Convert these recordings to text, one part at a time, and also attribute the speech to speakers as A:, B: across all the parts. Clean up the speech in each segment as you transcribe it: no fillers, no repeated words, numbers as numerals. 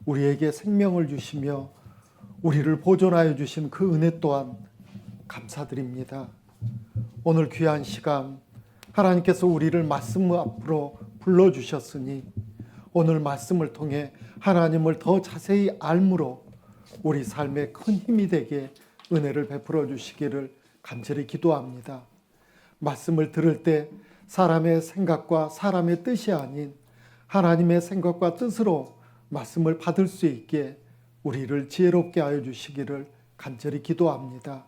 A: 우리에게 생명을 주시며 우리를 보존하여 주신 그 은혜 또한 감사드립니다. 오늘 귀한 시간 하나님께서 우리를 말씀 앞으로 불러주셨으니 오늘 말씀을 통해 하나님을 더 자세히 알므로 우리 삶에 큰 힘이 되게 은혜를 베풀어 주시기를 간절히 기도합니다. 말씀을 들을 때 사람의 생각과 사람의 뜻이 아닌 하나님의 생각과 뜻으로 말씀을 받을 수 있게 우리를 지혜롭게 하여 주시기를 간절히 기도합니다.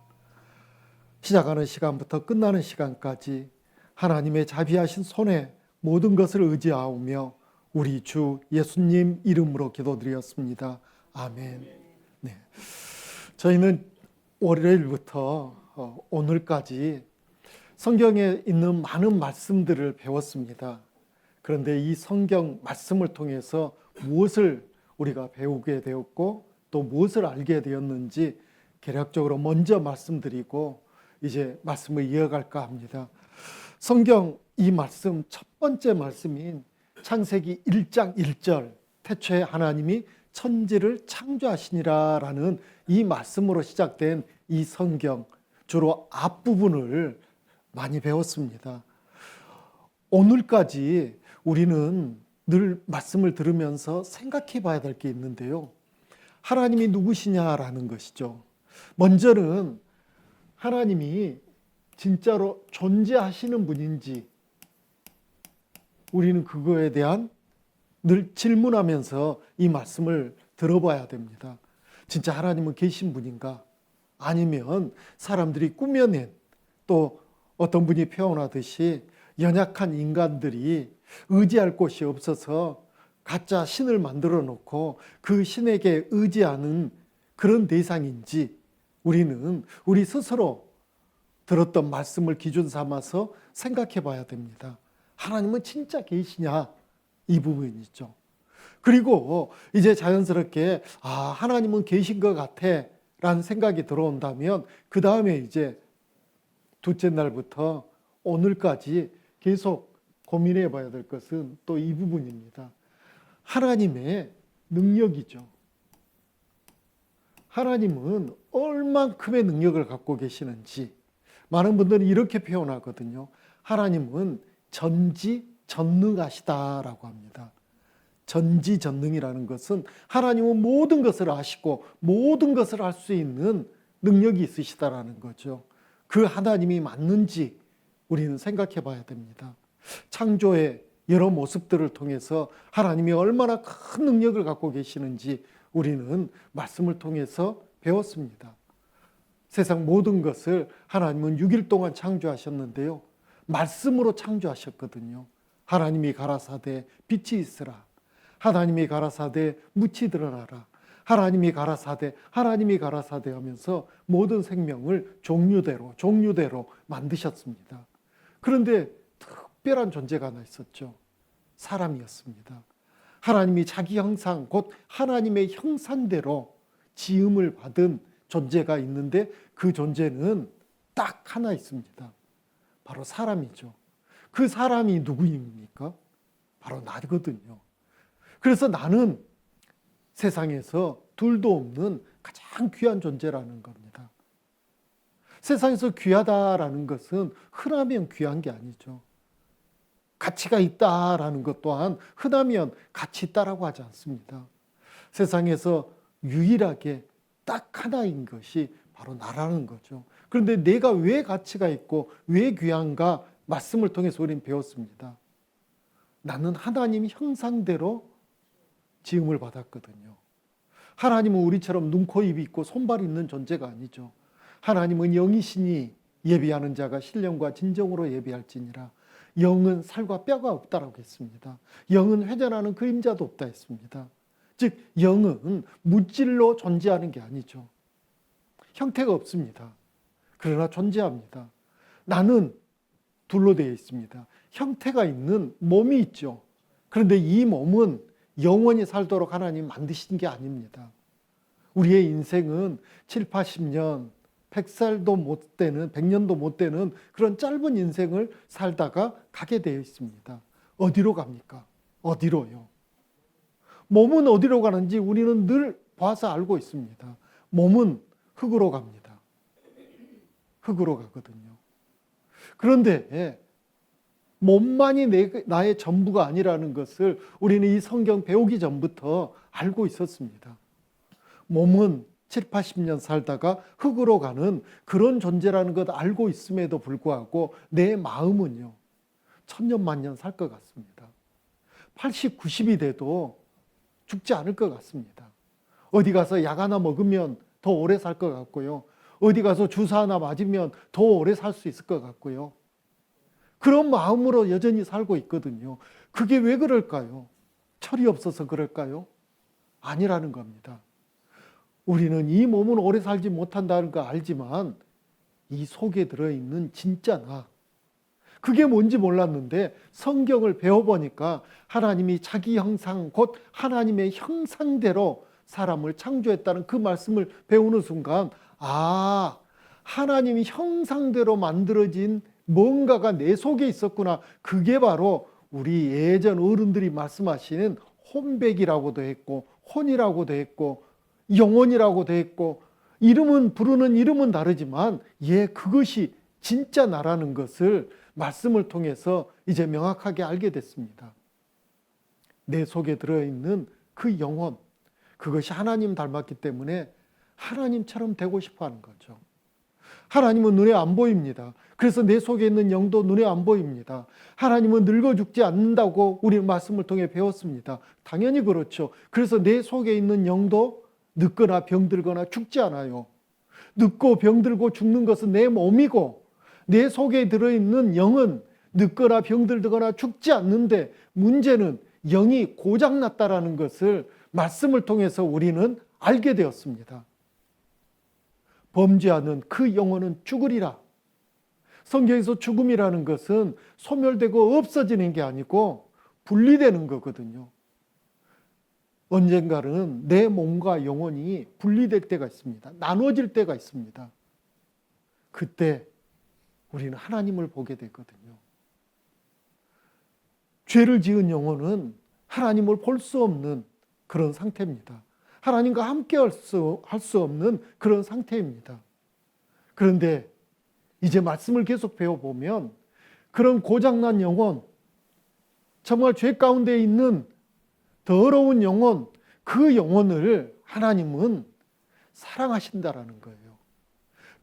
A: 시작하는 시간부터 끝나는 시간까지 하나님의 자비하신 손에 모든 것을 의지하오며 우리 주 예수님 이름으로 기도드렸습니다. 아멘. 네. 저희는 월요일부터 오늘까지 성경에 있는 많은 말씀들을 배웠습니다. 그런데 이 성경 말씀을 통해서 무엇을 우리가 배우게 되었고 또 무엇을 알게 되었는지 개략적으로 먼저 말씀드리고 이제 말씀을 이어갈까 합니다. 성경 이 말씀 첫 번째 말씀인 창세기 1장 1절 태초에 하나님이 천지를 창조하시니라 라는 이 말씀으로 시작된 이 성경 주로 앞부분을 많이 배웠습니다. 오늘까지 우리는 늘 말씀을 들으면서 생각해 봐야 될 게 있는데요. 하나님이 누구시냐라는 것이죠. 먼저는 하나님이 진짜로 존재하시는 분인지 우리는 그거에 대한 늘 질문하면서 이 말씀을 들어봐야 됩니다. 진짜 하나님은 계신 분인가? 아니면 사람들이 꾸며낸 또 어떤 분이 표현하듯이 연약한 인간들이 의지할 곳이 없어서 가짜 신을 만들어 놓고 그 신에게 의지하는 그런 대상인지 우리는 우리 스스로 들었던 말씀을 기준 삼아서 생각해 봐야 됩니다. 하나님은 진짜 계시냐? 이 부분이죠. 그리고 이제 자연스럽게 하나님은 계신 것 같아 라는 생각이 들어온다면 그 다음에 이제 둘째 날부터 오늘까지 계속 고민해 봐야 될 것은 또 이 부분입니다. 하나님의 능력이죠. 하나님은 얼만큼의 능력을 갖고 계시는지 많은 분들은 이렇게 표현하거든요. 하나님은 전지전능하시다라고 합니다. 전지전능이라는 것은 하나님은 모든 것을 아시고 모든 것을 할 수 있는 능력이 있으시다라는 거죠. 그 하나님이 맞는지 우리는 생각해 봐야 됩니다. 창조의 여러 모습들을 통해서 하나님이 얼마나 큰 능력을 갖고 계시는지 우리는 말씀을 통해서 배웠습니다. 세상 모든 것을 하나님은 6일 동안 창조하셨는데요. 말씀으로 창조하셨거든요. 하나님이 가라사대 빛이 있으라. 하나님이 가라사대 묻이 드러나라. 하나님이 가라사대 하면서 모든 생명을 종류대로 만드셨습니다. 그런데 특별한 존재가 하나 있었죠. 사람이었습니다. 하나님이 자기 형상, 곧 하나님의 형상대로 지음을 받은 존재가 있는데 그 존재는 딱 하나 있습니다. 바로 사람이죠. 그 사람이 누구입니까? 바로 나거든요. 그래서 나는 세상에서 둘도 없는 가장 귀한 존재라는 겁니다. 세상에서 귀하다라는 것은 흔하면 귀한 게 아니죠. 가치가 있다라는 것 또한 흔하면 가치 있다라고 하지 않습니다. 세상에서 유일하게 딱 하나인 것이 바로 나라는 거죠. 그런데 내가 왜 가치가 있고 왜 귀한가 말씀을 통해서 우리는 배웠습니다. 나는 하나님 형상대로 지음을 받았거든요. 하나님은 우리처럼 눈, 코, 입이 있고 손발이 있는 존재가 아니죠. 하나님은 영이시니 예비하는 자가 신령과 진정으로 예비할지니라. 영은 살과 뼈가 없다라고 했습니다. 영은 회전하는 그림자도 없다 했습니다. 즉 영은 물질로 존재하는 게 아니죠. 형태가 없습니다. 그러나 존재합니다. 나는 둘로 되어 있습니다. 형태가 있는 몸이 있죠. 그런데 이 몸은 영원히 살도록 하나님 만드신 게 아닙니다. 우리의 인생은 7, 80년, 100살도 못 되는, 100년도 못 되는 그런 짧은 인생을 살다가 가게 되어 있습니다. 어디로 갑니까? 어디로요? 몸은 어디로 가는지 우리는 늘 봐서 알고 있습니다. 몸은 흙으로 갑니다. 흙으로 가거든요. 그런데 몸만이 나의 전부가 아니라는 것을 우리는 이 성경 배우기 전부터 알고 있었습니다. 몸은 7, 80년 살다가 흙으로 가는 그런 존재라는 것 알고 있음에도 불구하고 내 마음은요, 1000년 만년 살 것 같습니다. 80, 90이 돼도 죽지 않을 것 같습니다. 어디 가서 약 하나 먹으면 더 오래 살 것 같고요. 어디 가서 주사 하나 맞으면 더 오래 살 수 있을 것 같고요. 그런 마음으로 여전히 살고 있거든요. 그게 왜 그럴까요? 철이 없어서 그럴까요? 아니라는 겁니다. 우리는 이 몸은 오래 살지 못한다는 거 알지만 이 속에 들어있는 진짜 나, 그게 뭔지 몰랐는데 성경을 배워보니까 하나님이 자기 형상, 곧 하나님의 형상대로 사람을 창조했다는 그 말씀을 배우는 순간, 하나님이 형상대로 만들어진 뭔가가 내 속에 있었구나. 그게 바로 우리 예전 어른들이 말씀하시는 혼백이라고도 했고, 혼이라고도 했고, 영혼이라고도 했고, 부르는 이름은 다르지만, 그것이 진짜 나라는 것을 말씀을 통해서 이제 명확하게 알게 됐습니다. 내 속에 들어있는 그 영혼, 그것이 하나님 닮았기 때문에 하나님처럼 되고 싶어 하는 거죠. 하나님은 눈에 안 보입니다. 그래서 내 속에 있는 영도 눈에 안 보입니다. 하나님은 늙어 죽지 않는다고 우리 말씀을 통해 배웠습니다. 당연히 그렇죠. 그래서 내 속에 있는 영도 늙거나 병들거나 죽지 않아요. 늙고 병들고 죽는 것은 내 몸이고, 내 속에 들어있는 영은 늙거나 병들거나 죽지 않는데, 문제는 영이 고장났다라는 것을 말씀을 통해서 우리는 알게 되었습니다. 범죄하는 그 영혼은 죽으리라. 성경에서 죽음이라는 것은 소멸되고 없어지는 게 아니고 분리되는 거거든요. 언젠가는 내 몸과 영혼이 분리될 때가 있습니다. 나눠질 때가 있습니다. 그때 우리는 하나님을 보게 되거든요. 죄를 지은 영혼은 하나님을 볼 수 없는 그런 상태입니다. 하나님과 함께 할 수 없는 그런 상태입니다. 그런데 이제 말씀을 계속 배워보면 그런 고장난 영혼, 정말 죄 가운데 있는 더러운 영혼, 그 영혼을 하나님은 사랑하신다라는 거예요.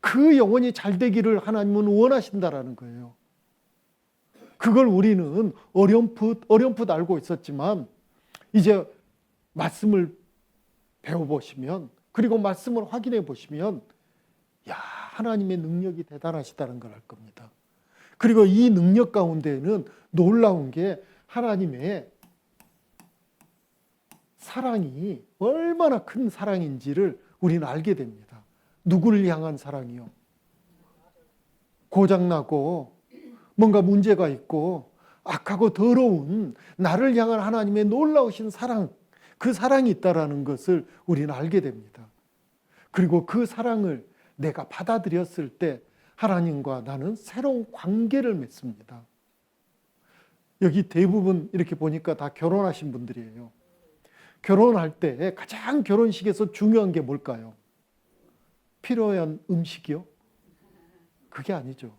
A: 그 영혼이 잘 되기를 하나님은 원하신다라는 거예요. 그걸 우리는 어렴풋 알고 있었지만, 이제 말씀을 배워보시면, 그리고 말씀을 확인해 보시면, 하나님의 능력이 대단하시다는 걸 알 겁니다. 그리고 이 능력 가운데는 놀라운 게 하나님의 사랑이 얼마나 큰 사랑인지를 우리는 알게 됩니다. 누구를 향한 사랑이요? 고장나고 뭔가 문제가 있고 악하고 더러운 나를 향한 하나님의 놀라우신 사랑, 그 사랑이 있다는 것을 우리는 알게 됩니다. 그리고 그 사랑을 내가 받아들였을 때 하나님과 나는 새로운 관계를 맺습니다. 여기 대부분 이렇게 보니까 다 결혼하신 분들이에요. 결혼할 때 가장 결혼식에서 중요한 게 뭘까요? 필요한 음식이요? 그게 아니죠.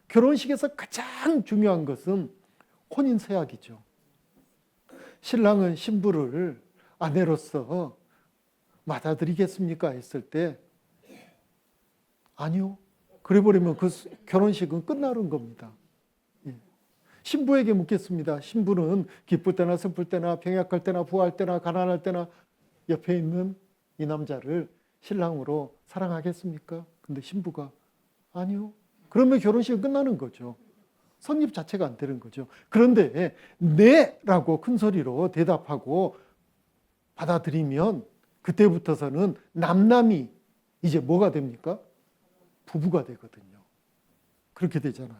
A: 결혼식에서 가장 중요한 것은 혼인서약이죠. 신랑은 신부를 아내로서 맞아들이겠습니까? 했을 때 아니요. 그래버리면 그 결혼식은 끝나는 겁니다. 신부에게 묻겠습니다. 신부는 기쁠 때나 슬플 때나 병약할 때나 부할 때나 가난할 때나 옆에 있는 이 남자를 신랑으로 사랑하겠습니까? 근데 신부가 아니요. 그러면 결혼식은 끝나는 거죠. 성립 자체가 안 되는 거죠. 그런데 네라고 큰 소리로 대답하고 받아들이면 그때부터서는 남남이 이제 뭐가 됩니까? 부부가 되거든요. 그렇게 되잖아요.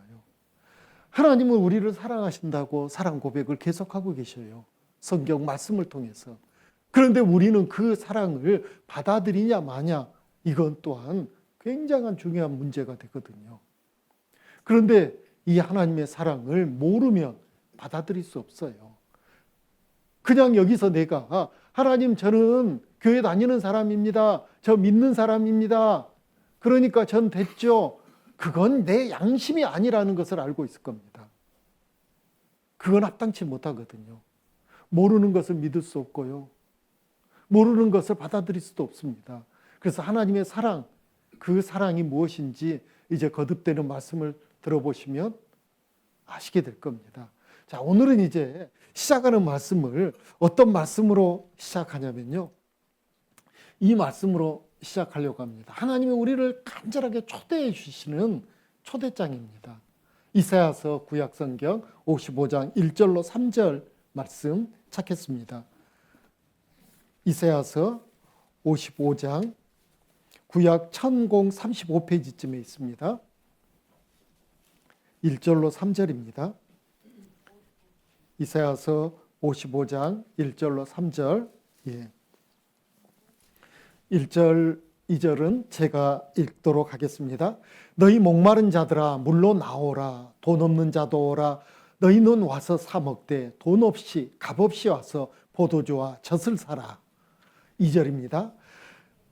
A: 하나님은 우리를 사랑하신다고 사랑 고백을 계속하고 계셔요. 성경 말씀을 통해서. 그런데 우리는 그 사랑을 받아들이냐 마냐, 이건 또한 굉장한 중요한 문제가 되거든요. 그런데 이 하나님의 사랑을 모르면 받아들일 수 없어요. 그냥 여기서 내가 하나님, 저는 교회 다니는 사람입니다. 저 믿는 사람입니다. 그러니까 전 됐죠. 그건 내 양심이 아니라는 것을 알고 있을 겁니다. 그건 합당치 못하거든요. 모르는 것을 믿을 수 없고요. 모르는 것을 받아들일 수도 없습니다. 그래서 하나님의 사랑, 그 사랑이 무엇인지 이제 거듭되는 말씀을 들어보시면 아시게 될 겁니다. 자, 오늘은 이제 시작하는 말씀을 어떤 말씀으로 시작하냐면요. 이 말씀으로 시작하려고 합니다. 하나님이 우리를 간절하게 초대해 주시는 초대장입니다. 이사야서 구약성경 55장 1절로 3절 말씀 찾겠습니다. 이사야서 55장 구약 1035페이지쯤에 있습니다. 1절로 3절입니다. 이사야서 55장 1절로 3절. 예. 1절, 2절은 제가 읽도록 하겠습니다. 너희 목마른 자들아 물로 나오라. 돈 없는 자도 오라. 너희는 와서 사 먹되 돈 없이 값없이 와서 포도주와 젖을 사라. 2절입니다.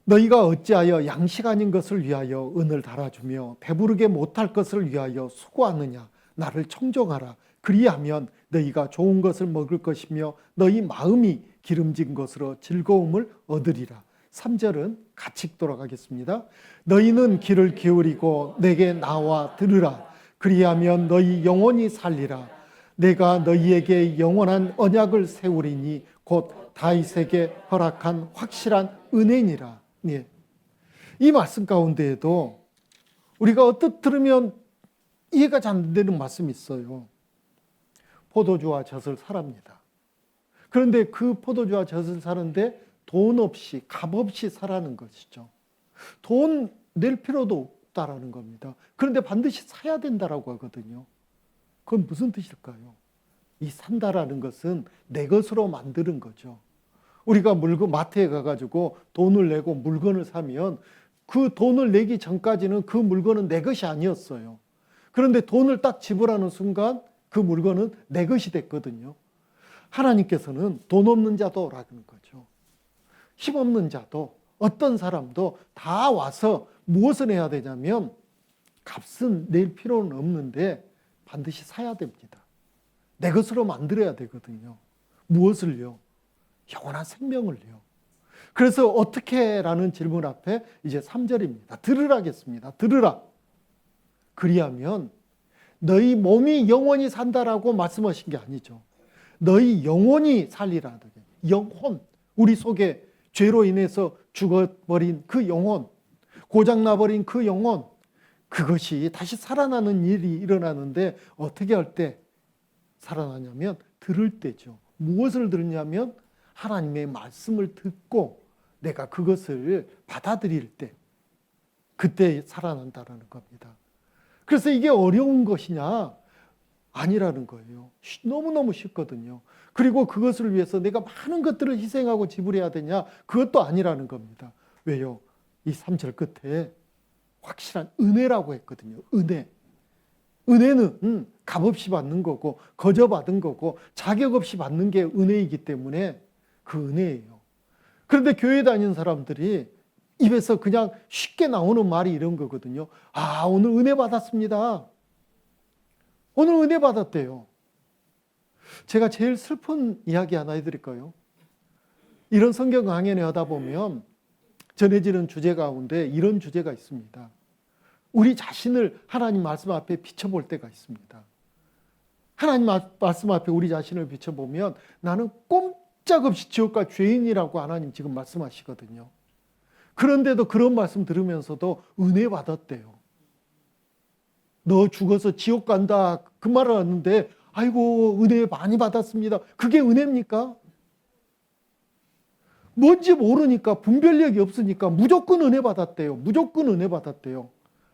A: 너희가 어찌하여 양식 아닌 것을 위하여 은을 달아주며 배부르게 못할 것을 위하여 수고하느냐. 나를 청종하라. 그리하면 너희가 좋은 것을 먹을 것이며 너희 마음이 기름진 것으로 즐거움을 얻으리라. 3절은 같이 읽도록 하겠습니다. 너희는 귀를 기울이고 내게 나와 들으라. 그리하면 너희 영혼이 살리라. 내가 너희에게 영원한 언약을 세우리니 곧 다윗에게 허락한 확실한 은혜니라. 예. 이 말씀 가운데에도 우리가 어떻게 들으면 이해가 잘 안 되는 말씀이 있어요. 포도주와 젖을 사랍니다. 그런데 그 포도주와 젖을 사는데 돈 없이, 값 없이 사라는 것이죠. 돈 낼 필요도 없다라는 겁니다. 그런데 반드시 사야 된다라고 하거든요. 그건 무슨 뜻일까요? 이 산다라는 것은 내 것으로 만드는 거죠. 우리가 마트에 가가지고 돈을 내고 물건을 사면 그 돈을 내기 전까지는 그 물건은 내 것이 아니었어요. 그런데 돈을 딱 지불하는 순간 그 물건은 내 것이 됐거든요. 하나님께서는 돈 없는 자도라는 거죠. 힘없는 자도, 어떤 사람도 다 와서 무엇을 해야 되냐면 값은 낼 필요는 없는데 반드시 사야 됩니다. 내 것으로 만들어야 되거든요. 무엇을요? 영원한 생명을요. 그래서 어떻게? 라는 질문 앞에 이제 3절입니다. 들으라겠습니다. 들으라. 그리하면 너희 몸이 영원히 산다라고 말씀하신 게 아니죠. 너희 영혼이 살리라. 영혼, 우리 속에 죄로 인해서 죽어버린 그 영혼, 고장나버린 그 영혼, 그것이 다시 살아나는 일이 일어나는데 어떻게 할 때 살아나냐면 들을 때죠. 무엇을 들으냐면 하나님의 말씀을 듣고 내가 그것을 받아들일 때, 그때 살아난다는 겁니다. 그래서 이게 어려운 것이냐? 아니라는 거예요. 너무너무 쉽거든요. 그리고 그것을 위해서 내가 많은 것들을 희생하고 지불해야 되냐? 그것도 아니라는 겁니다. 왜요? 이 3절 끝에 확실한 은혜라고 했거든요. 은혜. 은혜는 값없이 받는 거고 거저 받은 거고 자격 없이 받는 게 은혜이기 때문에 그 은혜예요. 그런데 교회 다니는 사람들이 입에서 그냥 쉽게 나오는 말이 이런 거거든요. 아, 오늘 은혜 받았습니다. 오늘 은혜 받았대요. 제가 제일 슬픈 이야기 하나 해드릴까요? 이런 성경 강연을 하다 보면 전해지는 주제 가운데 이런 주제가 있습니다. 우리 자신을 하나님 말씀 앞에 비춰볼 때가 있습니다. 하나님 말씀 앞에 우리 자신을 비춰보면 나는 꼼짝없이 지옥과 죄인이라고 하나님 지금 말씀하시거든요. 그런데도 그런 말씀 들으면서도 은혜 받았대요. 너 죽어서 지옥 간다 그 말을 하는데 아이고 은혜 많이 받았습니다. 그게 은혜입니까? 뭔지 모르니까 분별력이 없으니까 무조건 은혜 받았대요. 무조건 은혜 받았대요.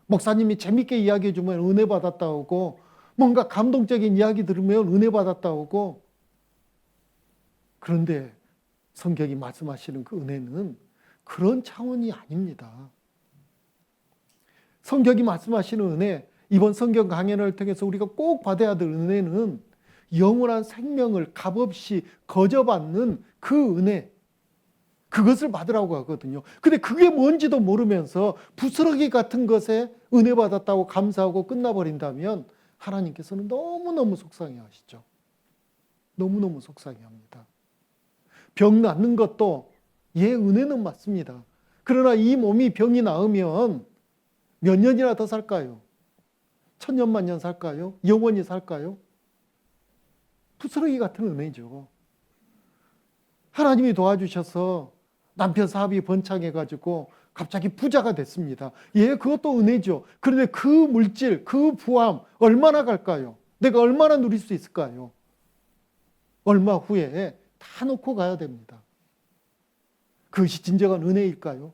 A: 목사님이 재밌게 이야기해 주면 은혜 받았다 오고 뭔가 감동적인 이야기 들으면 은혜 받았다 오고. 그런데 성경이 말씀하시는 그 은혜는 그런 차원이 아닙니다. 성경이 말씀하시는 은혜, 이번 성경 강연을 통해서 우리가 꼭 받아야 될 은혜는 영원한 생명을 값없이 거저받는 그 은혜, 그것을 받으라고 하거든요. 근데 그게 뭔지도 모르면서 부스러기 같은 것에 은혜 받았다고 감사하고 끝나버린다면 하나님께서는 너무너무 속상해 하시죠. 너무너무 속상해 합니다. 병 낫는 것도 은혜는 맞습니다. 그러나 이 몸이 병이 나으면 몇 년이나 더 살까요? 천년만년 살까요? 영원히 살까요? 부스러기 같은 은혜죠. 하나님이 도와주셔서 남편 사업이 번창해가지고 갑자기 부자가 됐습니다. 그것도 은혜죠. 그런데 그 물질, 그 부함 얼마나 갈까요? 내가 얼마나 누릴 수 있을까요? 얼마 후에 다 놓고 가야 됩니다. 그것이 진정한 은혜일까요?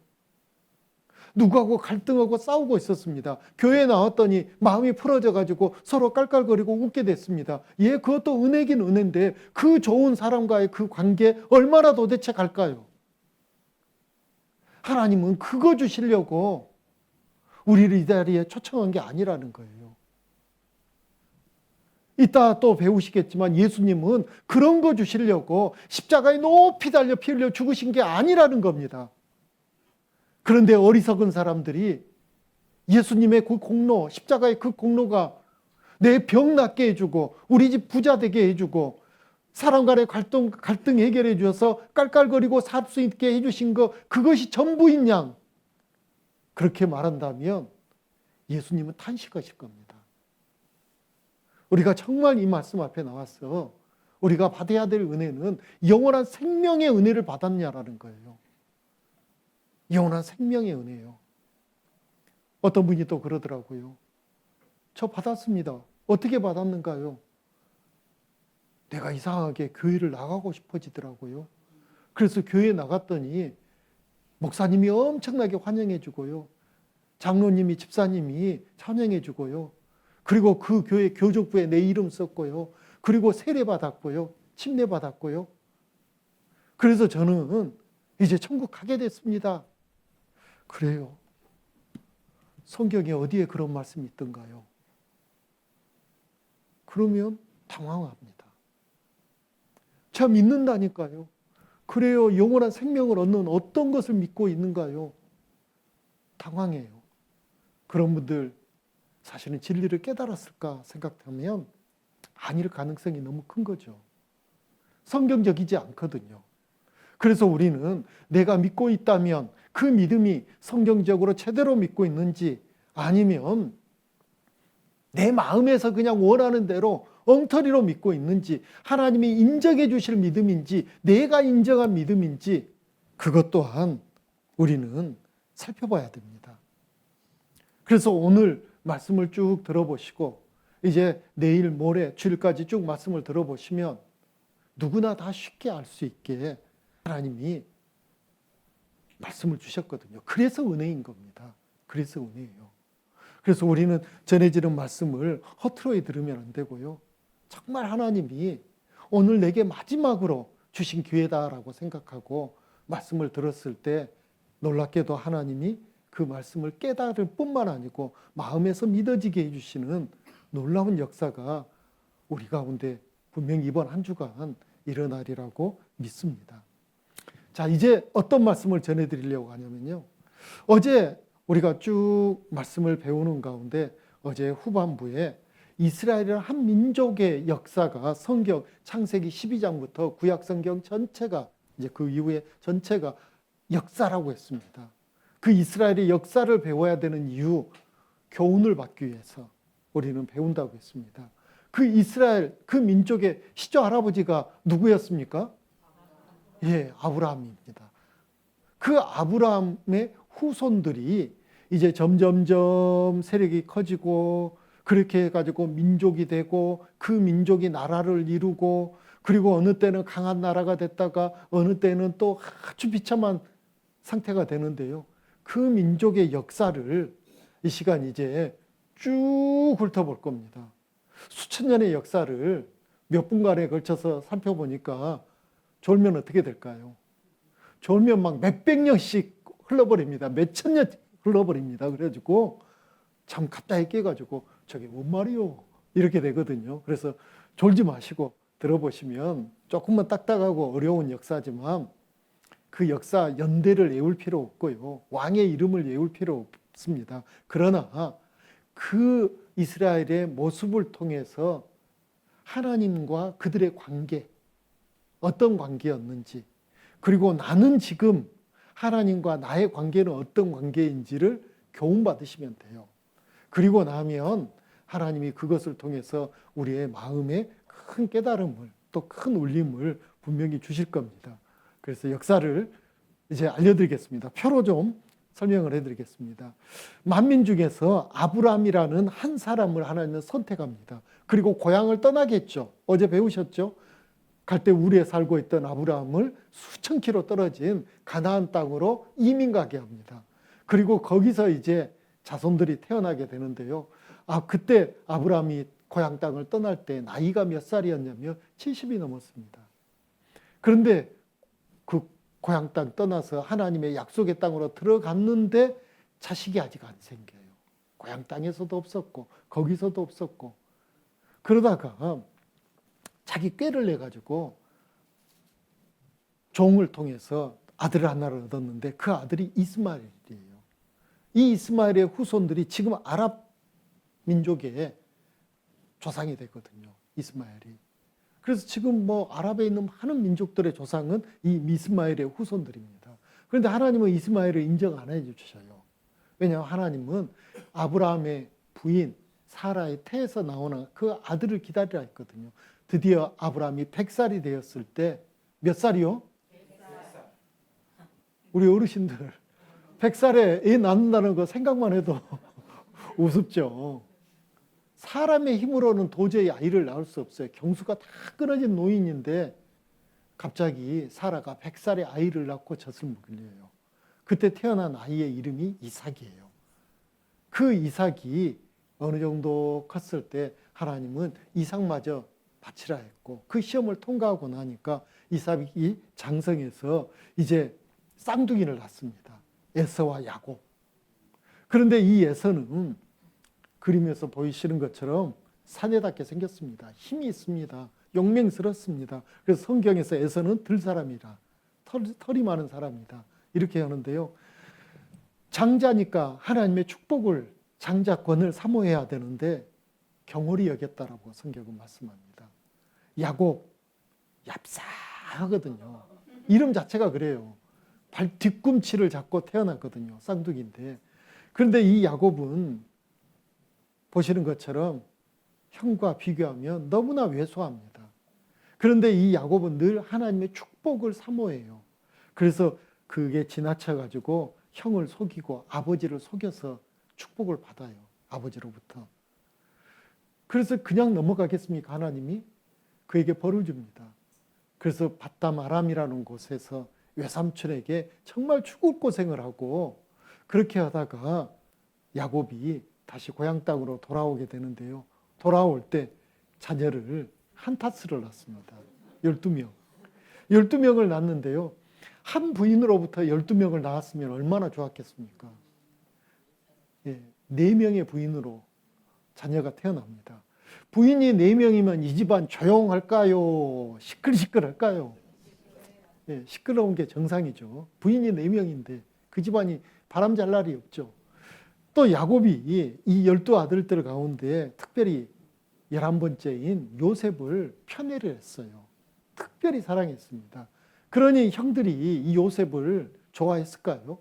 A: 누구하고 갈등하고 싸우고 있었습니다. 교회에 나왔더니 마음이 풀어져가지고 서로 깔깔거리고 웃게 됐습니다. 그것도 은혜긴 은혜인데 그 좋은 사람과의 그 관계 얼마나 도대체 갈까요? 하나님은 그거 주시려고 우리를 이 자리에 초청한 게 아니라는 거예요. 이따 또 배우시겠지만 예수님은 그런 거 주시려고 십자가에 높이 달려 피 흘려 죽으신 게 아니라는 겁니다. 그런데 어리석은 사람들이 예수님의 그 공로, 십자가의 그 공로가 내 병 낫게 해주고 우리 집 부자 되게 해주고 사람 간의 갈등 해결해 주셔서 깔깔거리고 살 수 있게 해주신 거, 그것이 전부인 양, 그렇게 말한다면 예수님은 탄식하실 겁니다. 우리가 정말 이 말씀 앞에 나와서 우리가 받아야 될 은혜는 영원한 생명의 은혜를 받았냐라는 거예요. 영원한 생명의 은혜예요. 어떤 분이 또 그러더라고요. 저 받았습니다. 어떻게 받았는가요? 내가 이상하게 교회를 나가고 싶어지더라고요. 그래서 교회에 나갔더니 목사님이 엄청나게 환영해 주고요. 장로님이, 집사님이 찬양해 주고요. 그리고 그 교회 교족부에 내 이름 썼고요. 그리고 세례 받았고요. 침례 받았고요. 그래서 저는 이제 천국 가게 됐습니다. 그래요. 성경에 어디에 그런 말씀이 있던가요? 그러면 당황합니다. 참 믿는다니까요. 그래요. 영원한 생명을 얻는 어떤 것을 믿고 있는가요? 당황해요. 그런 분들 사실은 진리를 깨달았을까 생각하면 아닐 가능성이 너무 큰 거죠. 성경적이지 않거든요. 그래서 우리는 내가 믿고 있다면 그 믿음이 성경적으로 제대로 믿고 있는지, 아니면 내 마음에서 그냥 원하는 대로 엉터리로 믿고 있는지, 하나님이 인정해 주실 믿음인지, 내가 인정한 믿음인지, 그것 또한 우리는 살펴봐야 됩니다. 그래서 오늘 말씀을 쭉 들어보시고 이제 내일 모레 주일까지 쭉 말씀을 들어보시면 누구나 다 쉽게 알 수 있게 하나님이 말씀을 주셨거든요. 그래서 은혜인 겁니다. 그래서 은혜예요. 그래서 우리는 전해지는 말씀을 허투루 들으면 안 되고요. 정말 하나님이 오늘 내게 마지막으로 주신 기회다라고 생각하고 말씀을 들었을 때 놀랍게도 하나님이 그 말씀을 깨달을 뿐만 아니고 마음에서 믿어지게 해주시는 놀라운 역사가 우리 가운데 분명히 이번 한 주간 일어나리라고 믿습니다. 자, 이제 어떤 말씀을 전해드리려고 하냐면요. 어제 우리가 쭉 말씀을 배우는 가운데 어제 후반부에 이스라엘이라는 한 민족의 역사가 성경 창세기 12장부터 구약 성경 전체가 이제 그 이후에 전체가 역사라고 했습니다. 그 이스라엘의 역사를 배워야 되는 이유, 교훈을 받기 위해서 우리는 배운다고 했습니다. 그 이스라엘, 그 민족의 시조 할아버지가 누구였습니까? 아브라함입니다. 그 아브라함의 후손들이 이제 점점점 세력이 커지고 그렇게 해가지고 민족이 되고 그 민족이 나라를 이루고 그리고 어느 때는 강한 나라가 됐다가 어느 때는 또 아주 비참한 상태가 되는데요. 그 민족의 역사를 이 시간 이제 쭉 훑어볼 겁니다. 수천 년의 역사를 몇 분간에 걸쳐서 살펴보니까 졸면 어떻게 될까요? 졸면 막 몇백 년씩 흘러버립니다. 몇천 년 흘러버립니다. 그래가지고 참 갑자기 깨가지고 저게 뭔 말이요? 이렇게 되거든요. 그래서 졸지 마시고 들어보시면 조금만 딱딱하고 어려운 역사지만 그 역사 연대를 외울 필요 없고요. 왕의 이름을 외울 필요 없습니다. 그러나 그 이스라엘의 모습을 통해서 하나님과 그들의 관계, 어떤 관계였는지, 그리고 나는 지금 하나님과 나의 관계는 어떤 관계인지를 교훈받으시면 돼요. 그리고 나면 하나님이 그것을 통해서 우리의 마음에 큰 깨달음을, 또 큰 울림을 분명히 주실 겁니다. 그래서 역사를 이제 알려드리겠습니다. 표로 좀 설명을 해드리겠습니다. 만민 중에서 아브라함이라는 한 사람을 하나님은 선택합니다. 그리고 고향을 떠나겠죠. 어제 배우셨죠? 갈대 우리에 살고 있던 아브라함을 수천 킬로 떨어진 가나안 땅으로 이민 가게 합니다. 그리고 거기서 이제 자손들이 태어나게 되는데요. 그때 아브라함이 고향 땅을 떠날 때 나이가 몇 살이었냐면 70이 넘었습니다. 그런데 그 고향 땅 떠나서 하나님의 약속의 땅으로 들어갔는데 자식이 아직 안 생겨요. 고향 땅에서도 없었고 거기서도 없었고, 그러다가 자기 꾀를 내가지고 종을 통해서 아들 하나를 얻었는데 그 아들이 이스마엘이에요. 이 이스마엘의 후손들이 지금 아랍 민족의 조상이 되거든요. 이스마엘이. 그래서 지금 뭐 아랍에 있는 많은 민족들의 조상은 이 이스마엘의 후손들입니다. 그런데 하나님은 이스마엘을 인정 안 해주셔요. 왜냐하면 하나님은 아브라함의 부인 사라의 태에서 나오는 그 아들을 기다리라 했거든요. 드디어 아브라함이 100살이 되었을 때 몇 살이요? 100살. 우리 어르신들 100살에 애 낳는다는 거 생각만 해도 우습죠. 사람의 힘으로는 도저히 아이를 낳을 수 없어요. 경수가 다 끊어진 노인인데 갑자기 사라가 100살에 아이를 낳고 젖을 먹이려요. 그때 태어난 아이의 이름이 이삭이에요. 그 이삭이 어느 정도 컸을 때 하나님은 이삭마저 바치라 했고, 그 시험을 통과하고 나니까 이삭이 장성해서 이제 쌍둥이를 낳습니다. 에서와 야곱. 그런데 이 에서는 그림에서 보이시는 것처럼 사내답게 생겼습니다. 힘이 있습니다. 용맹스럽습니다. 그래서 성경에서 에서는 들사람이라, 털이 많은 사람이다, 이렇게 하는데요. 장자니까 하나님의 축복을, 장자권을 사모해야 되는데 경홀히 여겼다라고 성경은 말씀합니다. 야곱, 얍사하거든요. 이름 자체가 그래요. 발 뒤꿈치를 잡고 태어났거든요. 쌍둥이인데. 그런데 이 야곱은 보시는 것처럼 형과 비교하면 너무나 왜소합니다. 그런데 이 야곱은 늘 하나님의 축복을 사모해요. 그래서 그게 지나쳐가지고 형을 속이고 아버지를 속여서 축복을 받아요. 아버지로부터. 그래서 그냥 넘어가겠습니까? 하나님이 그에게 벌을 줍니다. 그래서 바담 아람이라는 곳에서 외삼촌에게 정말 죽을 고생을 하고, 그렇게 하다가 야곱이 다시 고향 땅으로 돌아오게 되는데요. 돌아올 때 자녀를 한타스를 낳습니다. 12명. 12명을 낳는데요. 한 부인으로부터 12명을 낳았으면 얼마나 좋았겠습니까? 예, 4명의 부인으로 자녀가 태어납니다. 부인이 4명이면 이 집안 조용할까요? 시끌시끌할까요? 예, 시끄러운 게 정상이죠. 부인이 4명인데 그 집안이 바람 잘 날이 없죠. 또 야곱이 이 12아들들 가운데 특별히 11번째인 요셉을 편애를 했어요. 특별히 사랑했습니다. 그러니 형들이 이 요셉을 좋아했을까요?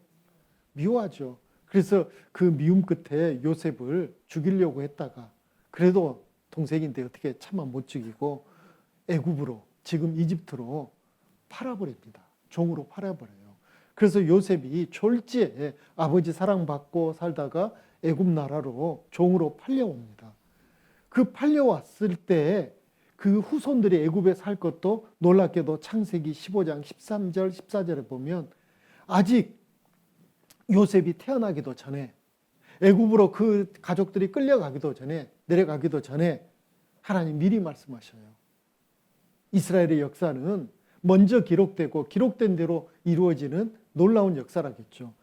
A: 미워하죠. 그래서 그 미움 끝에 요셉을 죽이려고 했다가 그래도 동생인데 어떻게 차마 못 죽이고 애굽으로, 지금 이집트로 팔아버립니다. 종으로 팔아버려요. 그래서 요셉이 졸지에 아버지 사랑받고 살다가 애굽 나라로 종으로 팔려옵니다. 그 팔려왔을 때 그 후손들이 애굽에 살 것도 놀랍게도 창세기 15장 13절 14절에 보면 아직 요셉이 태어나기도 전에, 애굽으로 그 가족들이 끌려가기도 전에, 내려가기도 전에 하나님 미리 말씀하셔요. 이스라엘의 역사는 먼저 기록되고 기록된 대로 이루어지는 놀라운 역사라겠죠.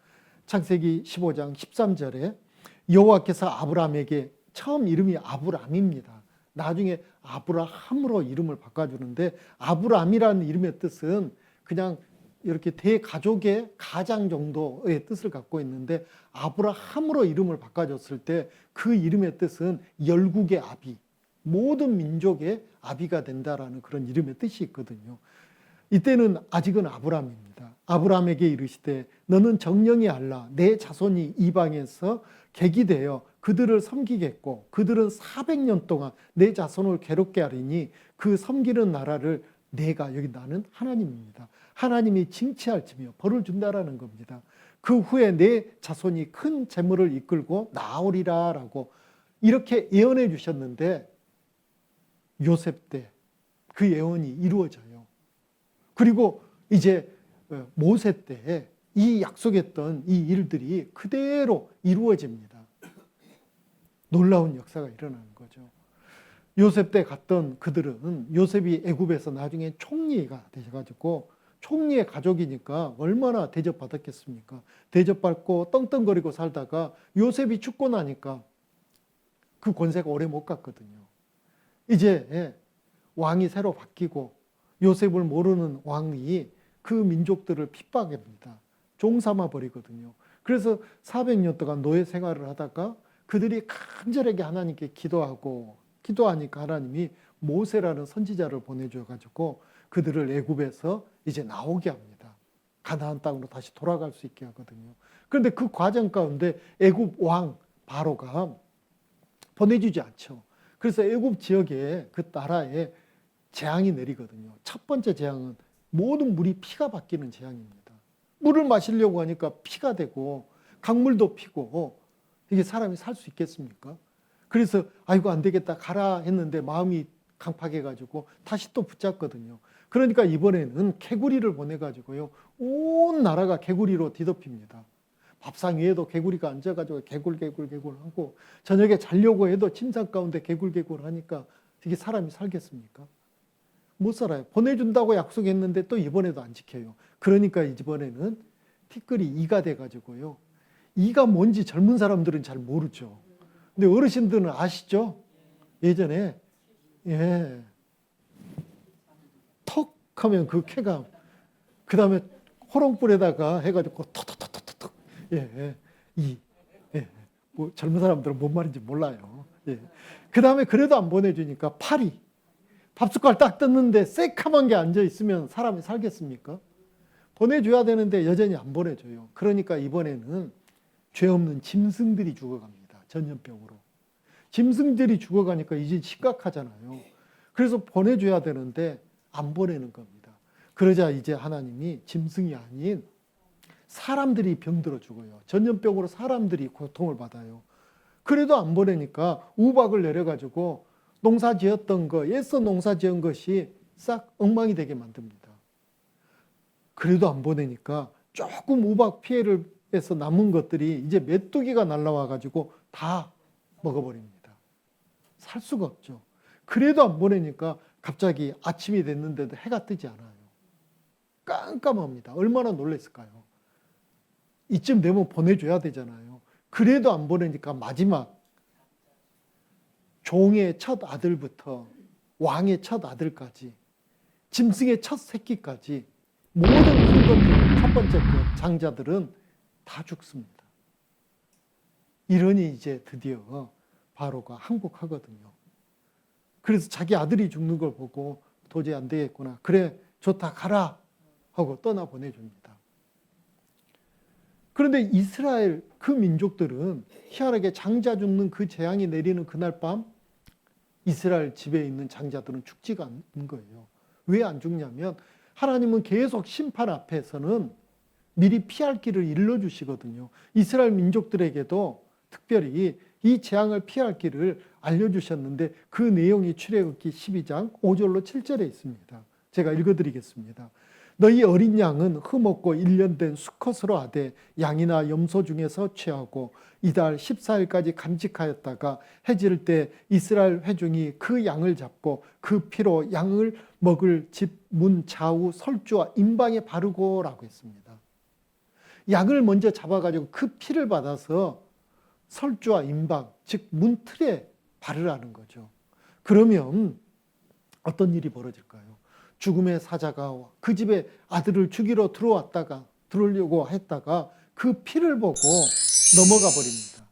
A: 창세기 15장 13절에 여호와께서 아브라함에게, 처음 이름이 아브람입니다. 나중에 아브라함으로 이름을 바꿔주는데 아브람이라는 이름의 뜻은 그냥 이렇게 대가족의 가장 정도의 뜻을 갖고 있는데 아브라함으로 이름을 바꿔줬을 때 그 이름의 뜻은 열국의 아비, 모든 민족의 아비가 된다라는 그런 이름의 뜻이 있거든요. 이때는 아직은 아브라함입니다. 아브라함에게 이르시되 너는 정령이 알라 내 자손이 이방에서 객이 되어 그들을 섬기겠고 그들은 400년 동안 내 자손을 괴롭게 하리니 그 섬기는 나라를 내가, 여기 나는 하나님입니다. 하나님이 징치할지며 벌을 준다라는 겁니다. 그 후에 내 자손이 큰 재물을 이끌고 나오리라 라고 이렇게 예언해 주셨는데 요셉 때 그 예언이 이루어져요. 그리고 이제 모세 때 이 약속했던 이 일들이 그대로 이루어집니다. 놀라운 역사가 일어나는 거죠. 요셉 때 갔던 그들은 요셉이 애굽에서 나중에 총리가 되셔가지고 총리의 가족이니까 얼마나 대접받았겠습니까? 대접받고 떵떵거리고 살다가 요셉이 죽고 나니까 그 권세가 오래 못 갔거든요. 이제 왕이 새로 바뀌고 요셉을 모르는 왕이 그 민족들을 핍박합니다. 종삼아 버리거든요. 그래서 400년 동안 노예 생활을 하다가 그들이 간절하게 하나님께 기도하니까 하나님이 모세라는 선지자를 보내줘가지고 그들을 애굽에서 이제 나오게 합니다. 가나안 땅으로 다시 돌아갈 수 있게 하거든요. 그런데 그 과정 가운데 애굽 왕 바로가 보내주지 않죠. 그래서 애굽 지역에 그 나라에 재앙이 내리거든요. 첫 번째 재앙은 모든 물이 피가 바뀌는 재앙입니다. 물을 마시려고 하니까 피가 되고 강물도 피고 이게 사람이 살 수 있겠습니까? 그래서 아이고 안 되겠다 가라 했는데 마음이 강팍해가지고 다시 또 붙잡거든요. 그러니까 이번에는 개구리를 보내가지고요 온 나라가 개구리로 뒤덮입니다. 밥상 위에도 개구리가 앉아가지고 개굴 하고 저녁에 자려고 해도 침상 가운데 개굴 하니까 이게 사람이 살겠습니까? 못 살아요. 보내준다고 약속했는데 또 이번에도 안 지켜요. 그러니까 이번에는 티끌이 이가 돼가지고요. 이가 뭔지 젊은 사람들은 잘 모르죠. 근데 어르신들은 아시죠? 예전에 턱 하면 그 쾌감, 그 다음에 호롱불에다가 해가지고 톡톡톡톡톡 뭐 젊은 사람들은 뭔 말인지 몰라요. 그 다음에 그래도 안 보내주니까 파리, 밥숟갈 딱 떴는데 새카만 게 앉아 있으면 사람이 살겠습니까? 보내줘야 되는데 여전히 안 보내줘요. 그러니까 이번에는 죄 없는 짐승들이 죽어갑니다. 전염병으로. 짐승들이 죽어가니까 이제 심각하잖아요. 그래서 보내줘야 되는데 안 보내는 겁니다. 그러자 이제 하나님이 짐승이 아닌 사람들이 병들어 죽어요. 전염병으로 사람들이 고통을 받아요. 그래도 안 보내니까 우박을 내려가지고 농사 지었던 거, 애써 농사 지은 것이 싹 엉망이 되게 만듭니다. 그래도 안 보내니까 조금 우박 피해를 해서 남은 것들이 이제 메뚜기가 날라와가지고 다 먹어버립니다. 살 수가 없죠. 그래도 안 보내니까 갑자기 아침이 됐는데도 해가 뜨지 않아요. 깜깜합니다. 얼마나 놀랐을까요? 이쯤 되면 보내줘야 되잖아요. 그래도 안 보내니까 마지막 종의 첫 아들부터 왕의 첫 아들까지 짐승의 첫 새끼까지 모든 큰 것들, 첫 번째 것 장자들은 다 죽습니다. 이러니 이제 드디어 바로가 항복하거든요. 그래서 자기 아들이 죽는 걸 보고 도저히 안 되겠구나. 그래 좋다 가라 하고 떠나 보내줍니다. 그런데 이스라엘 그 민족들은 희한하게 장자 죽는 그 재앙이 내리는 그날 밤 이스라엘 집에 있는 장자들은 죽지가 않는 거예요. 왜 안 죽냐면 하나님은 계속 심판 앞에서는 미리 피할 길을 일러주시거든요. 이스라엘 민족들에게도 특별히 이 재앙을 피할 길을 알려주셨는데 그 내용이 출애굽기 12장 5절로 7절에 있습니다. 제가 읽어드리겠습니다. 너희 어린 양은 흠없고 1년 된 수컷으로 하되 양이나 염소 중에서 취하고 이달 14일까지 간직하였다가 해질 때 이스라엘 회중이 그 양을 잡고 그 피로 양을 먹을 집 문 좌우 설주와 임방에 바르고 라고 했습니다. 양을 먼저 잡아가지고 그 피를 받아서 설주와 임방, 즉 문틀에 바르라는 거죠. 그러면 어떤 일이 벌어질까요? 죽음의 사자가 그 집에 아들을 죽이러 들어오려고 했다가 그 피를 보고 넘어가 버립니다.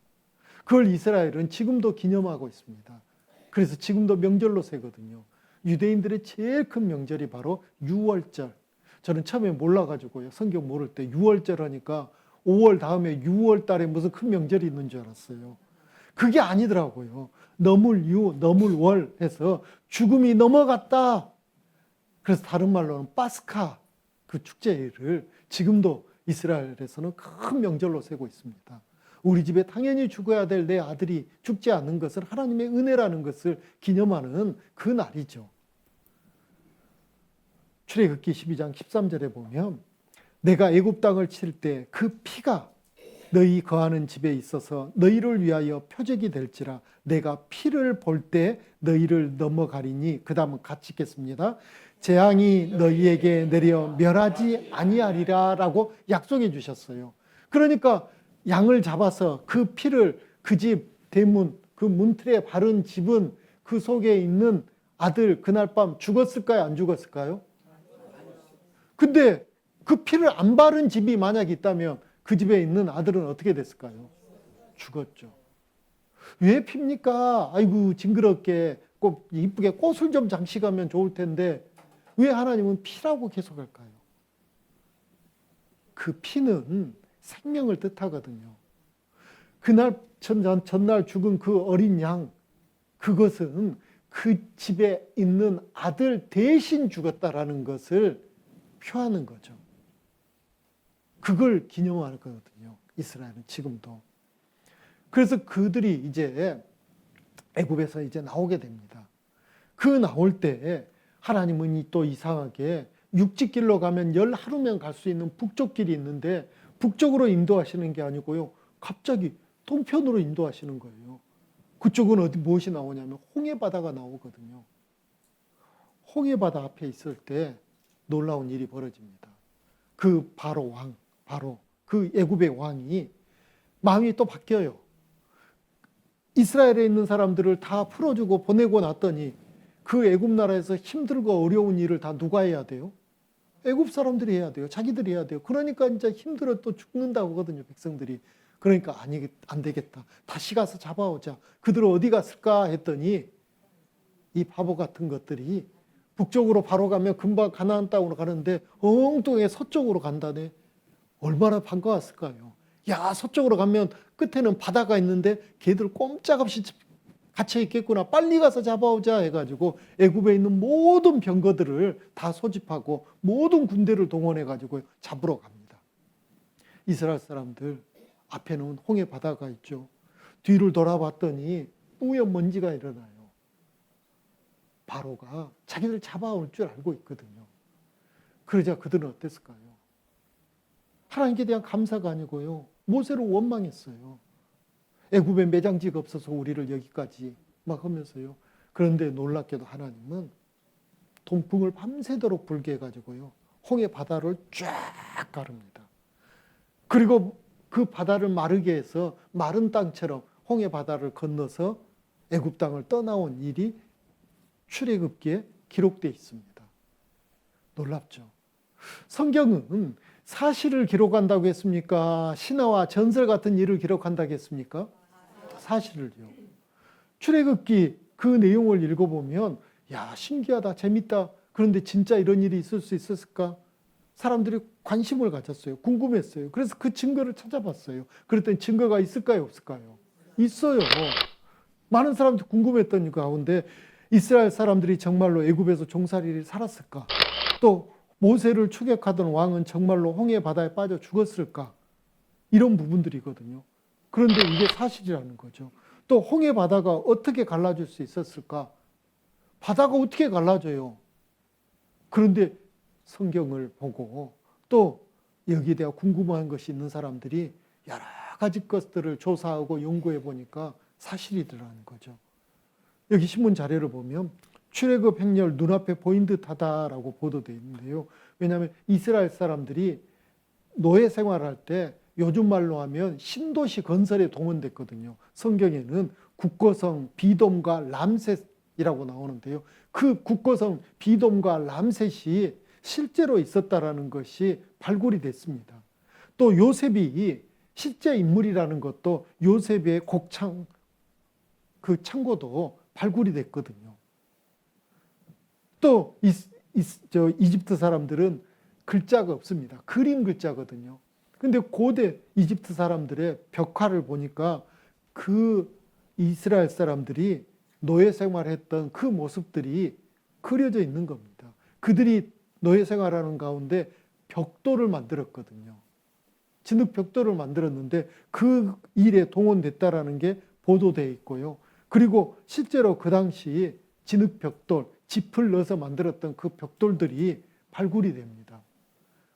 A: 그걸 이스라엘은 지금도 기념하고 있습니다. 그래서 지금도 명절로 세거든요. 유대인들의 제일 큰 명절이 바로 유월절. 저는 처음에 몰라가지고요. 성경 모를 때 유월절 하니까 5월 다음에 6월 달에 무슨 큰 명절이 있는 줄 알았어요. 그게 아니더라고요. 너물유, 너물월 해서 죽음이 넘어갔다. 그래서 다른 말로는 파스카, 그 축제를 지금도 이스라엘에서는 큰 명절로 세고 있습니다. 우리 집에 당연히 죽어야 될 내 아들이 죽지 않는 것은 하나님의 은혜라는 것을 기념하는 그 날이죠. 출애굽기 12장 13절에 보면 내가 애굽 땅을 칠 때 그 피가 너희 거하는 집에 있어서 너희를 위하여 표적이 될지라 내가 피를 볼 때 너희를 넘어가리니 그 다음은 같이 읽겠습니다. 재앙이 너희에게 내려 멸하지 아니하리라 라고 약속해 주셨어요. 그러니까 양을 잡아서 그 피를 그 집 대문 그 문틀에 바른 집은 그 속에 있는 아들 그날 밤 죽었을까요? 안 죽었을까요? 근데 그 피를 안 바른 집이 만약 있다면 그 집에 있는 아들은 어떻게 됐을까요? 죽었죠. 왜 핍니까? 아이고 징그럽게 꼭 이쁘게 꽃을 좀 장식하면 좋을 텐데 왜 하나님은 피라고 계속할까요? 그 피는 생명을 뜻하거든요. 그날 전날 죽은 그 어린 양, 그것은 그 집에 있는 아들 대신 죽었다라는 것을 표하는 거죠. 그걸 기념하는 거거든요. 이스라엘은 지금도. 그래서 그들이 이제 애굽에서 이제 나오게 됩니다. 그 나올 때 하나님은 또 이상하게 육지길로 가면 10하루면 갈 수 있는 북쪽 길이 있는데 북쪽으로 인도하시는 게 아니고요. 갑자기 동편으로 인도하시는 거예요. 그쪽은 어디 무엇이 나오냐면 홍해바다가 나오거든요. 홍해바다 앞에 있을 때 놀라운 일이 벌어집니다. 그 바로 그 애굽의 왕이 마음이 또 바뀌어요. 이스라엘에 있는 사람들을 다 풀어주고 보내고 났더니 그 애굽 나라에서 힘들고 어려운 일을 다 누가 해야 돼요? 애굽 사람들이 해야 돼요. 자기들이 해야 돼요. 그러니까 이제 힘들어 또 죽는다고 하거든요, 백성들이. 그러니까 안 되겠다. 다시 가서 잡아오자. 그들 어디 갔을까 했더니 이 바보 같은 것들이 북쪽으로 바로 가면 금방 가나안 땅으로 가는데 엉뚱하게 서쪽으로 간다네. 얼마나 반가웠을까요? 야, 서쪽으로 가면 끝에는 바다가 있는데 걔들 꼼짝없이 갇혀 있겠구나. 빨리 가서 잡아오자 해가지고 애굽에 있는 모든 병거들을 다 소집하고 모든 군대를 동원해가지고 잡으러 갑니다. 이스라엘 사람들 앞에는 홍해 바다가 있죠. 뒤를 돌아봤더니 뿌연 먼지가 일어나요. 바로가 자기들 잡아올 줄 알고 있거든요. 그러자 그들은 어땠을까요? 하나님께 대한 감사가 아니고요. 모세를 원망했어요. 애굽에 매장지가 없어서 우리를 여기까지 막 하면서요. 그런데 놀랍게도 하나님은 동풍을 밤새도록 불게 해가지고요. 홍해 바다를 쫙 가릅니다. 그리고 그 바다를 마르게 해서 마른 땅처럼 홍해 바다를 건너서 애굽 땅을 떠나온 일이 출애굽기에 기록되어 있습니다. 놀랍죠. 성경은 사실을 기록한다고 했습니까? 신화와 전설 같은 일을 기록한다고 했습니까? 사실을요. 출애굽기 그 내용을 읽어보면 야, 신기하다, 재밌다. 그런데 진짜 이런 일이 있을 수 있었을까? 사람들이 관심을 가졌어요. 궁금했어요. 그래서 그 증거를 찾아봤어요. 그랬더니 증거가 있을까요? 없을까요? 있어요. 많은 사람들이 궁금했던 가운데 이스라엘 사람들이 정말로 애굽에서 종살이를 살았을까? 또 모세를 추격하던 왕은 정말로 홍해 바다에 빠져 죽었을까? 이런 부분들이거든요. 그런데 이게 사실이라는 거죠. 또 홍해 바다가 어떻게 갈라질 수 있었을까? 바다가 어떻게 갈라져요? 그런데 성경을 보고 또 여기에 대해 궁금한 것이 있는 사람들이 여러 가지 것들을 조사하고 연구해 보니까 사실이더라는 거죠. 여기 신문 자료를 보면 출애굽 행렬 눈앞에 보인 듯하다라고 보도되어 있는데요. 왜냐하면 이스라엘 사람들이 노예 생활할 때 요즘 말로 하면 신도시 건설에 동원됐거든요. 성경에는 국거성 비돔과 람셋 람셋이라고 나오는데요. 그 국고성 비돔과 람셋이 실제로 있었다라는 것이 발굴이 됐습니다. 또 요셉이 실제 인물이라는 것도 요셉의 곡창 그 창고도 발굴이 됐거든요. 또 이집트 사람들은 글자가 없습니다. 그림 글자거든요. 근데 고대 이집트 사람들의 벽화를 보니까 그 이스라엘 사람들이 노예 생활했던 그 모습들이 그려져 있는 겁니다. 그들이 노예 생활하는 가운데 벽돌을 만들었거든요. 진흙 벽돌을 만들었는데 그 일에 동원됐다라는 게 보도되어 있고요. 그리고 실제로 그 당시 진흙 벽돌, 짚을 넣어서 만들었던 그 벽돌들이 발굴이 됩니다.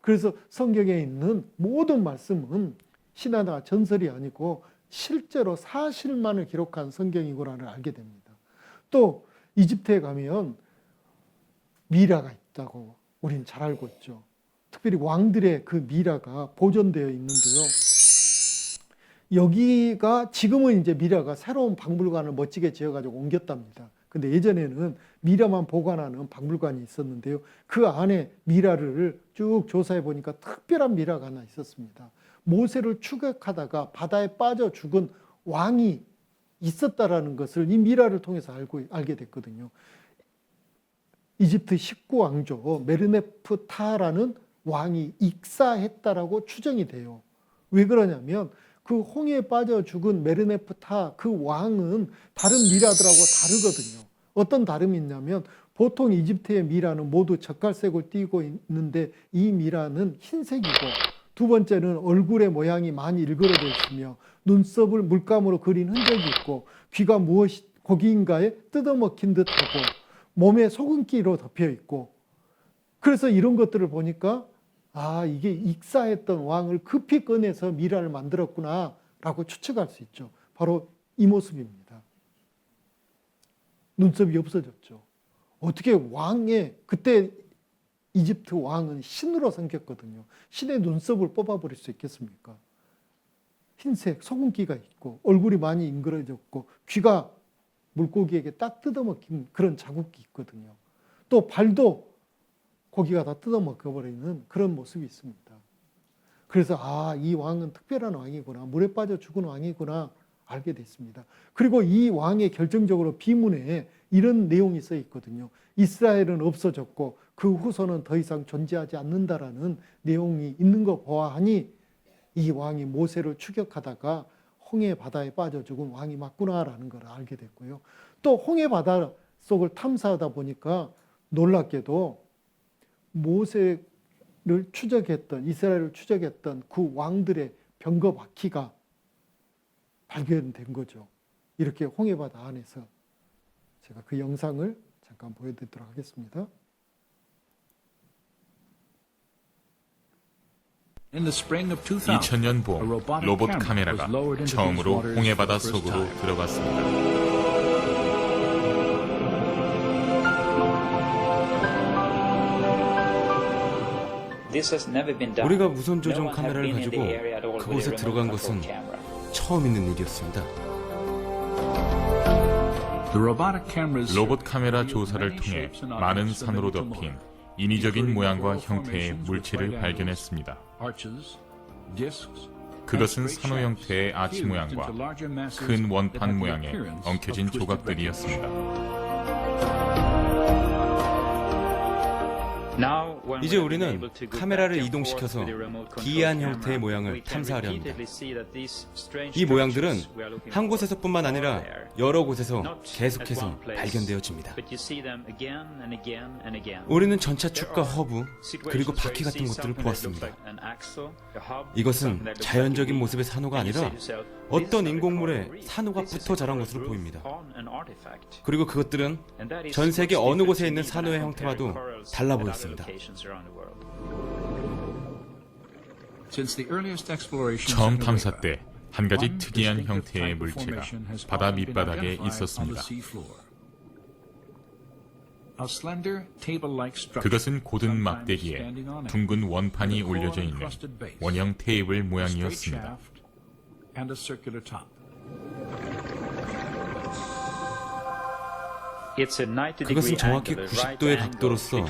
A: 그래서 성경에 있는 모든 말씀은 신화나 전설이 아니고 실제로 사실만을 기록한 성경이구나를 알게 됩니다. 또 이집트에 가면 미라가 있다고 우린 잘 알고 있죠. 특별히 왕들의 그 미라가 보존되어 있는데요. 여기가 지금은 이제 미라가 새로운 박물관을 멋지게 지어가지고 옮겼답니다. 근데 예전에는 미라만 보관하는 박물관이 있었는데요. 그 안에 미라를 쭉 조사해 보니까 특별한 미라가 하나 있었습니다. 모세를 추격하다가 바다에 빠져 죽은 왕이 있었다라는 것을 이 미라를 통해서 알게 됐거든요. 이집트 19왕조 메르네프타라는 왕이 익사했다라고 추정이 돼요. 왜 그러냐면 그 홍해에 빠져 죽은 메르네프타 그 왕은 다른 미라들하고 다르거든요. 어떤 다름이 있냐면 보통 이집트의 미라는 모두 젓갈색을 띠고 있는데 이 미라는 흰색이고 두 번째는 얼굴의 모양이 많이 일그러져 있으며 눈썹을 물감으로 그린 흔적이 있고 귀가 무엇이 고기인가에 뜯어먹힌 듯하고 몸에 소금기로 덮여 있고 그래서 이런 것들을 보니까 아 이게 익사했던 왕을 급히 꺼내서 미라를 만들었구나 라고 추측할 수 있죠. 바로 이 모습입니다. 눈썹이 없어졌죠. 어떻게 왕의 그때 이집트 왕은 신으로 생겼거든요. 신의 눈썹을 뽑아버릴 수 있겠습니까? 흰색 소금기가 있고 얼굴이 많이 잉그러졌고 귀가 물고기에게 딱 뜯어먹힌 그런 자국이 있거든요. 또 발도 고기가 다 뜯어먹어버리는 그런 모습이 있습니다. 그래서 아, 이 왕은 특별한 왕이구나. 물에 빠져 죽은 왕이구나 알게 됐습니다. 그리고 이 왕의 결정적으로 비문에 이런 내용이 써 있거든요. 이스라엘은 없어졌고 그 후손은 더 이상 존재하지 않는다라는 내용이 있는 거 보아하니 이 왕이 모세를 추격하다가 홍해 바다에 빠져 죽은 왕이 맞구나라는 걸 알게 됐고요. 또 홍해 바다 속을 탐사하다 보니까 놀랍게도 모세를 추적했던 이스라엘을 추적했던 그 왕들의 병거 바퀴가 발견된 거죠. 이렇게 홍해 바다 안에서 제가 그 영상을 잠깐 보여드리도록 하겠습니다.
B: 2000년 봄 로봇 카메라가 처음으로 홍해바다 속으로 들어갔습니다.
C: 우리가 무선 조종 카메라를 가지고 그곳에 들어간 것은 처음 있는 일이었습니다.
B: 로봇 카메라 조사를 통해 많은 산으로 덮인 인위적인 모양과 형태의 물체를 발견했습니다. 그것은 산호 형태의 아치 모양과 큰 원판 모양의 엉켜진 조각들이었습니다.
C: 이제 우리는 카메라를 이동시켜서 기이한 형태의 모양을 탐사하려 합니다. 이 모양들은 한 곳에서뿐만 아니라 여러 곳에서 계속해서 발견되어집니다. 우리는 전차 축과 허브 그리고 바퀴 같은 것들을 보았습니다. 이것은 자연적인 모습의 산호가 아니라 어떤 인공물에 산호가 붙어 자란 것으로 보입니다. 그리고 그것들은 전 세계 어느 곳에 있는 산호의 형태와도 달라 보였습니다.
B: 처음 탐사 때 한 가지 특이한 형태의 물체가 바다 밑바닥에 있었습니다. 그것은 고든 막대기에 둥근 원판이 올려져 있는 원형 테이블 모양이었습니다.
C: 그것은 정확히 90도의 각도로서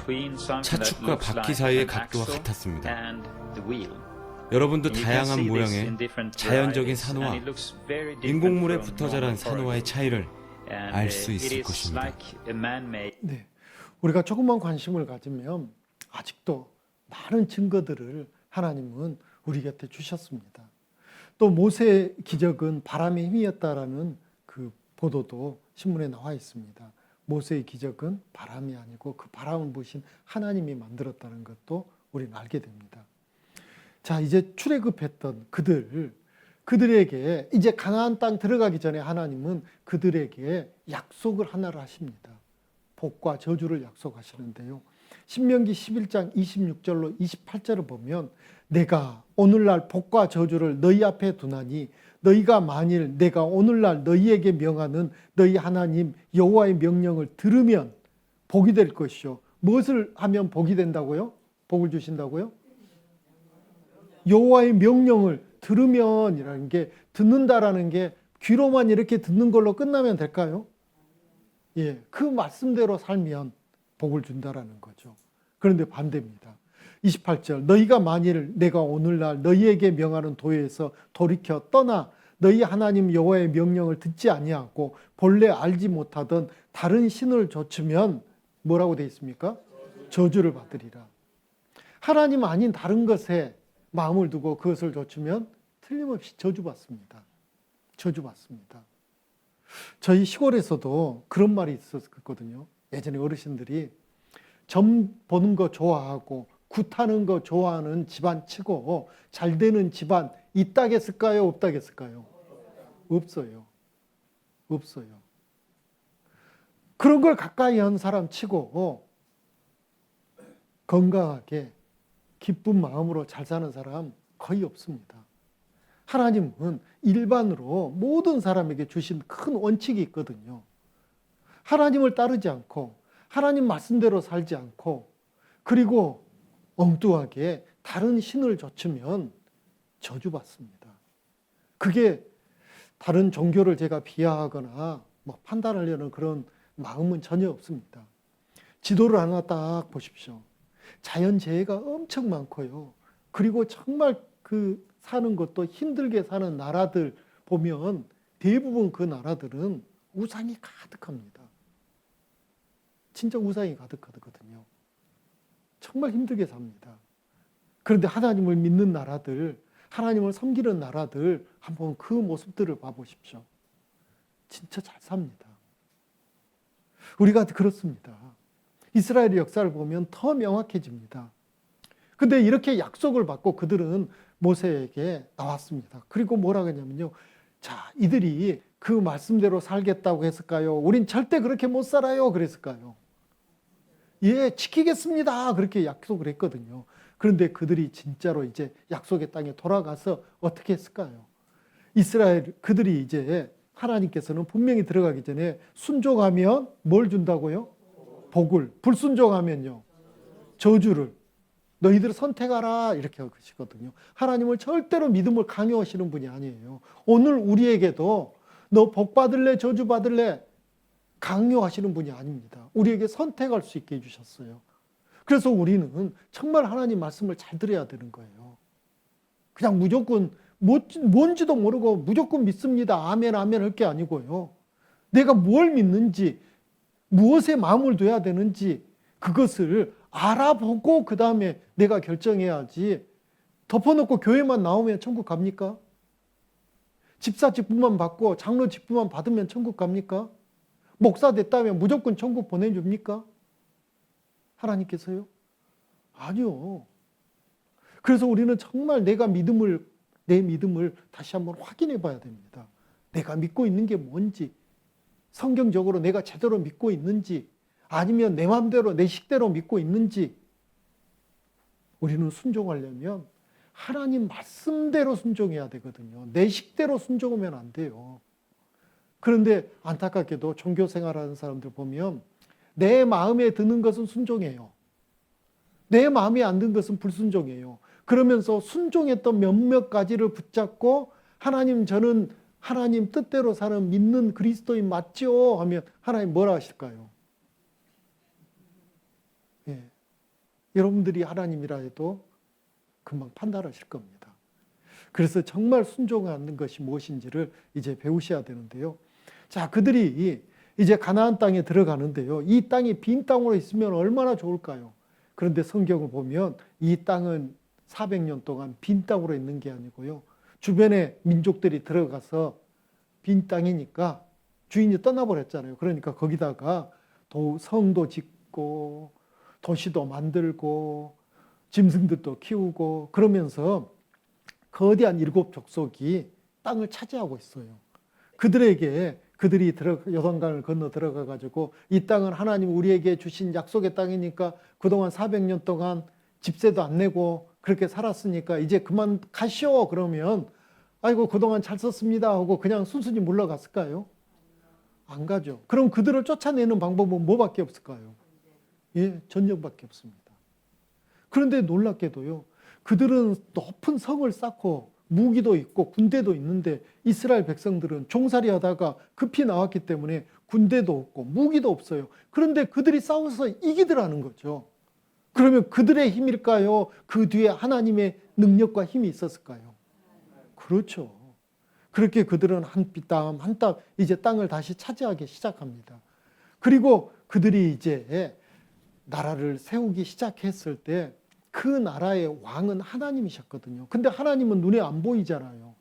C: 차축과 바퀴 사이의 각도와 같았습니다. 여러분도 다양한 모양의 자연적인 산호와 인공물에 붙어 자란 산호와의 차이를 알 수 있을 것입니다.
A: 네, 우리가 조금만 관심을 가지면 아직도 많은 증거들을 하나님은 우리 곁에 주셨습니다. 또 모세의 기적은 바람의 힘이었다라는 그 보도도 신문에 나와 있습니다. 모세의 기적은 바람이 아니고 그 바람을 부신 하나님이 만들었다는 것도 우리는 알게 됩니다. 자, 이제 출애굽했던 그들에게 이제 가나안 땅 들어가기 전에 하나님은 그들에게 약속을 하나를 하십니다. 복과 저주를 약속하시는데요. 신명기 11장 26절로 28절을 보면 내가 오늘날 복과 저주를 너희 앞에 두나니 너희가 만일 내가 오늘날 너희에게 명하는 너희 하나님 여호와의 명령을 들으면 복이 될 것이요. 무엇을 하면 복이 된다고요? 복을 주신다고요? 여호와의 명령을 들으면이라는 게, 듣는다라는 게 귀로만 이렇게 듣는 걸로 끝나면 될까요? 예, 그 말씀대로 살면 복을 준다라는 거죠. 그런데 반대입니다. 28절 너희가 만일 내가 오늘날 너희에게 명하는 도에서 돌이켜 떠나 너희 하나님 여호와의 명령을 듣지 아니하고 본래 알지 못하던 다른 신을 좇으면 뭐라고 되어 있습니까? 저주를 받으리라. 하나님 아닌 다른 것에 마음을 두고 그것을 좇으면 틀림없이 저주받습니다. 저주받습니다. 저희 시골에서도 그런 말이 있었거든요. 예전에 어르신들이 점 보는 거 좋아하고 굿하는 거 좋아하는 집안 치고 잘 되는 집안 있다겠을까요? 없다겠을까요? 없어요. 없어요. 그런 걸 가까이 한 사람 치고 건강하게 기쁜 마음으로 잘 사는 사람 거의 없습니다. 하나님은 일반으로 모든 사람에게 주신 큰 원칙이 있거든요. 하나님을 따르지 않고 하나님 말씀대로 살지 않고 그리고 엉뚱하게 다른 신을 좇으면 저주받습니다. 그게 다른 종교를 제가 비하하거나 뭐 판단하려는 그런 마음은 전혀 없습니다. 지도를 하나 딱 보십시오. 자연재해가 엄청 많고요. 그리고 정말 그 사는 것도 힘들게 사는 나라들 보면 대부분 그 나라들은 우상이 가득합니다. 진짜 우상이 가득하거든요. 정말 힘들게 삽니다. 그런데 하나님을 믿는 나라들, 하나님을 섬기는 나라들 한번 그 모습들을 봐보십시오. 진짜 잘 삽니다. 우리가 그렇습니다. 이스라엘의 역사를 보면 더 명확해집니다. 근데 이렇게 약속을 받고 그들은 모세에게 나왔습니다. 그리고 뭐라고 했냐면요. 자, 이들이 그 말씀대로 살겠다고 했을까요? 우린 절대 그렇게 못 살아요. 그랬을까요? 예, 지키겠습니다. 그렇게 약속을 했거든요. 그런데 그들이 진짜로 이제 약속의 땅에 돌아가서 어떻게 했을까요? 그들이 이제 하나님께서는 분명히 들어가기 전에 순종하면 뭘 준다고요? 복을. 불순종하면요. 저주를. 너희들 선택하라 이렇게 하시거든요. 하나님은 절대로 믿음을 강요하시는 분이 아니에요. 오늘 우리에게도 너 복 받을래 저주 받을래 강요하시는 분이 아닙니다. 우리에게 선택할 수 있게 해주셨어요. 그래서 우리는 정말 하나님 말씀을 잘 들어야 되는 거예요. 그냥 무조건 뭔지도 모르고 무조건 믿습니다. 아멘 아멘 할 게 아니고요. 내가 뭘 믿는지 무엇에 마음을 둬야 되는지 그것을 알아보고 그 다음에 내가 결정해야지 덮어놓고 교회만 나오면 천국 갑니까? 집사 직분만 받고 장로 직분만 받으면 천국 갑니까? 목사 됐다면 무조건 천국 보내줍니까? 하나님께서요? 아니요. 그래서 우리는 정말 내 믿음을 다시 한번 확인해 봐야 됩니다. 내가 믿고 있는 게 뭔지, 성경적으로 내가 제대로 믿고 있는지, 아니면 내 마음대로 내 식대로 믿고 있는지. 우리는 순종하려면 하나님 말씀대로 순종해야 되거든요. 내 식대로 순종하면 안 돼요. 그런데 안타깝게도 종교 생활하는 사람들 보면 내 마음에 드는 것은 순종해요. 내 마음에 안 드는 것은 불순종해요. 그러면서 순종했던 몇몇 가지를 붙잡고 하나님 저는 하나님 뜻대로 사는 믿는 그리스도인 맞죠? 하면 하나님 뭐라 하실까요? 여러분들이 하나님이라 해도 금방 판단하실 겁니다. 그래서 정말 순종하는 것이 무엇인지를 이제 배우셔야 되는데요. 자, 그들이 이제 가나안 땅에 들어가는데요. 이 땅이 빈 땅으로 있으면 얼마나 좋을까요? 그런데 성경을 보면 이 땅은 400년 동안 빈 땅으로 있는 게 아니고요. 주변에 민족들이 들어가서 빈 땅이니까 주인이 떠나버렸잖아요. 그러니까 거기다가 성도 짓고 도시도 만들고 짐승들도 키우고 그러면서 거대한 7 족속이 땅을 차지하고 있어요. 그들이 요단강을 건너 들어가 가지고 이 땅은 하나님 우리에게 주신 약속의 땅이니까 그동안 400년 동안 집세도 안 내고 그렇게 살았으니까 이제 그만 가시오. 그러면 아이고 그동안 잘 썼습니다 하고 그냥 순순히 물러갔을까요? 안 가죠. 그럼 그들을 쫓아내는 방법은 뭐밖에 없을까요? 예, 전쟁밖에 없습니다. 그런데 놀랍게도요. 그들은 높은 성을 쌓고 무기도 있고 군대도 있는데 이스라엘 백성들은 종살이 하다가 급히 나왔기 때문에 군대도 없고 무기도 없어요. 그런데 그들이 싸워서 이기더라는 거죠. 그러면 그들의 힘일까요? 그 뒤에 하나님의 능력과 힘이 있었을까요? 그렇죠. 그렇게 그들은 한 땀 한 땀 이제 땅을 다시 차지하기 시작합니다. 그리고 그들이 이제 나라를 세우기 시작했을 때 그 나라의 왕은 하나님이셨거든요. 근데 하나님은 눈에 안 보이잖아요.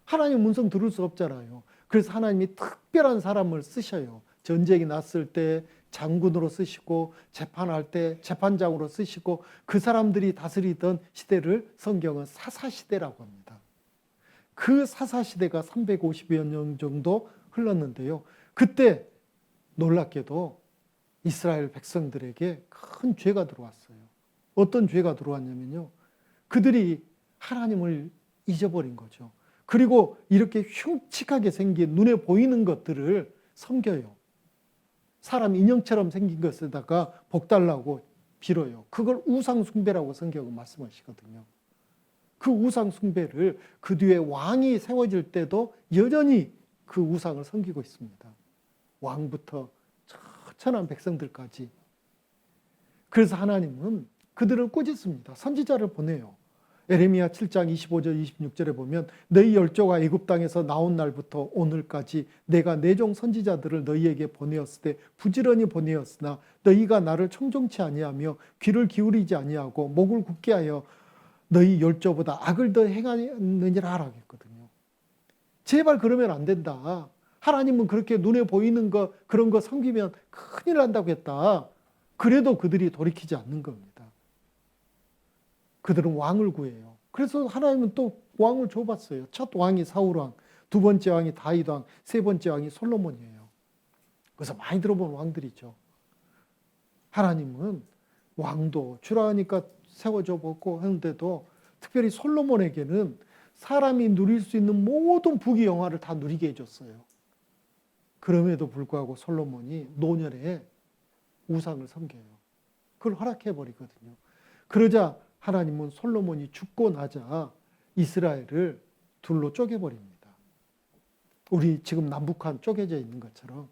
A: 하나님 음성 들을 수 없잖아요. 그래서 하나님이 특별한 사람을 쓰셔요. 전쟁이 났을 때 장군으로 쓰시고 재판할 때 재판장으로 쓰시고 그 사람들이 다스리던 시대를 성경은 사사시대라고 합니다. 그 사사시대가 350여 년 정도 흘렀는데요. 그때 놀랍게도 이스라엘 백성들에게 큰 죄가 들어왔어요. 어떤 죄가 들어왔냐면요. 그들이 하나님을 잊어버린 거죠. 그리고 이렇게 흉측하게 생긴 눈에 보이는 것들을 섬겨요. 사람 인형처럼 생긴 것에다가 복 달라고 빌어요. 그걸 우상숭배라고 성경은 말씀하시거든요. 그 우상숭배를 그 뒤에 왕이 세워질 때도 여전히 그 우상을 섬기고 있습니다. 왕부터 천한 백성들까지. 그래서 하나님은 그들을 꾸짖습니다. 선지자를 보내요. 에레미야 7장 25절 26절에 보면 너희 열조가 애굽 땅에서 나온 날부터 오늘까지 내가 내 종 선지자들을 너희에게 보내었을 때 부지런히 보내었으나 너희가 나를 청종치 아니하며 귀를 기울이지 아니하고 목을 굳게 하여 너희 열조보다 악을 더 행하느니라 하라겠거든요. 제발 그러면 안 된다. 하나님은 그렇게 눈에 보이는 거 그런 거 섬기면 큰일 난다고 했다. 그래도 그들이 돌이키지 않는 겁니다. 그들은 왕을 구해요. 그래서 하나님은 또 왕을 줘봤어요. 첫 왕이 사울왕, 두 번째 왕이 다윗왕, 세 번째 왕이 솔로몬이에요. 그래서 많이 들어본 왕들이죠. 하나님은 왕도 주라 하니까 세워줘 보고 하는데도 특별히 솔로몬에게는 사람이 누릴 수 있는 모든 부귀 영화를 다 누리게 해줬어요. 그럼에도 불구하고 솔로몬이 노년에 우상을 섬겨요. 그걸 허락해버리거든요. 그러자 하나님은 솔로몬이 죽고 나자 이스라엘을 둘로 쪼개버립니다. 우리 지금 남북한 쪼개져 있는 것처럼.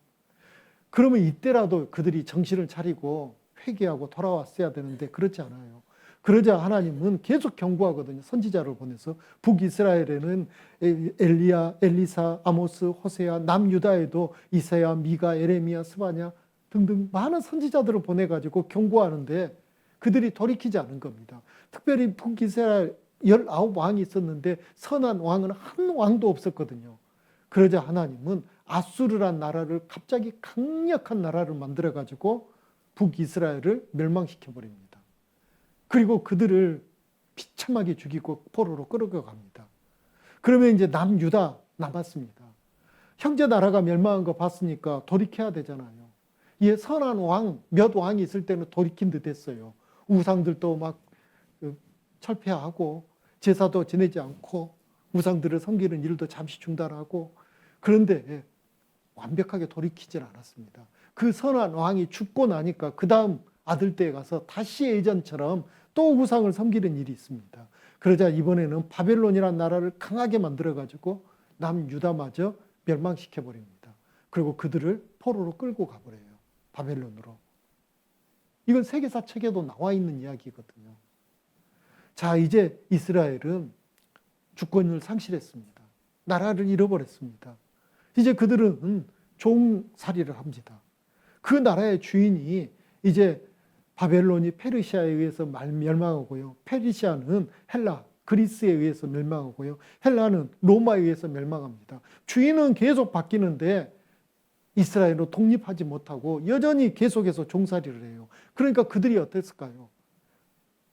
A: 그러면 이때라도 그들이 정신을 차리고 회개하고 돌아왔어야 되는데 그렇지 않아요. 그러자 하나님은 계속 경고하거든요. 선지자를 보내서 북이스라엘에는 엘리야, 엘리사, 아모스, 호세아, 남유다에도 이사야, 미가, 에레미야, 스바냐 등등 많은 선지자들을 보내가지고 경고하는데 그들이 돌이키지 않은 겁니다. 특별히 북이스라엘 19왕이 있었는데 선한 왕은 한 왕도 없었거든요. 그러자 하나님은 아수르란 나라를 갑자기 강력한 나라를 만들어가지고 북이스라엘을 멸망시켜버립니다. 그리고 그들을 비참하게 죽이고 포로로 끌어갑니다. 그러면 이제 남유다 남았습니다. 형제 나라가 멸망한 거 봤으니까 돌이켜야 되잖아요. 이 선한 왕, 몇 왕이 있을 때는 돌이킨 듯 했어요. 우상들도 막 철폐하고 제사도 지내지 않고 우상들을 섬기는 일도 잠시 중단하고 그런데 완벽하게 돌이키질 않았습니다. 그 선한 왕이 죽고 나니까 그 다음 아들 때에 가서 다시 예전처럼 또 우상을 섬기는 일이 있습니다. 그러자 이번에는 바벨론이라는 나라를 강하게 만들어가지고 남유다마저 멸망시켜버립니다. 그리고 그들을 포로로 끌고 가버려요. 바벨론으로. 이건 세계사 책에도 나와 있는 이야기거든요. 자, 이제 이스라엘은 주권을 상실했습니다. 나라를 잃어버렸습니다. 이제 그들은 종살이를 합니다. 그 나라의 주인이 이제 바벨론이 페르시아에 의해서 멸망하고요. 페르시아는 헬라, 그리스에 의해서 멸망하고요. 헬라는 로마에 의해서 멸망합니다. 주인은 계속 바뀌는데 이스라엘은 독립하지 못하고 여전히 계속해서 종살이를 해요. 그러니까 그들이 어땠을까요?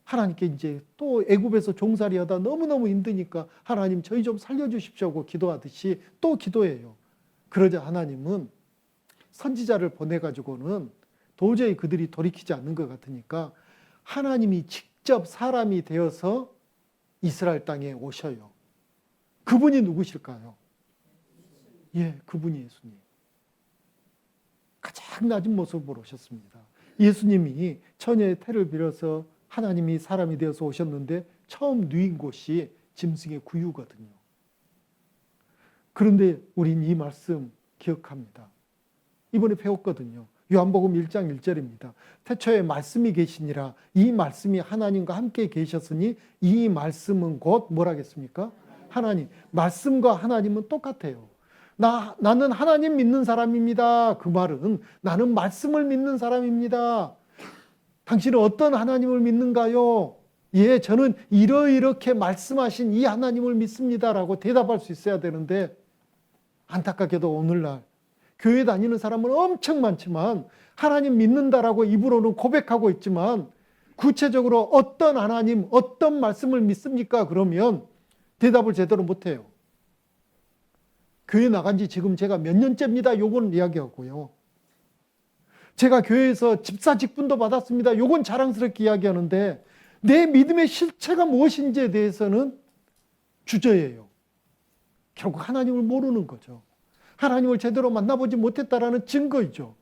A: 하나님께 이제 또 애굽에서 종살이하다 너무너무 힘드니까 하나님 저희 좀 살려주십시오 하고 기도하듯이 또 기도해요. 그러자 하나님은 선지자를 보내가지고는 도저히 그들이 돌이키지 않는 것 같으니까 하나님이 직접 사람이 되어서 이스라엘 땅에 오셔요. 그분이 누구실까요? 예, 그분이 예수님. 가장 낮은 모습으로 오셨습니다. 예수님이 처녀의 태를 빌어서 하나님이 사람이 되어서 오셨는데 처음 누인 곳이 짐승의 구유거든요. 그런데 우린 이 말씀 기억합니다. 이번에 배웠거든요. 요한복음 1장 1절입니다. 태초에 말씀이 계시니라. 이 말씀이 하나님과 함께 계셨으니 이 말씀은 곧 뭐라겠습니까? 하나님. 말씀과 하나님은 똑같아요. 나는 하나님 믿는 사람입니다. 그 말은 나는 말씀을 믿는 사람입니다. 당신은 어떤 하나님을 믿는가요? 예, 저는 이렇게 말씀하신 이 하나님을 믿습니다라고 대답할 수 있어야 되는데 안타깝게도 오늘날 교회 다니는 사람은 엄청 많지만 하나님 믿는다라고 입으로는 고백하고 있지만 구체적으로 어떤 하나님, 어떤 말씀을 믿습니까? 그러면 대답을 제대로 못해요. 교회 나간 지 지금 제가 몇 년째입니다. 요건 이야기하고요. 제가 교회에서 집사 직분도 받았습니다. 요건 자랑스럽게 이야기하는데 내 믿음의 실체가 무엇인지에 대해서는 주저해요. 결국 하나님을 모르는 거죠. 하나님을 제대로 만나보지 못했다라는 증거이죠.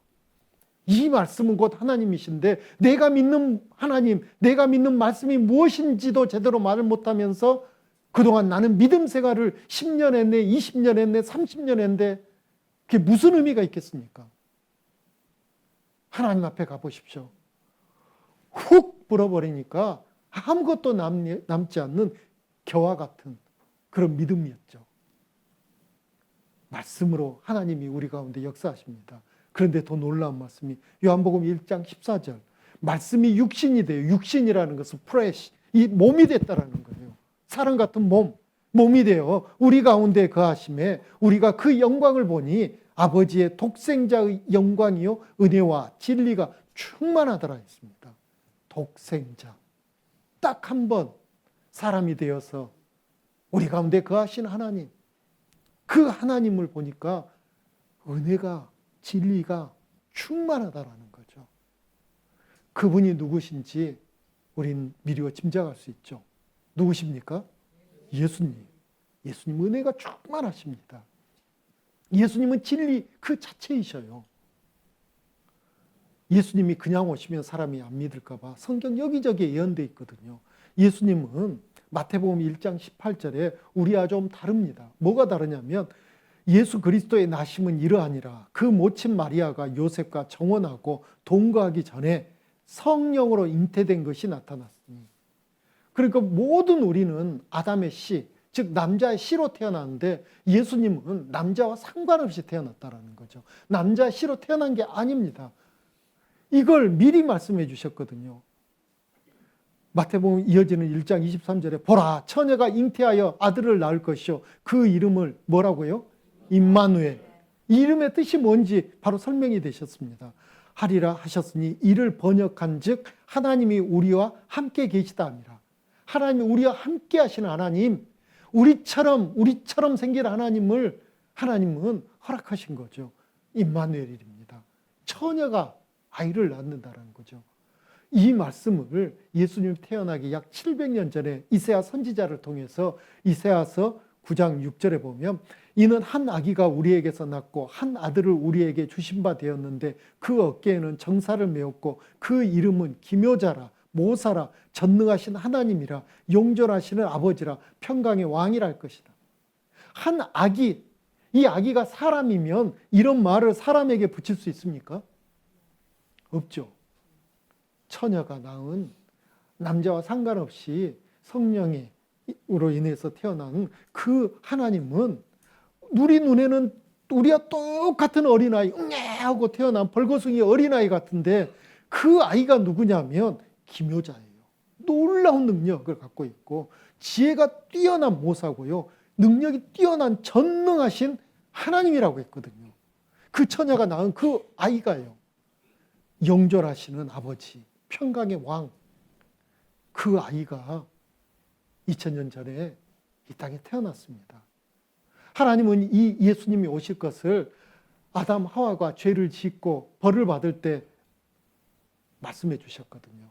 A: 이 말씀은 곧 하나님이신데 내가 믿는 하나님, 내가 믿는 말씀이 무엇인지도 제대로 말을 못하면서 그동안 나는 믿음 생활을 10년 했네, 20년 했네, 30년 했는데 그게 무슨 의미가 있겠습니까? 하나님 앞에 가보십시오. 훅 불어버리니까 아무것도 남지 않는 겨와 같은 그런 믿음이었죠. 말씀으로 하나님이 우리 가운데 역사하십니다. 그런데 더 놀라운 말씀이 요한복음 1장 14절. 말씀이 육신이 돼요. 육신이라는 것은 프레시, 이 몸이 됐다라는 거예요. 사람 같은 몸이 되어 우리 가운데 거하심에 우리가 그 영광을 보니 아버지의 독생자의 영광이요 은혜와 진리가 충만하더라 했습니다. 독생자. 딱 한 번 사람이 되어서 우리 가운데 거하신 하나님. 그 하나님을 보니까 은혜가 진리가 충만하다라는 거죠. 그분이 누구신지 우린 미리어 짐작할 수 있죠. 누구십니까? 예수님. 예수님 은혜가 충만하십니다. 예수님은 진리 그 자체이셔요. 예수님이 그냥 오시면 사람이 안 믿을까 봐 성경 여기저기에 예언되어 있거든요. 예수님은 마태복음 1장 18절에 우리와 좀 다릅니다. 뭐가 다르냐면 예수 그리스도의 나심은 이러하니라. 그 모친 마리아가 요셉과 정혼하고 동거하기 전에 성령으로 잉태된 것이 나타났으니. 그러니까 모든 우리는 아담의 씨, 즉 남자의 씨로 태어났는데 예수님은 남자와 상관없이 태어났다는 거죠. 남자의 씨로 태어난 게 아닙니다. 이걸 미리 말씀해 주셨거든요. 마태복음 이어지는 1장 23절에 보라 처녀가 잉태하여 아들을 낳을 것이요 그 이름을 뭐라고요? 임마누엘. 이 이름의 뜻이 뭔지 바로 설명이 되셨습니다. 하리라 하셨으니 이를 번역한즉 하나님이 우리와 함께 계시다 함이라. 하나님이 우리와 함께 하시는 하나님, 우리처럼 생긴 하나님을 하나님은 허락하신 거죠. 임마누엘입니다. 처녀가 아이를 낳는다는 거죠. 이 말씀을 예수님 태어나기 약 700년 전에 이새야 선지자를 통해서 이새야서 9장 6절에 보면 이는 한 아기가 우리에게서 낳고 한 아들을 우리에게 주신 바 되었는데 그 어깨에는 정사를 메었고 그 이름은 기묘자라 모사라 전능하신 하나님이라 용전하시는 아버지라 평강의 왕이라 할 것이다. 한 아기, 이 아기가 사람이면 이런 말을 사람에게 붙일 수 있습니까? 없죠. 처녀가 낳은 남자와 상관없이 성령으로 인해서 태어난 그 하나님은 우리 눈에는 우리와 똑같은 어린아이 하고 태어난 벌거숭이 어린아이 같은데 그 아이가 누구냐면 기묘자예요. 놀라운 능력을 갖고 있고 지혜가 뛰어난 모사고요. 능력이 뛰어난 전능하신 하나님이라고 했거든요. 그 처녀가 낳은 그 아이가요. 영존하시는 아버지, 평강의 왕. 그 아이가 2000년 전에 이 땅에 태어났습니다. 하나님은 이 예수님이 오실 것을 아담 하와가 죄를 짓고 벌을 받을 때 말씀해 주셨거든요.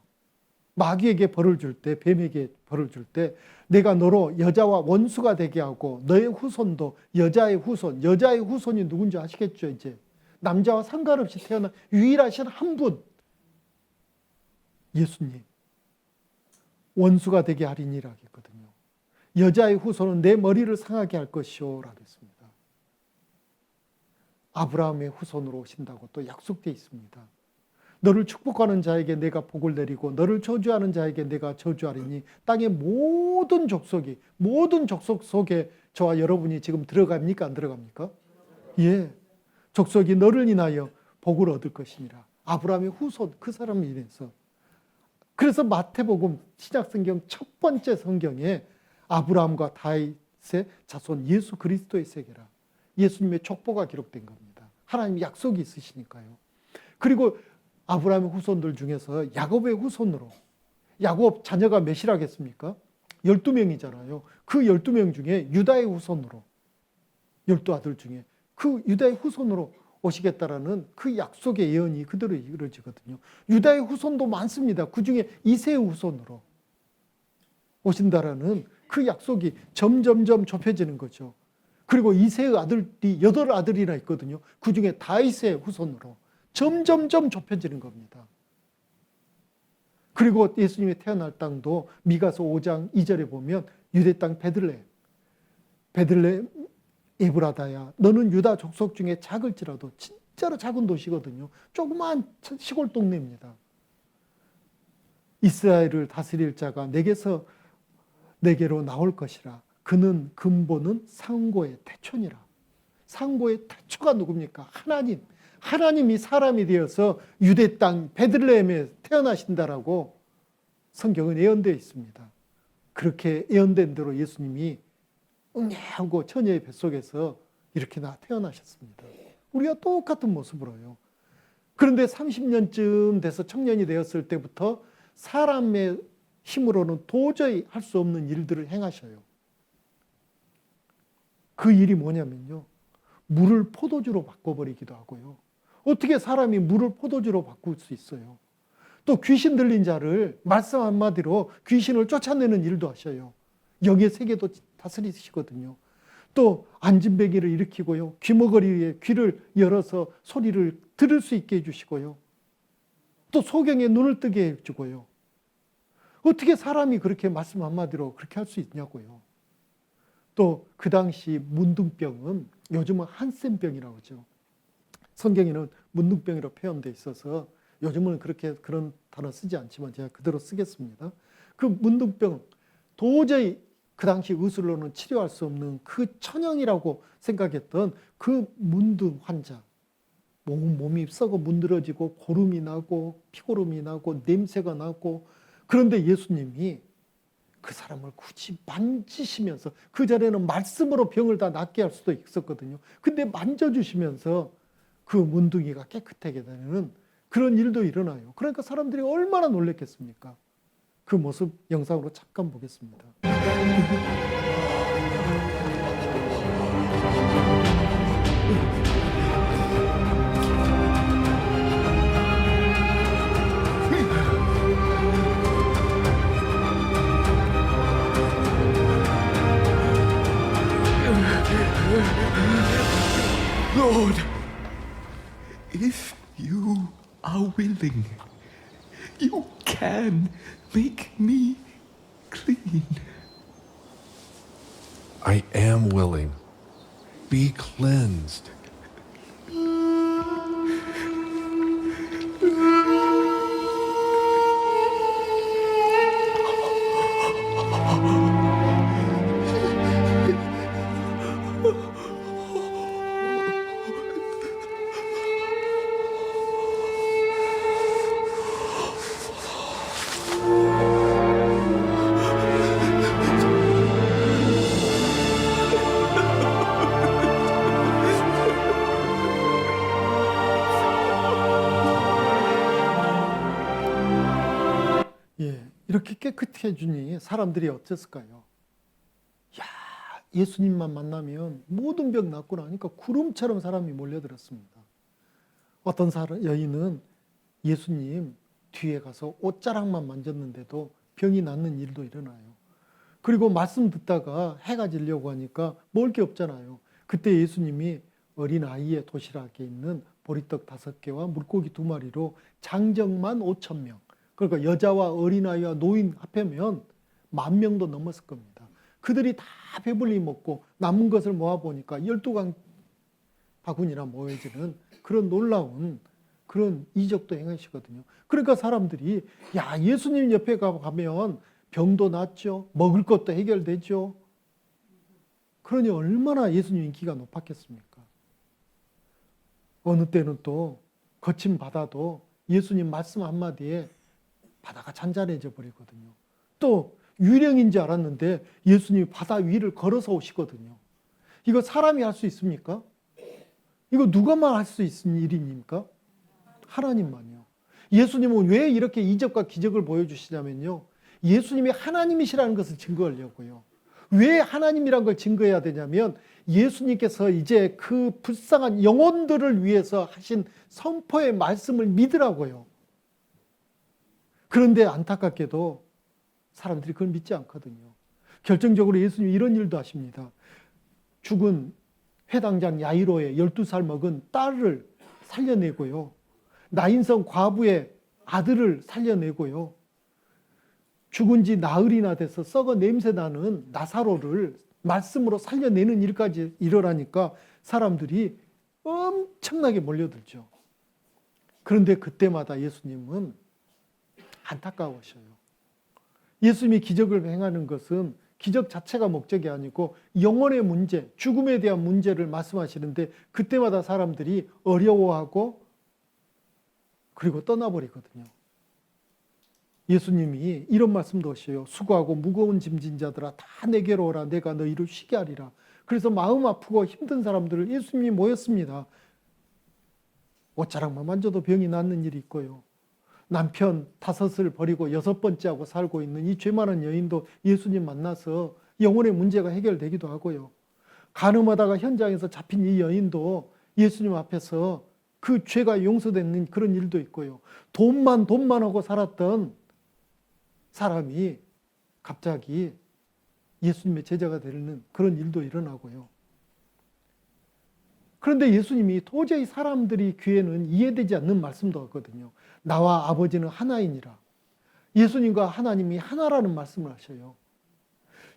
A: 마귀에게 벌을 줄 때, 뱀에게 벌을 줄 때 내가 너로 여자와 원수가 되게 하고 너의 후손도 여자의 후손, 여자의 후손이 누군지 아시겠죠? 이제 남자와 상관없이 태어난 유일하신 한 분, 예수님. 원수가 되게 하리니라 했거든요. 여자의 후손은 내 머리를 상하게 할 것이오 라고 했습니다. 아브라함의 후손으로 오신다고 또 약속되어 있습니다. 너를 축복하는 자에게 내가 복을 내리고 너를 저주하는 자에게 내가 저주하리니 땅의 모든 족속이, 모든 족속 속에 저와 여러분이 지금 들어갑니까? 안 들어갑니까? 예. 족속이 너를 인하여 복을 얻을 것이니라. 아브라함의 후손, 그 사람을 인해서. 그래서 마태복음 신약성경 첫 번째 성경에 아브라함과 다윗의 자손 예수 그리스도의 세계라. 예수님의 족보가 기록된 겁니다. 하나님 약속이 있으시니까요. 그리고 아브라함의 후손들 중에서 야곱의 후손으로, 야곱 자녀가 몇이라겠습니까? 12명이잖아요. 그 12명 중에 유다의 후손으로, 12아들 중에 그 유다의 후손으로 오시겠다라는 그 약속의 예언이 그대로 이루어지거든요. 유다의 후손도 많습니다. 그 중에 이세의 후손으로 오신다라는 그 약속이 점점점 좁혀지는 거죠. 그리고 이세의 아들이 8아들이나 있거든요. 그 중에 다윗의 후손으로 점점점 좁혀지는 겁니다. 그리고 예수님이 태어날 땅도 미가서 5장 2절에 보면 유대 땅 베들레헴 에브라다야, 너는 유다 족속 중에 작을지라도, 진짜로 작은 도시거든요. 조그만 시골 동네입니다. 이스라엘을 다스릴 자가 내게로 나올 것이라. 그는 근본은 상고의 태초니라. 상고의 태초가 누굽니까? 하나님이 사람이 되어서 유대 땅 베들레헴에 태어나신다라고 성경은 예언되어 있습니다. 그렇게 예언된 대로 예수님이 응애하고 처녀의 뱃속에서 이렇게 태어나셨습니다. 우리가 똑같은 모습으로요. 그런데 30년쯤 돼서 청년이 되었을 때부터 사람의 힘으로는 도저히 할 수 없는 일들을 행하셔요. 그 일이 뭐냐면요. 물을 포도주로 바꿔버리기도 하고요. 어떻게 사람이 물을 포도주로 바꿀 수 있어요? 또 귀신 들린 자를 말씀 한마디로 귀신을 쫓아내는 일도 하셔요. 영의 세계도 다스리시거든요. 또 안진뱅이를 일으키고요. 귀머거리에 귀를 열어서 소리를 들을 수 있게 해주시고요. 또 소경의 눈을 뜨게 해주고요. 어떻게 사람이 그렇게 말씀 한마디로 그렇게 할 수 있냐고요. 또 그 당시 문둥병은 요즘은 한센병이라고 하죠. 성경에는 문둥병이라고 표현되어 있어서 요즘은 그런 단어 쓰지 않지만 제가 그대로 쓰겠습니다. 그 문둥병, 도저히 그 당시 의술로는 치료할 수 없는 그 천형이라고 생각했던 그 문둥 환자, 몸이 썩어 문드러지고 고름이 나고 피고름이 나고 냄새가 나고, 그런데 예수님이 그 사람을 굳이 만지시면서, 그 전에는 말씀으로 병을 다 낫게 할 수도 있었거든요. 근데 만져주시면서 그 문둥이가 깨끗하게 되는 그런 일도 일어나요. 그러니까 사람들이 얼마나 놀랐겠습니까? 그 모습 영상으로 잠깐 보겠습니다.
D: Lord, if you are willing, you can make me clean.
E: I am willing. Be cleansed.
A: 그렇게 깨끗해 주니 사람들이 어땠을까요? 야, 예수님만 만나면 모든 병 낫고 나니까 구름처럼 사람이 몰려들었습니다. 어떤 여인은 예수님 뒤에 가서 옷자락만 만졌는데도 병이 낫는 일도 일어나요. 그리고 말씀 듣다가 해가 지려고 하니까 먹을 게 없잖아요. 그때 예수님이 어린아이의 도시락에 있는 보리떡 5개와 물고기 2마리로 장정만 5,000명, 그러니까 여자와 어린아이와 노인 합하면 10,000명도 넘었을 겁니다. 그들이 다 배불리 먹고 남은 것을 모아보니까 12강 바구니나 모여지는 그런 놀라운 그런 이적도 행하시거든요. 그러니까 사람들이 야, 예수님 옆에 가면 병도 낫죠. 먹을 것도 해결되죠. 그러니 얼마나 예수님 인기가 높았겠습니까? 어느 때는 또 거친 바다도 예수님 말씀 한마디에 바다가 잔잔해져 버리거든요. 또 유령인 줄 알았는데 예수님이 바다 위를 걸어서 오시거든요. 이거 사람이 할 수 있습니까? 이거 누가만 할 수 있는 일입니까? 하나님만요. 예수님은 왜 이렇게 이적과 기적을 보여주시냐면요. 예수님이 하나님이시라는 것을 증거하려고요. 왜 하나님이라는 걸 증거해야 되냐면 예수님께서 이제 그 불쌍한 영혼들을 위해서 하신 선포의 말씀을 믿으라고요. 그런데 안타깝게도 사람들이 그걸 믿지 않거든요. 결정적으로 예수님이 이런 일도 하십니다. 죽은 회당장 야이로의 12살 먹은 딸을 살려내고요. 나인성 과부의 아들을 살려내고요. 죽은 지 나흘이나 돼서 썩어 냄새나는 나사로를 말씀으로 살려내는 일까지 일어나니까 사람들이 엄청나게 몰려들죠. 그런데 그때마다 예수님은 안타까우셔요. 예수님이 기적을 행하는 것은 기적 자체가 목적이 아니고 영혼의 문제, 죽음에 대한 문제를 말씀하시는데 그때마다 사람들이 어려워하고 그리고 떠나버리거든요. 예수님이 이런 말씀도 하셔요. 수고하고 무거운 짐진 자들아 다 내게로 오라. 내가 너희를 쉬게 하리라. 그래서 마음 아프고 힘든 사람들을 예수님이 모였습니다. 옷자락만 만져도 병이 낫는 일이 있고요. 남편 5을 버리고 6번째하고 살고 있는 이 죄 많은 여인도 예수님 만나서 영혼의 문제가 해결되기도 하고요. 간음하다가 현장에서 잡힌 이 여인도 예수님 앞에서 그 죄가 용서되는 그런 일도 있고요. 돈만 하고 살았던 사람이 갑자기 예수님의 제자가 되는 그런 일도 일어나고요. 그런데 예수님이 도저히 사람들이 귀에는 이해되지 않는 말씀도 하거든요. 나와 아버지는 하나이니라. 예수님과 하나님이 하나라는 말씀을 하셔요.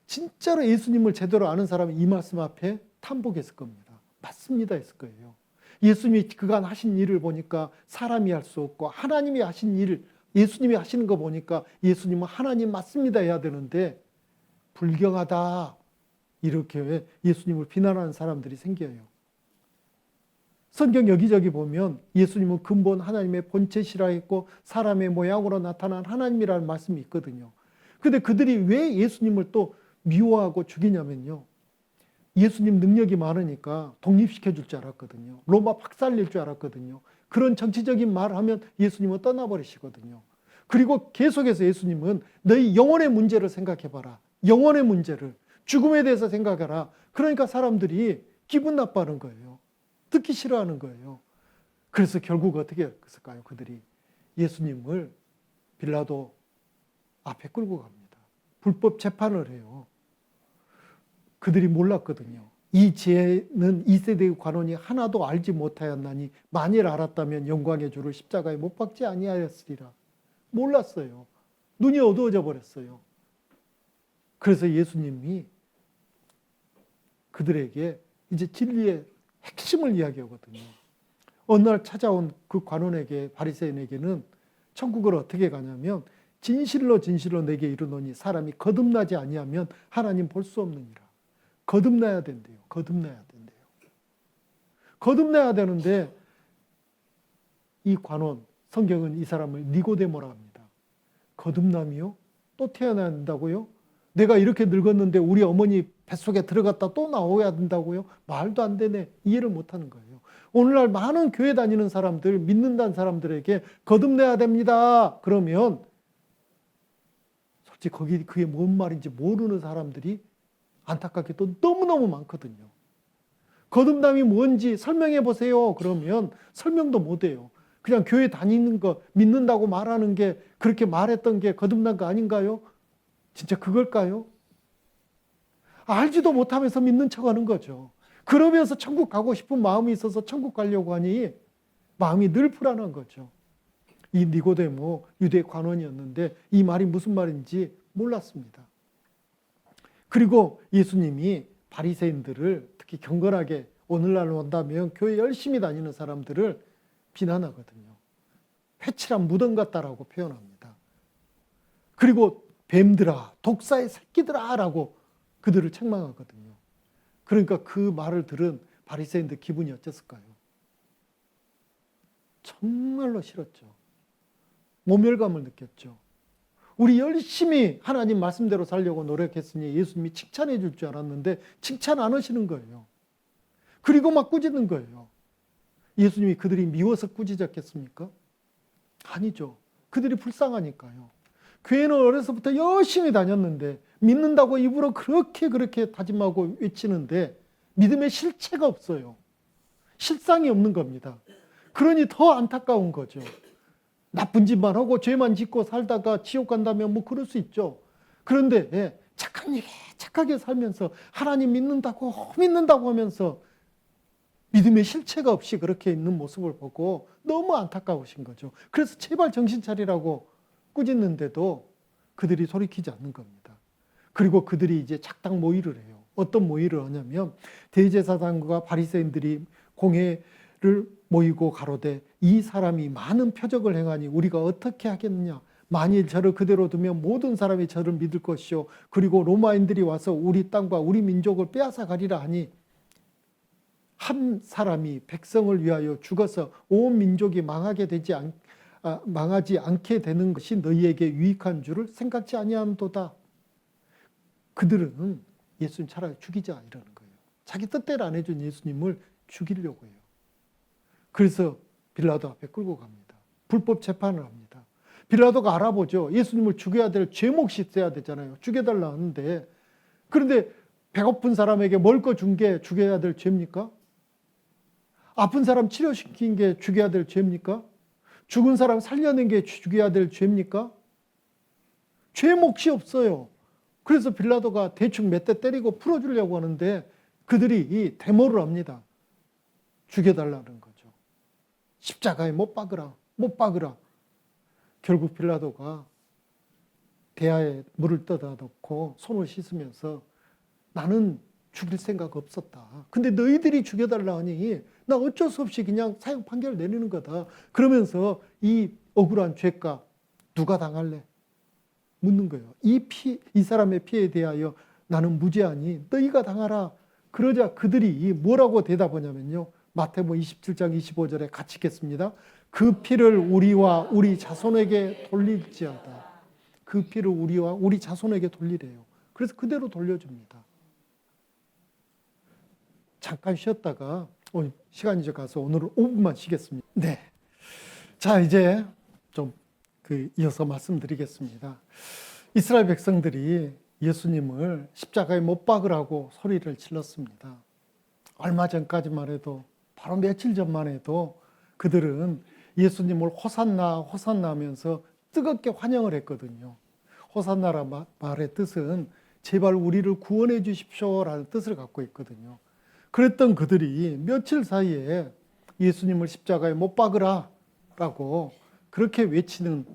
A: 진짜로 예수님을 제대로 아는 사람은 이 말씀 앞에 탐복했을 겁니다. 맞습니다 했을 거예요. 예수님이 그간 하신 일을 보니까 사람이 할 수 없고 하나님이 하신 일을 예수님이 하시는 거 보니까 예수님은 하나님 맞습니다 해야 되는데 불경하다 이렇게 예수님을 비난하는 사람들이 생겨요. 성경 여기저기 보면 예수님은 근본 하나님의 본체시라 했고 사람의 모양으로 나타난 하나님이라는 말씀이 있거든요. 그런데 그들이 왜 예수님을 또 미워하고 죽이냐면요. 예수님 능력이 많으니까 독립시켜 줄 줄 알았거든요. 로마 박살낼 줄 알았거든요. 그런 정치적인 말을 하면 예수님은 떠나버리시거든요. 그리고 계속해서 예수님은 너희 영혼의 문제를 생각해봐라. 영혼의 문제를. 죽음에 대해서 생각해라. 그러니까 사람들이 기분 나빠하는 거예요. 듣기 싫어하는 거예요. 그래서 결국 어떻게 했을까요? 그들이 예수님을 빌라도 앞에 끌고 갑니다. 불법 재판을 해요. 그들이 몰랐거든요. 이 죄는 이 세대의 관원이 하나도 알지 못하였나니 만일 알았다면 영광의 주를 십자가에 못 박지 아니하였으리라. 몰랐어요. 눈이 어두워져 버렸어요. 그래서 예수님이 그들에게 이제 진리의 핵심을 이야기하거든요. 어느 날 찾아온 그 관원에게 바리새인에게는 천국을 어떻게 가냐면 진실로 내게 이르노니 사람이 거듭나지 아니하면 하나님 볼 수 없느니라. 거듭나야 된대요. 거듭나야 되는데 이 관원, 성경은 이 사람을 니고데모라 합니다. 거듭남이요? 또 태어나야 된다고요? 내가 이렇게 늙었는데 우리 어머니 뱃속에 들어갔다 또 나와야 된다고요? 말도 안 되네. 이해를 못하는 거예요. 오늘날 많은 교회 다니는 사람들, 믿는다는 사람들에게 거듭나야 됩니다. 그러면 뜻인지 그게 뭔 말인지 모르는 사람들이 안타깝게도 너무너무 많거든요. 거듭남이 뭔지 설명해 보세요. 그러면 설명도 못 해요. 그냥 교회 다니는 거 믿는다고 말하는 게 그렇게 말했던 게 거듭난 거 아닌가요? 진짜 그걸까요? 알지도 못하면서 믿는 척하는 거죠. 그러면서 천국 가고 싶은 마음이 있어서 천국 가려고 하니 마음이 늘 불안한 거죠. 이 니고데모 유대 관원이었는데 이 말이 무슨 말인지 몰랐습니다. 그리고 예수님이 바리새인들을 특히 경건하게 오늘날로 온다면 교회 열심히 다니는 사람들을 비난하거든요. 회칠한 무덤 같다라고 표현합니다. 그리고 뱀들아, 독사의 새끼들아 라고 그들을 책망하거든요. 그러니까 그 말을 들은 바리새인들 기분이 어땠을까요? 정말로 싫었죠. 모멸감을 느꼈죠. 우리 열심히 하나님 말씀대로 살려고 노력했으니 예수님이 칭찬해 줄 줄 알았는데 칭찬 안 하시는 거예요. 그리고 막 꾸짖는 거예요. 예수님이 그들이 미워서 꾸짖었겠습니까? 아니죠. 그들이 불쌍하니까요. 교회는 어려서부터 열심히 다녔는데 믿는다고 입으로 그렇게 다짐하고 외치는데 믿음의 실체가 없어요. 실상이 없는 겁니다. 그러니 더 안타까운 거죠. 나쁜 짓만 하고 죄만 짓고 살다가 지옥 간다면 뭐 그럴 수 있죠. 그런데 착하게 살면서 하나님 믿는다고 하면서 믿음의 실체가 없이 그렇게 있는 모습을 보고 너무 안타까우신 거죠. 그래서 제발 정신 차리라고 꾸짖는데도 그들이 소리키지 않는 겁니다. 그리고 그들이 이제 작당 모의를 해요. 어떤 모의를 하냐면 대제사장과 바리새인들이 공회를 모이고 가로되 이 사람이 많은 표적을 행하니 우리가 어떻게 하겠느냐. 만일 저를 그대로 두면 모든 사람이 저를 믿을 것이요 그리고 로마인들이 와서 우리 땅과 우리 민족을 빼앗아 가리라 하니 한 사람이 백성을 위하여 죽어서 온 민족이 망하지 않게 되는 것이 너희에게 유익한 줄을 생각지 아니한도다. 그들은 예수님 차라리 죽이자 이러는 거예요. 자기 뜻대로 안 해준 예수님을 죽이려고 해요. 그래서 빌라도 앞에 끌고 갑니다. 불법 재판을 합니다. 빌라도가 알아보죠. 예수님을 죽여야 될 죄목이 있어야 되잖아요. 죽여달라 하는데 그런데 배고픈 사람에게 먹을 거 준 게 죽여야 될 죄입니까? 아픈 사람 치료시킨 게 죽여야 될 죄입니까? 죽은 사람 살려낸 게 죽여야 될 죄입니까? 죄 몫이 없어요. 그래서 빌라도가 대충 몇 대 때리고 풀어주려고 하는데 그들이 이 데모를 합니다. 죽여달라는 거죠. 십자가에 못 박으라. 결국 빌라도가 대야에 물을 떠다 놓고 손을 씻으면서 나는 죽일 생각 없었다. 근데 너희들이 죽여달라 하니 나 어쩔 수 없이 그냥 사형 판결 내리는 거다. 그러면서 이 억울한 죄가 누가 당할래? 묻는 거예요. 이 사람의 피해에 대하여 나는 무죄하니 너희가 당하라. 그러자 그들이 뭐라고 대답하냐면요. 마태복음 27장 25절에 같이 읽겠습니다. 그 피를 우리와 우리 자손에게 돌릴지어다. 그 피를 우리와 우리 자손에게 돌리래요. 그래서 그대로 돌려줍니다. 잠깐 쉬었다가 오늘 시간이 좀 가서 오늘은 5분만 쉬겠습니다. 네. 자, 이제 좀 이어서 말씀드리겠습니다. 이스라엘 백성들이 예수님을 십자가에 못 박으라고 소리를 질렀습니다. 얼마 전까지만 해도 바로 며칠 전만 해도 그들은 예수님을 호산나 하면서 뜨겁게 환영을 했거든요. 호산나라 말의 뜻은 제발 우리를 구원해 주십시오라는 뜻을 갖고 있거든요. 그랬던 그들이 며칠 사이에 예수님을 십자가에 못 박으라 라고 그렇게 외치는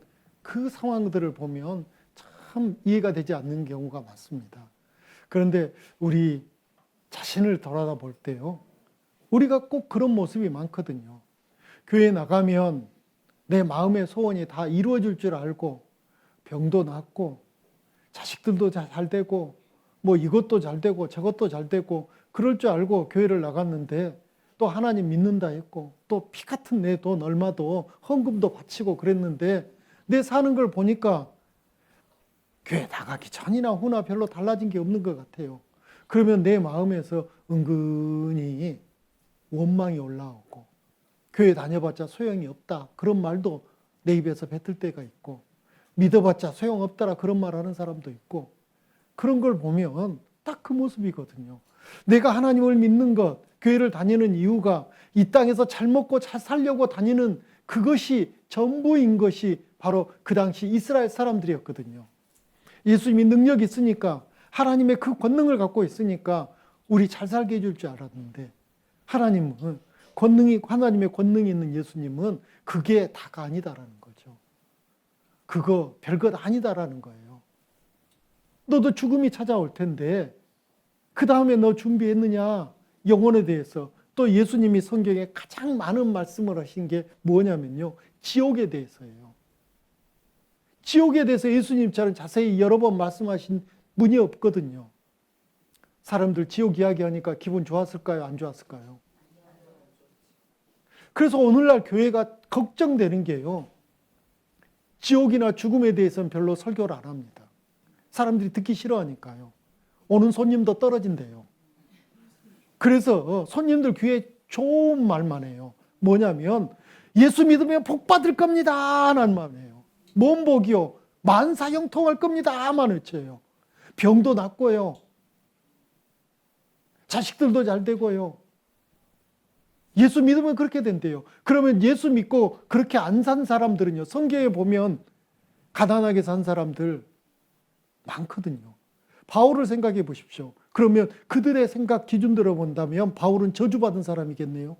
A: 그 상황들을 보면 참 이해가 되지 않는 경우가 많습니다. 그런데 우리 자신을 돌아다 볼 때요. 우리가 꼭 그런 모습이 많거든요. 교회 나가면 내 마음의 소원이 다 이루어질 줄 알고 병도 낫고 자식들도 잘 되고 뭐 이것도 잘 되고 저것도 잘 되고 그럴 줄 알고 교회를 나갔는데 또 하나님 믿는다 했고 또 피 같은 내 돈 얼마도 헌금도 바치고 그랬는데 내 사는 걸 보니까 교회 나가기 전이나 후나 별로 달라진 게 없는 것 같아요. 그러면 내 마음에서 은근히 원망이 올라오고 교회 다녀봤자 소용이 없다 그런 말도 내 입에서 뱉을 때가 있고 믿어봤자 소용없더라 그런 말 하는 사람도 있고, 그런 걸 보면 딱 그 모습이거든요. 내가 하나님을 믿는 것, 교회를 다니는 이유가 이 땅에서 잘 먹고 잘 살려고 다니는 그것이 전부인 것이 바로 그 당시 이스라엘 사람들이었거든요. 예수님이 능력이 있으니까, 하나님의 그 권능을 갖고 있으니까 우리 잘 살게 해줄 줄 알았는데, 하나님은 하나님의 권능이 있는 예수님은 그게 다가 아니다라는 거죠. 그거 별것 아니다라는 거예요. 너도 죽음이 찾아올 텐데 그 다음에 너 준비했느냐? 영혼에 대해서. 또 예수님이 성경에 가장 많은 말씀을 하신 게 뭐냐면요, 지옥에 대해서예요. 지옥에 대해서 예수님처럼 자세히 여러 번 말씀하신 분이 없거든요. 사람들 지옥 이야기하니까 기분 좋았을까요? 안 좋았을까요? 그래서 오늘날 교회가 걱정되는 게요, 지옥이나 죽음에 대해서는 별로 설교를 안 합니다. 사람들이 듣기 싫어하니까요. 오는 손님도 떨어진대요. 그래서 손님들 귀에 좋은 말만 해요. 뭐냐면 예수 믿으면 복 받을 겁니다 라는 말이에요. 뭔 복이요? 만사 형통할 겁니다 만 외쳐요. 병도 낫고요, 자식들도 잘 되고요. 예수 믿으면 그렇게 된대요. 그러면 예수 믿고 그렇게 안 산 사람들은요, 성경에 보면 가난하게 산 사람들 많거든요. 바울을 생각해 보십시오. 그러면 그들의 생각 기준대로 본다면 바울은 저주받은 사람이겠네요.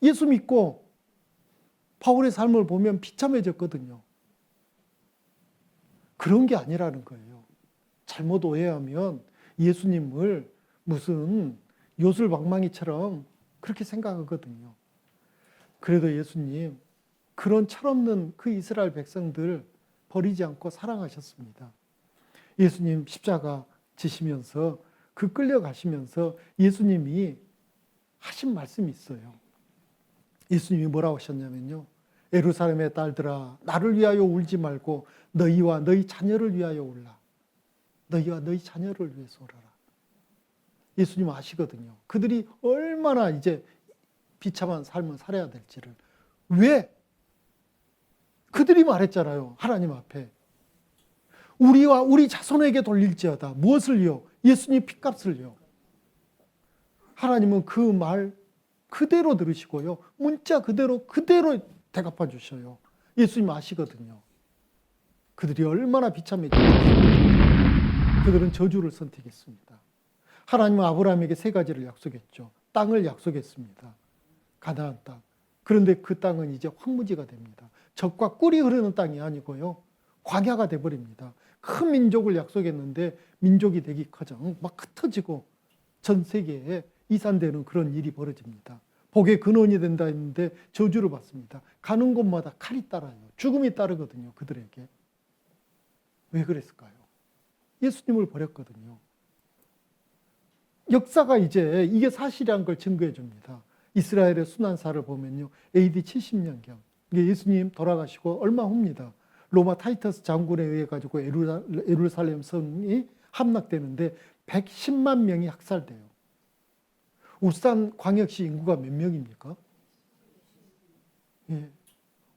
A: 예수 믿고 바울의 삶을 보면 비참해졌거든요. 그런 게 아니라는 거예요. 잘못 오해하면 예수님을 무슨 요술방망이처럼 그렇게 생각하거든요. 그래도 예수님 그런 철없는 그 이스라엘 백성들 버리지 않고 사랑하셨습니다. 예수님 십자가 지시면서 그 끌려가시면서 예수님이 하신 말씀이 있어요. 예수님이 뭐라고 하셨냐면요, 예루살렘의 딸들아 나를 위하여 울지 말고 너희와 너희 자녀를 위하여 울라. 너희와 너희 자녀를 위해서 울어라. 예수님 아시거든요. 그들이 얼마나 이제 비참한 삶을 살아야 될지를. 왜? 그들이 말했잖아요. 하나님 앞에 우리와 우리 자손에게 돌릴지어다. 무엇을요? 예수님 핏값을요. 하나님은 그 말 그대로 들으시고요, 문자 그대로 대갚아 주셔요. 예수님 아시거든요. 그들이 얼마나 비참해질지. 그들은 저주를 선택했습니다. 하나님은 아브라함에게 3가지를 약속했죠. 땅을 약속했습니다. 가나안 땅. 그런데 그 땅은 이제 황무지가 됩니다. 젖과 꿀이 흐르는 땅이 아니고요, 광야가 돼버립니다. 큰 민족을 약속했는데 민족이 되기커녕 막 흩어지고 전 세계에 이산되는 그런 일이 벌어집니다. 복의 근원이 된다 했는데 저주를 받습니다. 가는 곳마다 칼이 따라요. 죽음이 따르거든요, 그들에게. 왜 그랬을까요? 예수님을 버렸거든요. 역사가 이제 이게 사실이란 걸 증거해 줍니다. 이스라엘의 순환사를 보면요, AD 70년경 예수님 돌아가시고 얼마 후입니다. 로마 타이터스 장군에 의해 가지고 예루살렘 성이 함락되는데 110만 명이 학살돼요. 울산 광역시 인구가 몇 명입니까? 예.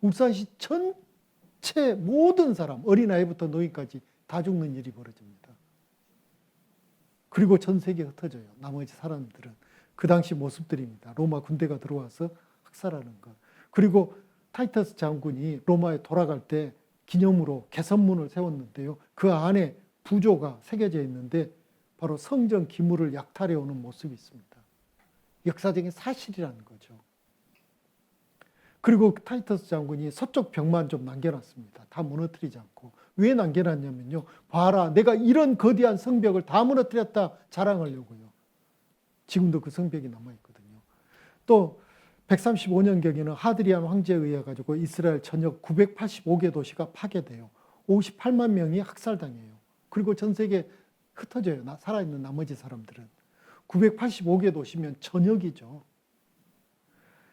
A: 울산시 전체 모든 사람, 어린아이부터 노인까지 다 죽는 일이 벌어집니다. 그리고 전 세계에 흩어져요. 나머지 사람들은. 그 당시 모습들입니다. 로마 군대가 들어와서 학살하는 것. 그리고 타이터스 장군이 로마에 돌아갈 때 기념으로 개선문을 세웠는데요, 그 안에 부조가 새겨져 있는데 바로 성전 기물을 약탈해 오는 모습이 있습니다. 역사적인 사실이라는 거죠. 그리고 타이터스 장군이 서쪽 벽만 좀 남겨놨습니다. 다 무너뜨리지 않고. 왜 남겨놨냐면요, 봐라 내가 이런 거대한 성벽을 다 무너뜨렸다 자랑하려고요. 지금도 그 성벽이 남아있거든요. 또 135년경에는 하드리안 황제에 의해 가지고 이스라엘 전역 985개 도시가 파괴돼요. 58만 명이 학살당해요. 그리고 전 세계에 흩어져요. 살아있는 나머지 사람들은. 985개 도시면 전역이죠.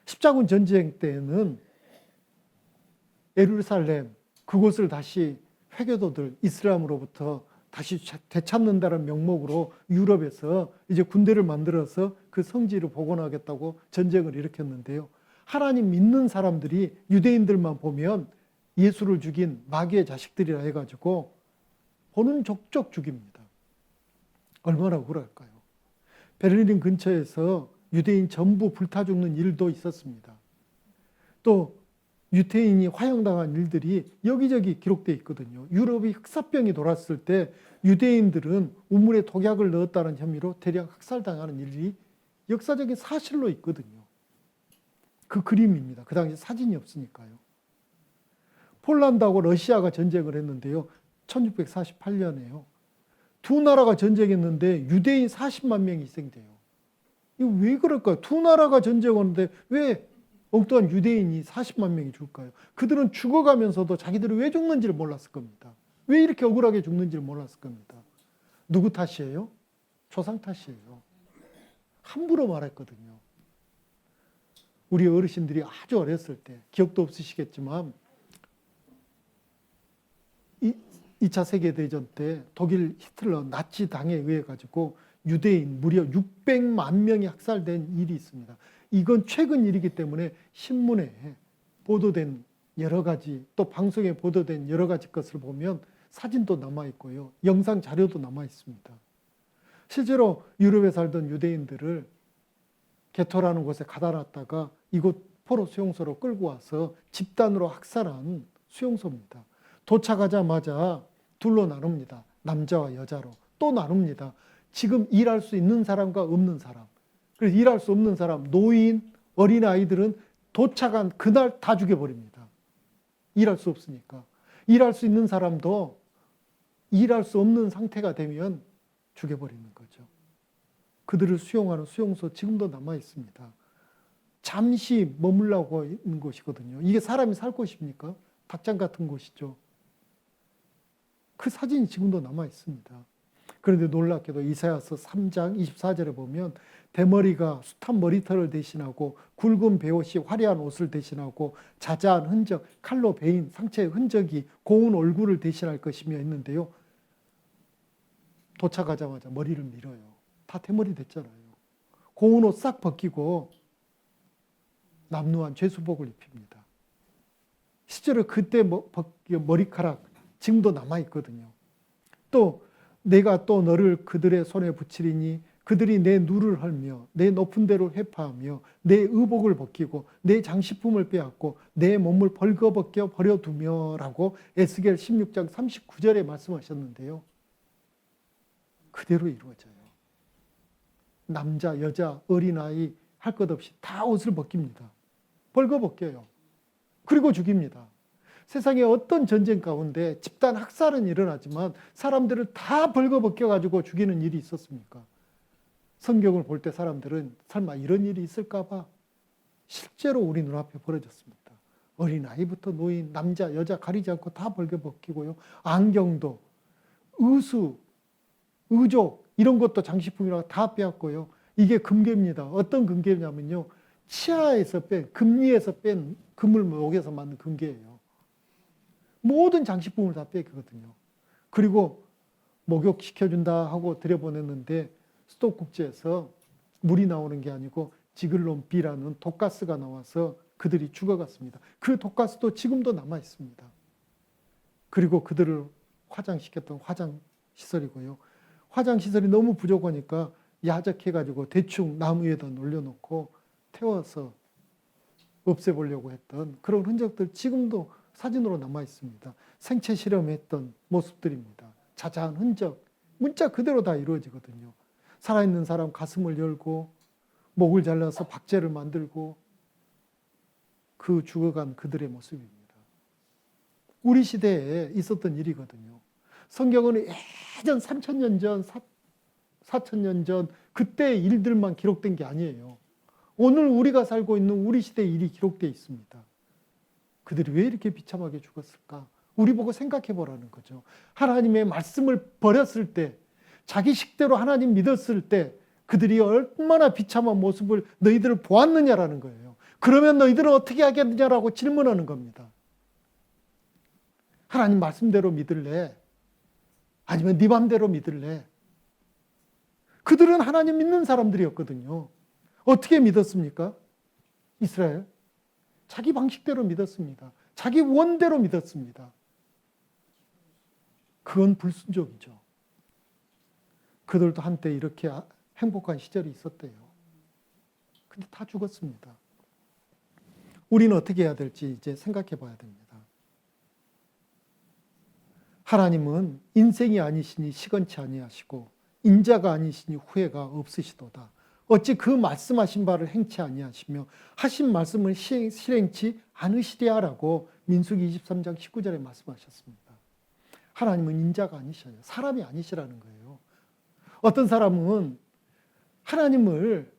A: 십자군 전쟁 때는 예루살렘 그곳을 다시 회교도들 이슬람으로부터 다시 되찾는다는 명목으로 유럽에서 이제 군대를 만들어서 그 성지를 복원하겠다고 전쟁을 일으켰는데요. 하나님 믿는 사람들이 유대인들만 보면 예수를 죽인 마귀의 자식들이라 해가지고 보는 족족 죽입니다. 얼마나 억울할까요? 베를린 근처에서 유대인 전부 불타 죽는 일도 있었습니다. 또 유태인이 화형당한 일들이 여기저기 기록되어 있거든요. 유럽이 흑사병이 돌았을 때 유대인들은 우물에 독약을 넣었다는 혐의로 대량 학살당하는 일이 역사적인 사실로 있거든요. 그 그림입니다. 그 당시 사진이 없으니까요. 폴란드하고 러시아가 전쟁을 했는데요. 1648년에요. 두 나라가 전쟁했는데 유대인 40만 명이 희생돼요. 이거 왜 그럴까요? 두 나라가 전쟁하는데 왜 엉뚱한 유대인이 40만 명이 죽을까요? 그들은 죽어가면서도 자기들이 왜 죽는지를 몰랐을 겁니다. 왜 이렇게 억울하게 죽는지를 몰랐을 겁니다. 누구 탓이에요? 조상 탓이에요. 함부로 말했거든요. 우리 어르신들이 아주 어렸을 때, 기억도 없으시겠지만 2차 세계대전 때 독일 히틀러 나치 당에 의해 가지고 유대인 무려 600만 명이 학살된 일이 있습니다. 이건 최근 일이기 때문에 신문에 보도된 여러 가지, 또 방송에 보도된 여러 가지 것을 보면 사진도 남아있고요. 영상 자료도 남아있습니다. 실제로 유럽에 살던 유대인들을 게토라는 곳에 가다 놨다가 이곳 포로 수용소로 끌고 와서 집단으로 학살한 수용소입니다. 도착하자마자 둘로 나눕니다. 남자와 여자로. 또 나눕니다. 지금 일할 수 있는 사람과 없는 사람. 그래서 일할 수 없는 사람, 노인, 어린아이들은 도착한 그날 다 죽여버립니다. 일할 수 없으니까. 일할 수 있는 사람도 일할 수 없는 상태가 되면 죽여버리는 거죠. 그들을 수용하는 수용소 지금도 남아 있습니다. 잠시 머물라고 있는 곳이거든요. 이게 사람이 살 곳입니까? 닭장 같은 곳이죠. 그 사진이 지금도 남아 있습니다. 그런데 놀랍게도 이사야서 3장 24절에 보면 대머리가 숱한 머리털을 대신하고 굵은 베옷이 화려한 옷을 대신하고 자자한 흔적, 칼로 베인 상체의 흔적이 고운 얼굴을 대신할 것이며 있는데요. 도착하자마자 머리를 밀어요. 다 대머리 됐잖아요. 고운 옷 싹 벗기고 남루한 죄수복을 입힙니다. 실제로 그때 머리카락 지금도 남아있거든요. 또 내가 또 너를 그들의 손에 붙이리니 그들이 내 누를 헐며 내 높은 데로 회파하며 내 의복을 벗기고 내 장식품을 빼앗고 내 몸을 벌거벗겨 버려두며 라고 에스겔 16장 39절에 말씀하셨는데요. 그대로 이루어져요. 남자, 여자, 어린아이 할 것 없이 다 옷을 벗깁니다. 벌거벗겨요. 그리고 죽입니다. 세상에 어떤 전쟁 가운데 집단 학살은 일어나지만 사람들을 다 벌거벗겨가지고 죽이는 일이 있었습니까? 성경을 볼 때 사람들은 설마 이런 일이 있을까 봐 실제로 우리 눈앞에 벌어졌습니다. 어린아이부터 노인, 남자, 여자 가리지 않고 다 벌거벗기고요. 안경도, 의수, 의족 이런 것도 장식품이라고 다 빼앗고요. 이게 금괴입니다. 어떤 금괴냐면요. 치아에서 뺀, 금리에서 뺀 금을 목에서 만든 금괴예요. 모든 장식품을 다 뺏기거든요. 그리고 목욕시켜준다 하고 들여보냈는데 수도국제에서 물이 나오는 게 아니고 지글론 B라는 독가스가 나와서 그들이 죽어갔습니다. 그 독가스도 지금도 남아 있습니다. 그리고 그들을 화장시켰던 화장시설이고요. 화장시설이 너무 부족하니까 야적해가지고 대충 나무 위에다 놀려놓고 태워서 없애보려고 했던 그런 흔적들 지금도 사진으로 남아 있습니다. 생체 실험했던 모습들입니다. 자자한 흔적, 문자 그대로 다 이루어지거든요. 살아있는 사람 가슴을 열고 목을 잘라서 박제를 만들고 그 죽어간 그들의 모습입니다. 우리 시대에 있었던 일이거든요. 성경은 예전 3,000년 전, 4,000년 전 그때의 일들만 기록된 게 아니에요. 오늘 우리가 살고 있는 우리 시대의 일이 기록되어 있습니다. 그들이 왜 이렇게 비참하게 죽었을까? 우리 보고 생각해 보라는 거죠. 하나님의 말씀을 버렸을 때, 자기 식대로 하나님 믿었을 때 그들이 얼마나 비참한 모습을 너희들을 보았느냐라는 거예요. 그러면 너희들은 어떻게 하겠느냐라고 질문하는 겁니다. 하나님 말씀대로 믿을래? 아니면 네 맘대로 믿을래? 그들은 하나님 믿는 사람들이었거든요. 어떻게 믿었습니까? 이스라엘? 자기 방식대로 믿었습니다. 자기 원대로 믿었습니다. 그건 불순종이죠. 그들도 한때 이렇게 행복한 시절이 있었대요. 근데 다 죽었습니다. 우리는 어떻게 해야 될지 이제 생각해 봐야 됩니다. 하나님은 인생이 아니시니 시건치 아니하시고 인자가 아니시니 후회가 없으시도다. 어찌 그 말씀하신 바를 행치 아니하시며 하신 말씀을 실행치 않으시랴라고 민수기 23장 19절에 말씀하셨습니다. 하나님은 인자가 아니셔요. 사람이 아니시라는 거예요. 어떤 사람은 하나님을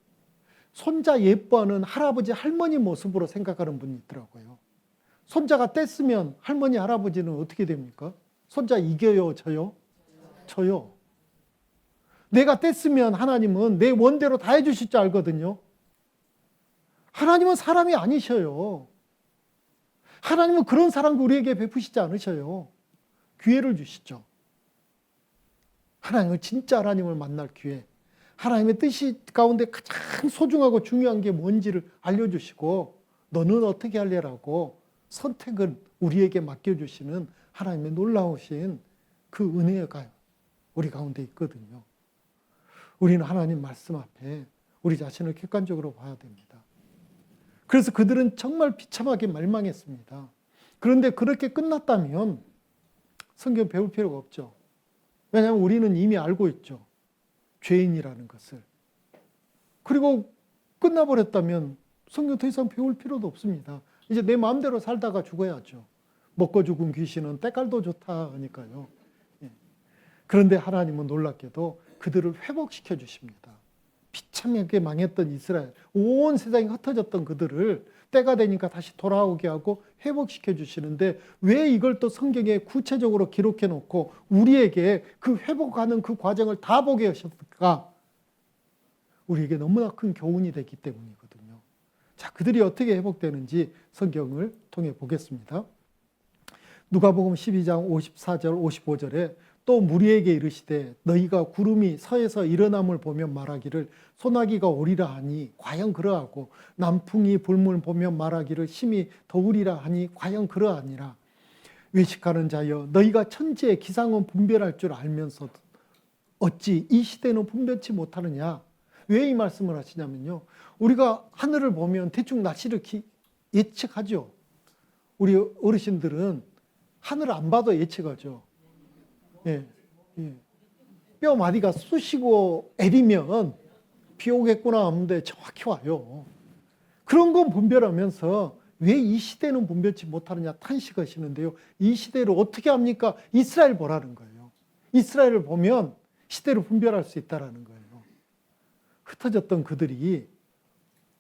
A: 손자 예뻐하는 할아버지 할머니 모습으로 생각하는 분이 있더라고요. 손자가 뗐으면 할머니 할아버지는 어떻게 됩니까? 손자 이겨요, 져요? 져요. 내가 뗐으면 하나님은 내 원대로 다 해주실 줄 알거든요. 하나님은 사람이 아니셔요. 하나님은 그런 사랑도 우리에게 베푸시지 않으셔요. 기회를 주시죠. 하나님은 진짜 하나님을 만날 기회, 하나님의 뜻이 가운데 가장 소중하고 중요한 게 뭔지를 알려주시고 너는 어떻게 할래라고 선택은 우리에게 맡겨주시는 하나님의 놀라우신 그 은혜가 우리 가운데 있거든요. 우리는 하나님 말씀 앞에 우리 자신을 객관적으로 봐야 됩니다. 그래서 그들은 정말 비참하게 멸망했습니다. 그런데 그렇게 끝났다면 성경 배울 필요가 없죠. 왜냐하면 우리는 이미 알고 있죠. 죄인이라는 것을. 그리고 끝나버렸다면 성경 더 이상 배울 필요도 없습니다. 이제 내 마음대로 살다가 죽어야죠. 먹고 죽은 귀신은 때깔도 좋다 하니까요. 그런데 하나님은 놀랍게도 그들을 회복시켜 주십니다. 비참하게 망했던 이스라엘, 온 세상이 흩어졌던 그들을 때가 되니까 다시 돌아오게 하고 회복시켜 주시는데 왜 이걸 또 성경에 구체적으로 기록해 놓고 우리에게 그 회복하는 그 과정을 다 보게 하셨을까? 우리에게 너무나 큰 교훈이 됐기 때문이거든요. 자, 그들이 어떻게 회복되는지 성경을 통해 보겠습니다. 누가복음 12장 54절 55절에 또 무리에게 이르시되 너희가 구름이 서에서 일어남을 보면 말하기를 소나기가 오리라 하니 과연 그러하고 남풍이 불물 보면 말하기를 심히 더우리라 하니 과연 그러하니라. 외식하는 자여 너희가 천지의 기상은 분별할 줄 알면서도 어찌 이 시대는 분별치 못하느냐. 왜 이 말씀을 하시냐면요, 우리가 하늘을 보면 대충 날씨를 예측하죠. 우리 어르신들은 하늘을 안 봐도 예측하죠. 예, 예. 뼈 마디가 쑤시고 애리면 비 오겠구나 하는데 정확히 와요. 그런 건 분별하면서 왜 이 시대는 분별치 못하느냐 탄식하시는데요. 이 시대를 어떻게 합니까? 이스라엘 보라는 거예요. 이스라엘을 보면 시대를 분별할 수 있다는 거예요. 흩어졌던 그들이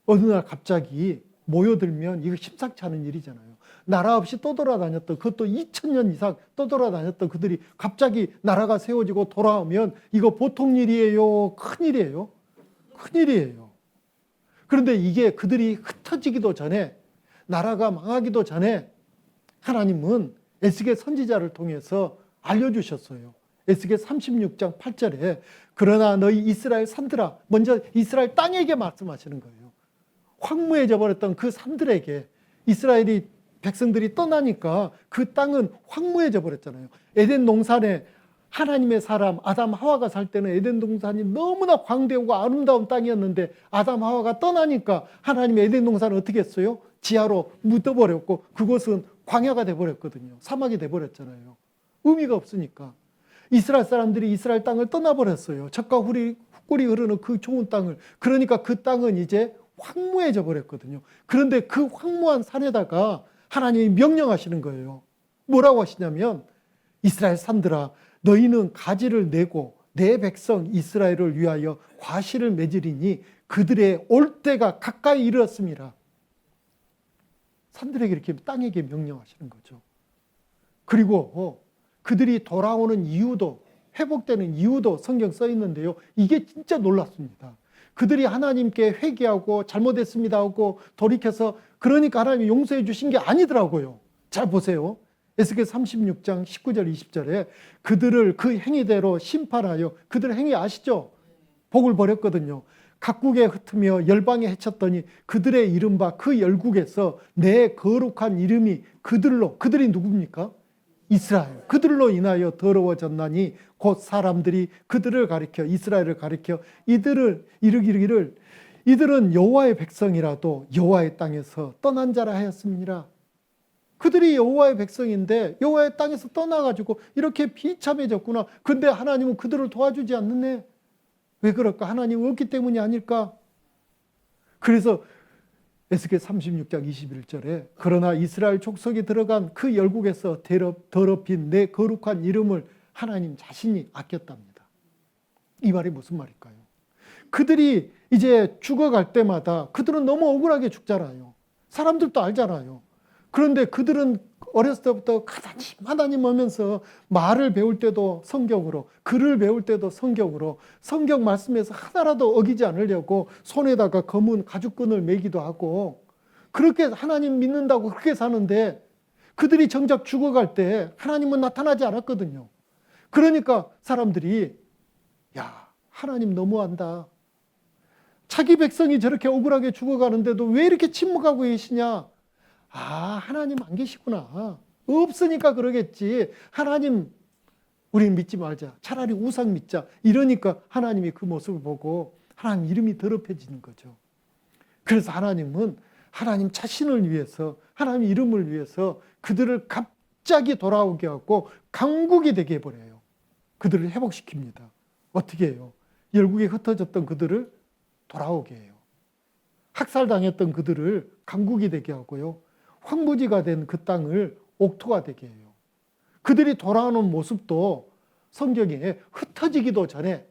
A: 어느 날 갑자기 모여들면 이거 심상치 않은 일이잖아요. 나라 없이 떠돌아다녔던, 그것도 2000년 이상 떠돌아다녔던 그들이 갑자기 나라가 세워지고 돌아오면 이거 보통 일이에요? 큰일이에요? 큰일이에요. 그런데 이게 그들이 흩어지기도 전에, 나라가 망하기도 전에 하나님은 에스겔 선지자를 통해서 알려주셨어요. 에스겔 36장 8절에 그러나 너희 이스라엘 산들아, 먼저 이스라엘 땅에게 말씀하시는 거예요. 황무해져 버렸던 그 산들에게, 이스라엘이 백성들이 떠나니까 그 땅은 황무해져 버렸잖아요. 에덴 동산에 하나님의 사람 아담 하와가 살 때는 에덴 동산이 너무나 광대하고 아름다운 땅이었는데 아담 하와가 떠나니까 하나님의 에덴 동산을 어떻게 했어요? 지하로 묻어버렸고 그곳은 광야가 돼버렸거든요. 사막이 돼버렸잖아요. 의미가 없으니까. 이스라엘 사람들이 이스라엘 땅을 떠나버렸어요. 젖과 꿀이 흐르는 그 좋은 땅을. 그러니까 그 땅은 이제 황무해져 버렸거든요. 그런데 그 황무한 산에다가 하나님이 명령하시는 거예요. 뭐라고 하시냐면 이스라엘 산들아 너희는 가지를 내고 내 백성 이스라엘을 위하여 과실을 맺으리니 그들의 올 때가 가까이 이르렀습니다. 산들에게 이렇게 땅에게 명령하시는 거죠. 그리고 그들이 돌아오는 이유도, 회복되는 이유도 성경 써 있는데요. 이게 진짜 놀랍습니다. 그들이 하나님께 회개하고 잘못했습니다 하고 돌이켜서 그러니까 하나님이 용서해 주신 게 아니더라고요. 잘 보세요. 에스겔 36장 19절 20절에 그들을 그 행위대로 심판하여, 그들의 행위 아시죠? 복을 버렸거든요. 각국에 흩으며 열방에 헤쳤더니 그들의 이른바 그 열국에서 내 거룩한 이름이 그들이 누굽니까? 이스라엘. 그들로 인하여 더러워졌나니 곧 사람들이 그들을 가리켜 이스라엘을 가리켜 이들을 이르기를 이들은 여호와의 백성이라도 여호와의 땅에서 떠난 자라 하였습니다. 그들이 여호와의 백성인데 여호와의 땅에서 떠나가지고 이렇게 비참해졌구나. 근데 하나님은 그들을 도와주지 않느네. 왜 그럴까? 하나님 없기 때문이 아닐까? 그래서 에스겔 36장 21절에 그러나 이스라엘 족속이 들어간 그 열국에서 더럽힌 내 거룩한 이름을 하나님 자신이 아꼈답니다. 이 말이 무슨 말일까요? 그들이 이제 죽어갈 때마다 그들은 너무 억울하게 죽잖아요. 사람들도 알잖아요. 그런데 그들은 어렸을 때부터 하나님 하면서 말을 배울 때도 성경으로, 글을 배울 때도 성경으로, 성경 말씀에서 하나라도 어기지 않으려고 손에다가 검은 가죽끈을 매기도 하고 그렇게 하나님 믿는다고 그렇게 사는데 그들이 정작 죽어갈 때 하나님은 나타나지 않았거든요. 그러니까 사람들이 야, 하나님 너무한다. 자기 백성이 저렇게 억울하게 죽어가는데도 왜 이렇게 침묵하고 계시냐? 아, 하나님 안 계시구나. 없으니까 그러겠지. 하나님, 우리는 믿지 말자. 차라리 우상 믿자. 이러니까 하나님이 그 모습을 보고 하나님 이름이 더럽혀지는 거죠. 그래서 하나님은 하나님 자신을 위해서, 하나님 이름을 위해서 그들을 갑자기 돌아오게 하고 강국이 되게 해버려요. 그들을 회복시킵니다. 어떻게 해요? 열국에 흩어졌던 그들을 돌아오게 해요. 학살당했던 그들을 강국이 되게 하고요. 황무지가 된 그 땅을 옥토가 되게 해요. 그들이 돌아오는 모습도 성경에 흩어지기도 전에,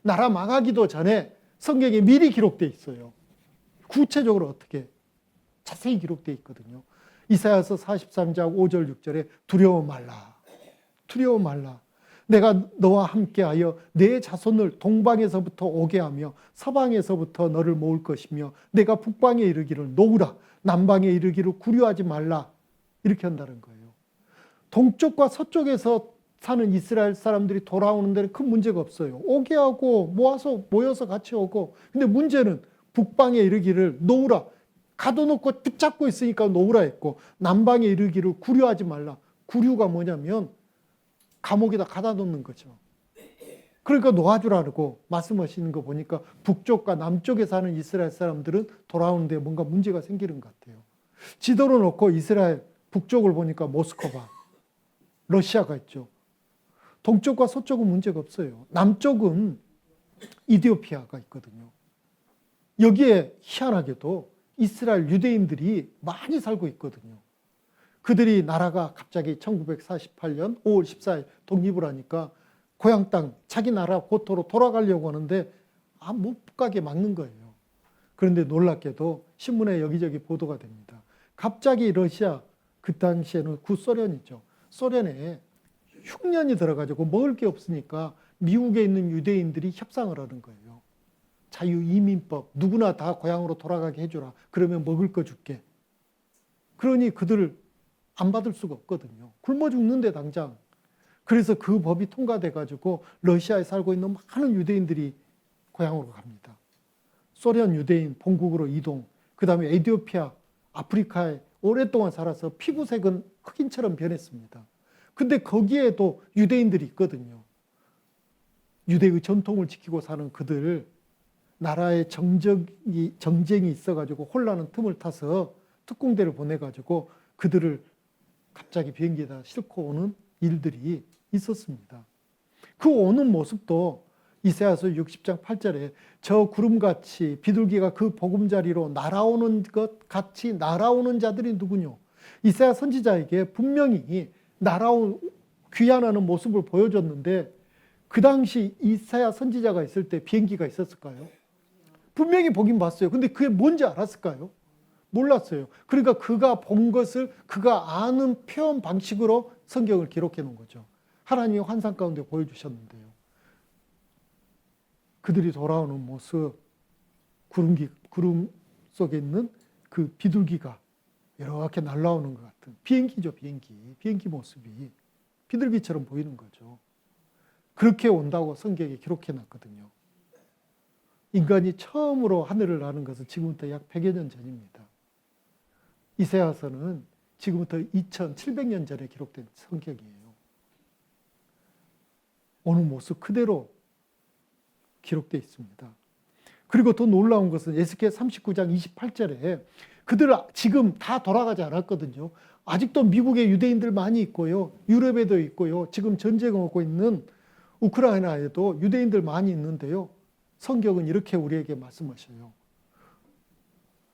A: 나라 망하기도 전에 성경에 미리 기록되어 있어요. 구체적으로 어떻게 자세히 기록되어 있거든요. 이사야서 43장 5절 6절에 두려워 말라. 두려워 말라. 내가 너와 함께하여 내 자손을 동방에서부터 오게 하며 서방에서부터 너를 모을 것이며 내가 북방에 이르기를 놓으라. 남방에 이르기를 구려하지 말라. 이렇게 한다는 거예요. 동쪽과 서쪽에서 사는 이스라엘 사람들이 돌아오는 데는 큰 문제가 없어요. 오게 하고 모여서 같이 오고. 근데 문제는 북방에 이르기를 놓으라. 가둬놓고 붙잡고 있으니까 놓으라 했고 남방에 이르기를 구려하지 말라. 구류가 뭐냐면 감옥에다 가다 놓는 거죠. 그러니까 놓아주라고 말씀하시는 거 보니까 북쪽과 남쪽에 사는 이스라엘 사람들은 돌아오는데 뭔가 문제가 생기는 것 같아요. 지도를 놓고 이스라엘 북쪽을 보니까 모스크바, 러시아가 있죠. 동쪽과 서쪽은 문제가 없어요. 남쪽은 이디오피아가 있거든요. 여기에 희한하게도 이스라엘 유대인들이 많이 살고 있거든요. 그들이 나라가 갑자기 1948년 5월 14일 독립을 하니까 고향 땅, 자기 나라 고토로 돌아가려고 하는데 못 가게 막는 거예요. 그런데 놀랍게도 신문에 여기저기 보도가 됩니다. 갑자기 러시아, 그 당시에는 구소련이죠. 소련에 흉년이 들어가지고 먹을 게 없으니까 미국에 있는 유대인들이 협상을 하는 거예요. 자유이민법, 누구나 다 고향으로 돌아가게 해주라. 그러면 먹을 거 줄게. 그러니 그들을 안 받을 수가 없거든요. 굶어 죽는데 당장. 그래서 그 법이 통과돼가지고 러시아에 살고 있는 많은 유대인들이 고향으로 갑니다. 소련 유대인 본국으로 이동, 그 다음에 에티오피아, 아프리카에 오랫동안 살아서 피부색은 흑인처럼 변했습니다. 근데 거기에도 유대인들이 있거든요. 유대의 전통을 지키고 사는 그들, 나라에 정쟁이 있어가지고 혼란한 틈을 타서 특공대를 보내가지고 그들을 갑자기 비행기에다 싣고 오는 일들이 있었습니다. 그 오는 모습도 이사야서 60장 8절에 저 구름같이 비둘기가 그 보금자리로 날아오는 것 같이 날아오는 자들이 누구뇨? 이사야 선지자에게 분명히 귀환하는 모습을 보여줬는데 그 당시 이사야 선지자가 있을 때 비행기가 있었을까요? 분명히 보긴 봤어요. 근데 그게 뭔지 알았을까요? 몰랐어요. 그러니까 그가 본 것을 그가 아는 표현 방식으로 성경을 기록해 놓은 거죠. 하나님이 환상 가운데 보여주셨는데요. 그들이 돌아오는 모습, 구름 속에 있는 그 비둘기가 이렇게 날아오는 것 같은 비행기죠, 비행기 모습이 비둘기처럼 보이는 거죠. 그렇게 온다고 성경에 기록해 놨거든요. 인간이 처음으로 하늘을 나는 것은 지금부터 약 100여 년 전입니다. 이사야서는 지금부터 2700년 전에 기록된 성경이에요. 오늘 모습 그대로 기록되어 있습니다. 그리고 더 놀라운 것은 에스겔 39장 28절에 그들 지금 다 돌아가지 않았거든요. 아직도 미국에 유대인들 많이 있고요. 유럽에도 있고요. 지금 전쟁하고 있는 우크라이나에도 유대인들 많이 있는데요. 성경은 이렇게 우리에게 말씀하셔요.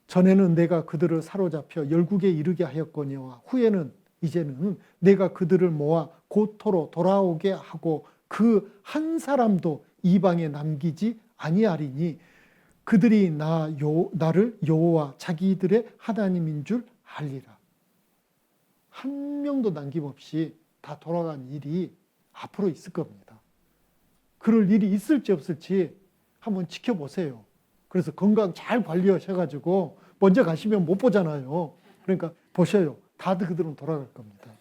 A: 전에는 내가 그들을 사로잡혀 열국에 이르게 하였거니와 후에는 이제는 내가 그들을 모아 고토로 돌아오게 하고 그 한 사람도 이방에 남기지 아니하리니 그들이 나를 여호와 자기들의 하나님인 줄 알리라. 한 명도 남김없이 다 돌아간 일이 앞으로 있을 겁니다. 그럴 일이 있을지 없을지 한번 지켜보세요. 그래서 건강 잘 관리하셔가지고 먼저 가시면 못 보잖아요. 그러니까 보셔요. 다들 그들은 돌아갈 겁니다.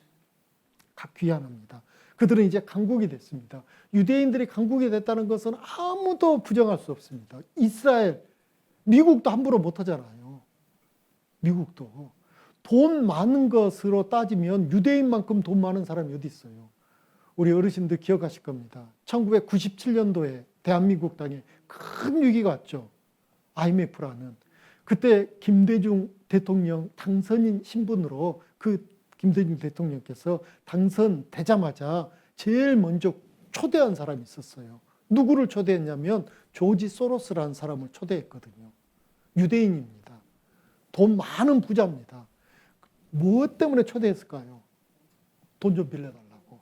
A: 각 귀환합니다. 그들은 이제 강국이 됐습니다. 유대인들이 강국이 됐다는 것은 아무도 부정할 수 없습니다. 이스라엘, 미국도 함부로 못하잖아요. 미국도. 돈 많은 것으로 따지면 유대인만큼 돈 많은 사람이 어디 있어요. 우리 어르신들 기억하실 겁니다. 1997년도에 대한민국 땅에 큰 위기가 왔죠. IMF라는. 그때 김대중 대통령 당선인 신분으로 그 김대중 대통령께서 당선되자마자 제일 먼저 초대한 사람이 있었어요. 누구를 초대했냐면 조지 소로스라는 사람을 초대했거든요. 유대인입니다. 돈 많은 부자입니다. 무엇 때문에 초대했을까요? 돈 좀 빌려달라고.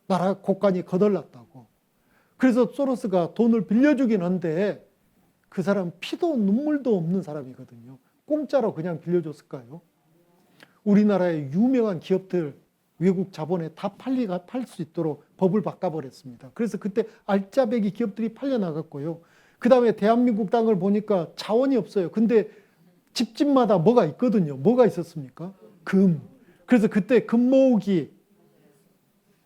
A: 나라 곳간이 거덜났다고. 그래서 소로스가 돈을 빌려주긴 한데 그 사람 피도 눈물도 없는 사람이거든요. 공짜로 그냥 빌려줬을까요? 우리나라의 유명한 기업들 외국 자본에 다 팔 수 있도록 법을 바꿔버렸습니다. 그래서 그때 알짜배기 기업들이 팔려나갔고요. 그 다음에 대한민국 땅을 보니까 자원이 없어요. 근데 집집마다 뭐가 있거든요. 뭐가 있었습니까? 금. 그래서 그때 금 모으기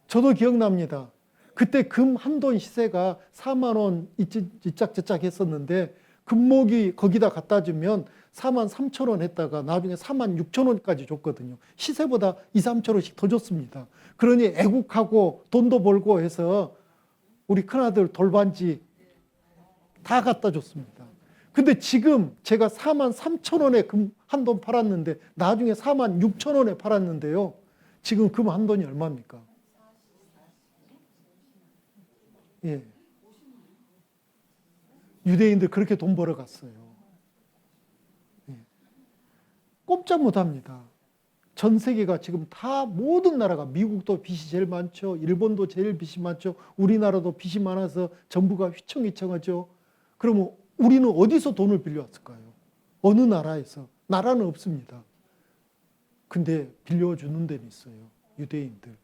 A: 저도 기억납니다. 그때 금 한 돈 시세가 4만 원 이짝저짝 했었는데 금모기 거기다 갖다 주면 4만 3천 원 했다가 나중에 4만 6천 원까지 줬거든요. 시세보다 2, 3천 원씩 더 줬습니다. 그러니 애국하고 돈도 벌고 해서 우리 큰아들 돌반지 다 갖다 줬습니다. 근데 지금 제가 4만 3천 원에 금 한 돈 팔았는데 나중에 4만 6천 원에 팔았는데요. 지금 금 한 돈이 얼마입니까? 예. 유대인들 그렇게 돈 벌어갔어요. 예. 꼼짝 못합니다. 전 세계가 지금 다 모든 나라가 미국도 빚이 제일 많죠. 일본도 제일 빚이 많죠. 우리나라도 빚이 많아서 정부가 휘청휘청하죠. 그러면 우리는 어디서 돈을 빌려왔을까요? 어느 나라에서? 나라는 없습니다. 근데 빌려주는 데는 있어요. 유대인들.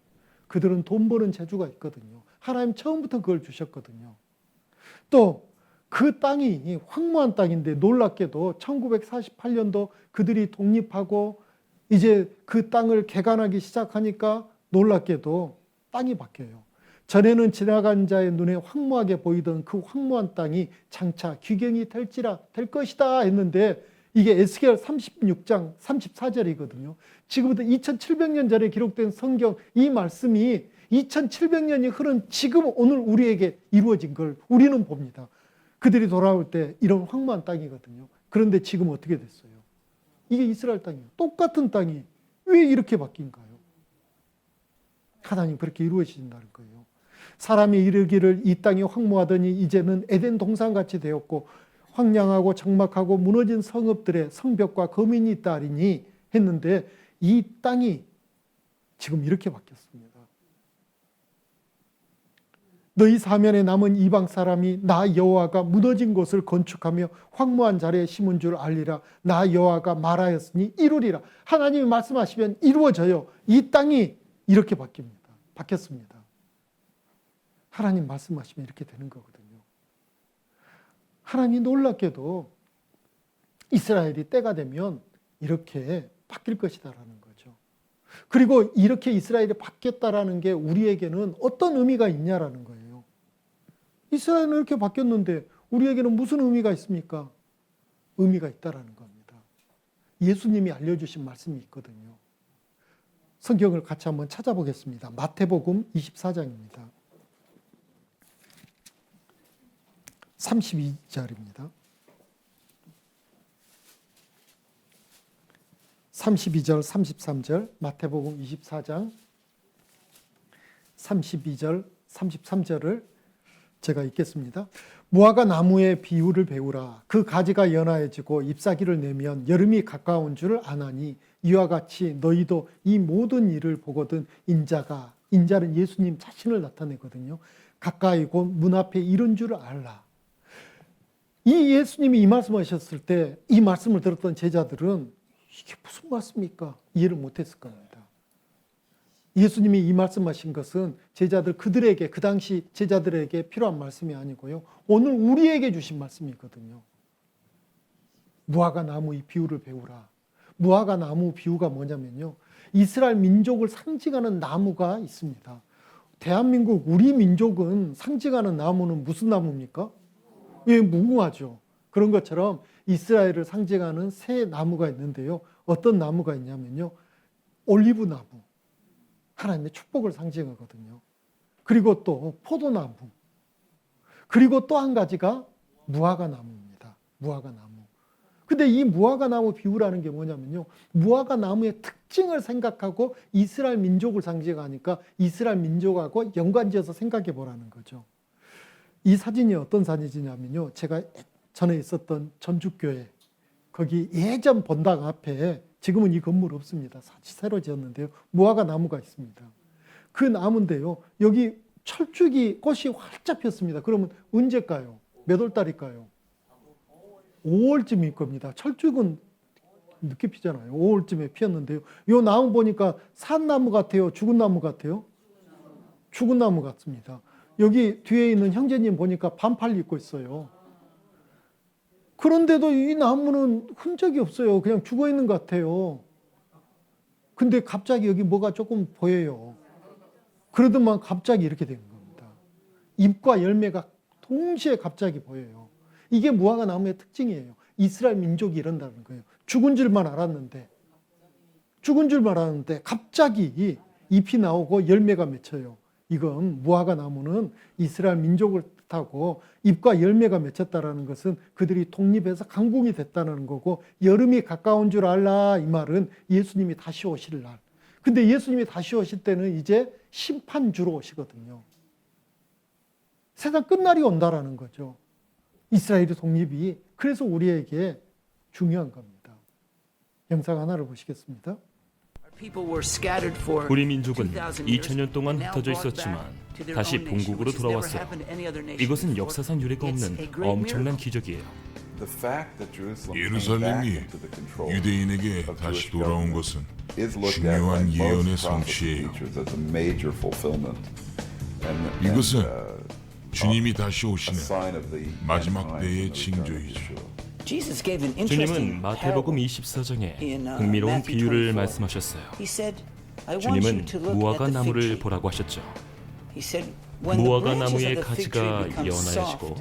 A: 그들은 돈 버는 재주가 있거든요. 하나님 처음부터 그걸 주셨거든요. 또 그 땅이 황무한 땅인데 놀랍게도 1948년도 그들이 독립하고 이제 그 땅을 개간하기 시작하니까 놀랍게도 땅이 바뀌어요. 전에는 지나간 자의 눈에 황무하게 보이던 그 황무한 땅이 장차 귀경이 될 것이다 했는데 이게 에스겔 36장 34절이거든요. 지금부터 2700년 전에 기록된 성경 이 말씀이 2700년이 흐른 지금 오늘 우리에게 이루어진 걸 우리는 봅니다. 그들이 돌아올 때 이런 황무한 땅이거든요. 그런데 지금 어떻게 됐어요? 이게 이스라엘 땅이에요. 똑같은 땅이 왜 이렇게 바뀐가요? 하나님 그렇게 이루어진다는 거예요. 사람이 이르기를 이 땅이 황무하더니 이제는 에덴 동산같이 되었고 황량하고 적막하고 무너진 성읍들의 성벽과 거민이 있다 하리니 했는데 이 땅이 지금 이렇게 바뀌었습니다. 너희 사면에 남은 이방 사람이 나 여호와가 무너진 곳을 건축하며 황무한 자리에 심은 줄 알리라. 나 여호와가 말하였으니 이루리라. 하나님이 말씀하시면 이루어져요. 이 땅이 이렇게 바뀌었습니다. 하나님 말씀하시면 이렇게 되는 거거든요. 하나님이 놀랍게도 이스라엘이 때가 되면 이렇게 바뀔 것이다라는 거죠. 그리고 이렇게 이스라엘이 바뀌었다라는 게 우리에게는 어떤 의미가 있냐라는 거예요. 이스라엘은 이렇게 바뀌었는데 우리에게는 무슨 의미가 있습니까? 의미가 있다라는 겁니다. 예수님이 알려주신 말씀이 있거든요. 성경을 같이 한번 찾아보겠습니다. 마태복음 24장입니다. 32절입니다. 32절, 33절, 마태복음 24장 32절, 33절을 제가 읽겠습니다. 무화과 나무의 비유를 배우라. 그 가지가 연하여지고 잎사귀를 내면 여름이 가까운 줄 아나니 이와 같이 너희도 이 모든 일을 보거든 인자는 예수님 자신을 나타내거든요. 가까이 곧 문 앞에 이른 줄 알라. 이 예수님이 이 말씀하셨을 때 이 말씀을 들었던 제자들은 이게 무슨 말씀입니까? 이해를 못했을 겁니다. 예수님이 이 말씀하신 것은 그들에게, 그 당시 제자들에게 필요한 말씀이 아니고요. 오늘 우리에게 주신 말씀이거든요. 무화과 나무 이 비유를 배우라. 무화과 나무 비유가 뭐냐면요. 이스라엘 민족을 상징하는 나무가 있습니다. 대한민국, 우리 민족은 상징하는 나무는 무슨 나무입니까? 예, 무궁화죠. 그런 것처럼 이스라엘을 상징하는 새 나무가 있는데요. 어떤 나무가 있냐면요. 올리브 나무. 하나님의 축복을 상징하거든요. 그리고 또 포도나무. 그리고 또 한 가지가 무화과 나무입니다. 무화과 나무. 근데 이 무화과 나무 비유라는 게 뭐냐면요. 무화과 나무의 특징을 생각하고 이스라엘 민족을 상징하니까 이스라엘 민족하고 연관지어서 생각해 보라는 거죠. 이 사진이 어떤 사진이냐면요. 제가 전에 있었던 전주교회, 거기 예전 본당 앞에 지금은 이 건물 없습니다. 새로 지었는데요. 무화과 나무가 있습니다. 그 나무인데요. 여기 철쭉이 꽃이 활짝 폈습니다. 그러면 언제일까요? 몇 월달일까요? 5월쯤일 겁니다. 철쭉은 늦게 피잖아요. 5월쯤에 피었는데요. 이 나무 보니까 산나무 같아요? 죽은 나무 같아요? 죽은 나무 같습니다. 여기 뒤에 있는 형제님 보니까 반팔 입고 있어요. 그런데도 이 나무는 흔적이 없어요. 그냥 죽어 있는 것 같아요. 근데 갑자기 여기 뭐가 조금 보여요. 그러더만 갑자기 이렇게 되는 겁니다. 잎과 열매가 동시에 갑자기 보여요. 이게 무화과 나무의 특징이에요. 이스라엘 민족이 이런다는 거예요. 죽은 줄만 알았는데 갑자기 잎이 나오고 열매가 맺혀요. 이건 무화과 나무는 이스라엘 민족을 뜻하고 잎과 열매가 맺혔다는 것은 그들이 독립해서 강국이 됐다는 거고 여름이 가까운 줄 알라 이 말은 예수님이 다시 오실 날. 근데 예수님이 다시 오실 때는 이제 심판주로 오시거든요. 세상 끝날이 온다라는 거죠. 이스라엘의 독립이. 그래서 우리에게 중요한 겁니다. 영상 하나를 보시겠습니다.
C: 우리 민족은 2000년 동안 흩어져 있었지만 다시 본국으로 돌아왔어요. 이것은 역사상 유례가 없는 엄청난 기적이에요.
F: 예루살렘이 유대인에게 다시 돌아온 것은 중요한 예언의 성취예요. 이것은 주님이 다시 오시는 마지막 때의 징조이죠.
C: 주님은 마태복음 24장에 흥미로운 비유를 말씀하셨어요. 주님은 무화과 나무를 보라고 하셨죠. 무화과 나무의 가지가 연하여지고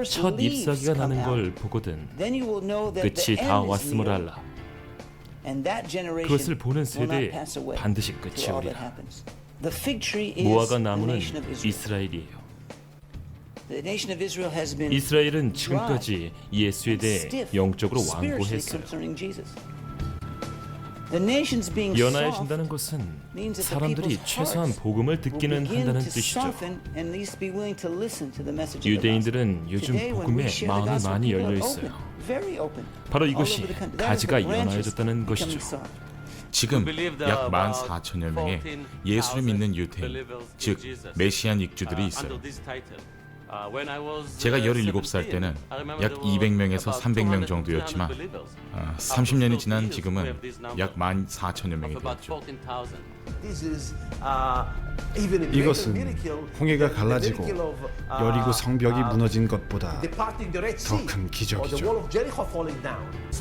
C: 첫 잎사귀가 나는 걸 보거든 끝이 다 왔음을 알라. 그것을 보는 세대에 반드시 끝이 오리라. 무화과 나무는 이스라엘이에요. 이스라엘은 지금까지 예수에 대해 영적으로 완고했어요. 연하여진다는 것은 사람들이 최소한 복음을 듣기는 한다는 뜻이죠. 유대인들은 요즘 복음에 마음이 많이 열려 있어요. 바로 이것이 가지가 연하여졌다는 것이죠.
B: 지금 약 14,000여 명의 예수를 믿는 유대인, 즉 메시안 익주들이 있어요. 제가 17살 때는 약 200명에서 300명 정도였지만 30년이 지난 지금은 약 14,000여 명이 되었죠.
G: 이것은 홍해가 갈라지고 여리고 성벽이 무너진 것보다 더 큰 기적이죠.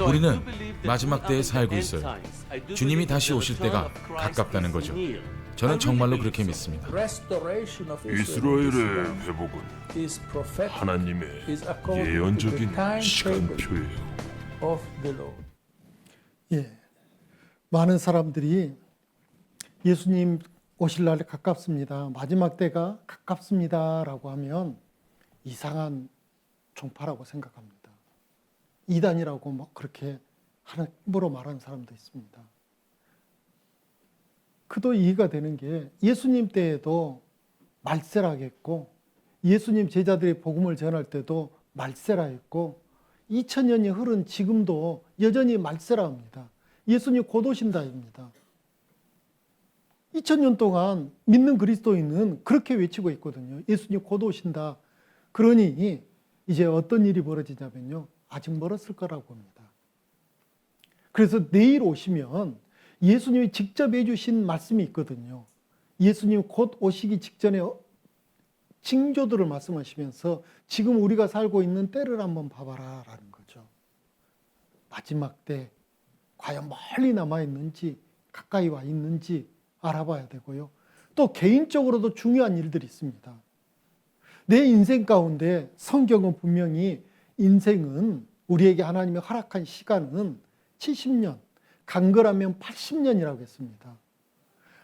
B: 우리는 마지막 때에 살고 있어요. 주님이 다시 오실 때가 가깝다는 거죠. 저는 정말로 그렇게 믿습니다.
F: 이스라엘의 회복은 하나님의 예언적인 시간표예요.
A: 예, 많은 사람들이 예수님 오실 날이 가깝습니다. 마지막 때가 가깝습니다라고 하면 이상한 종파라고 생각합니다. 이단이라고 뭐 그렇게 함부로 말하는 사람도 있습니다. 그도 이해가 되는 게 예수님 때에도 말세라겠고 예수님 제자들이 복음을 전할 때도 말세라 했고 2000년이 흐른 지금도 여전히 말세라 합니다. 예수님 곧 오신다입니다. 2000년 동안 믿는 그리스도인은 그렇게 외치고 있거든요. 예수님 곧 오신다. 그러니 이제 어떤 일이 벌어지냐면요. 아직 멀었을 거라고 봅니다. 그래서 내일 오시면 예수님이 직접 해주신 말씀이 있거든요. 예수님 곧 오시기 직전에 징조들을 말씀하시면서 지금 우리가 살고 있는 때를 한번 봐봐라 라는 거죠. 마지막 때 과연 멀리 남아있는지 가까이 와 있는지 알아봐야 되고요. 또 개인적으로도 중요한 일들이 있습니다. 내 인생 가운데 성경은 분명히 인생은 우리에게 하나님이 허락한 시간은 70년, 간결하면 80년이라고 했습니다.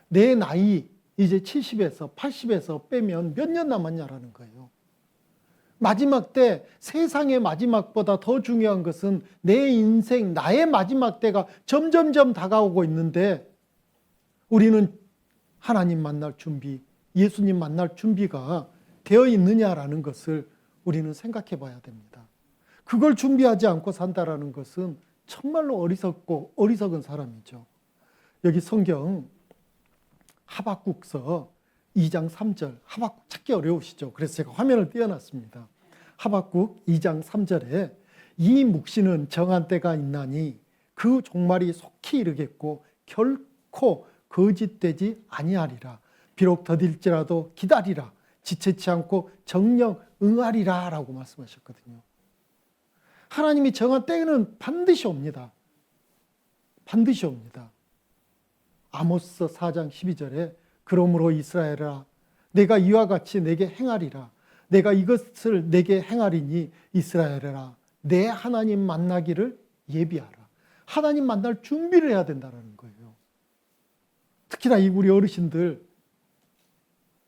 A: 내 나이 이제 70에서 80에서 빼면 몇 년 남았냐라는 거예요. 마지막 때, 세상의 마지막보다 더 중요한 것은 내 인생, 나의 마지막 때가 점점점 다가오고 있는데 우리는 하나님 만날 준비, 예수님 만날 준비가 되어 있느냐라는 것을 우리는 생각해 봐야 됩니다. 그걸 준비하지 않고 산다라는 것은 정말로 어리석고 어리석은 사람이죠. 여기 성경 하박국서 2장 3절, 하박국 찾기 어려우시죠? 그래서 제가 화면을 띄워놨습니다. 하박국 2장 3절에 이 묵시는 정한 때가 있나니 그 종말이 속히 이르겠고 결코 거짓되지 아니하리라. 비록 더딜지라도 기다리라. 지체치 않고 정령 응하리라 라고 말씀하셨거든요. 하나님이 정한 때는 반드시 옵니다. 반드시 옵니다. 아모스 4장 12절에 그러므로 이스라엘아 내가 이와 같이 내게 행하리라. 내가 이것을 내게 행하리니 이스라엘아 내 하나님 만나기를 예비하라. 하나님 만날 준비를 해야 된다는 거예요. 특히나 우리 어르신들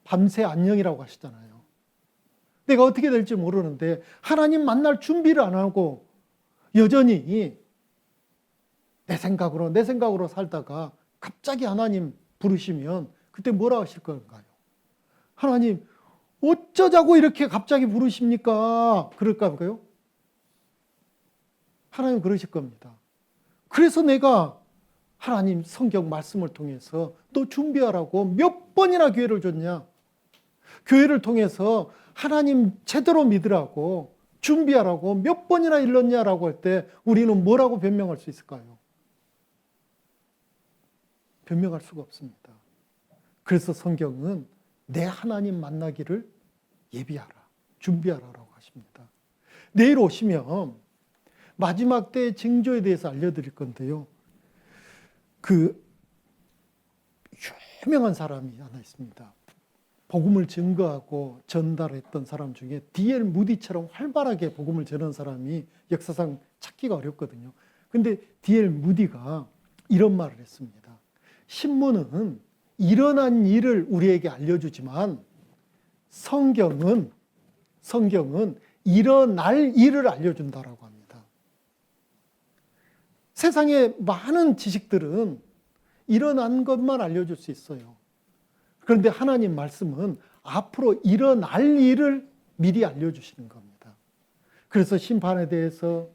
A: 밤새 안녕이라고 하시잖아요. 내가 어떻게 될지 모르는데 하나님 만날 준비를 안 하고 여전히 내 생각으로 살다가 갑자기 하나님 부르시면 그때 뭐라 하실 건가요? 하나님 어쩌자고 이렇게 갑자기 부르십니까? 그럴까요? 하나님 그러실 겁니다. 그래서 내가 하나님 성경 말씀을 통해서 너 준비하라고 몇 번이나 기회를 줬냐? 교회를 통해서 하나님 제대로 믿으라고 준비하라고 몇 번이나 일렀냐라고 할 때 우리는 뭐라고 변명할 수 있을까요? 변명할 수가 없습니다. 그래서 성경은 내 하나님 만나기를 예비하라, 준비하라라고 하십니다. 내일 오시면 마지막 때의 징조에 대해서 알려드릴 건데요. 그 유명한 사람이 하나 있습니다. 복음을 증거하고 전달했던 사람 중에 D.L. 무디처럼 활발하게 복음을 전하는 사람이 역사상 찾기가 어렵거든요. 근데 D.L. 무디가 이런 말을 했습니다. 신문은 일어난 일을 우리에게 알려주지만 성경은 일어날 일을 알려준다라고 합니다. 세상의 많은 지식들은 일어난 것만 알려줄 수 있어요. 그런데 하나님 말씀은 앞으로 일어날 일을 미리 알려주시는 겁니다. 그래서 심판에 대해서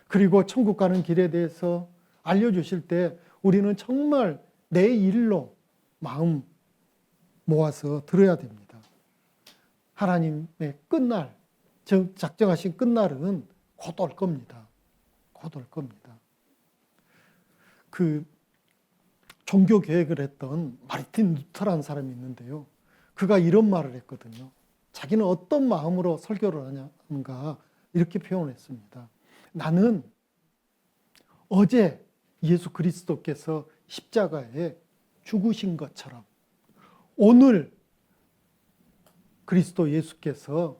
A: 그리고 천국 가는 길에 대해서 알려주실 때 우리는 정말 내 일로 마음 모아서 들어야 됩니다. 하나님의 끝날, 작정하신 끝날은 곧 올 겁니다. 곧 올 겁니다. 그 종교 개혁을 했던 마르틴 루터라는 사람이 있는데요. 그가 이런 말을 했거든요. 자기는 어떤 마음으로 설교를 하는가 이렇게 표현했습니다. 나는 어제 예수 그리스도께서 십자가에 죽으신 것처럼 오늘 그리스도 예수께서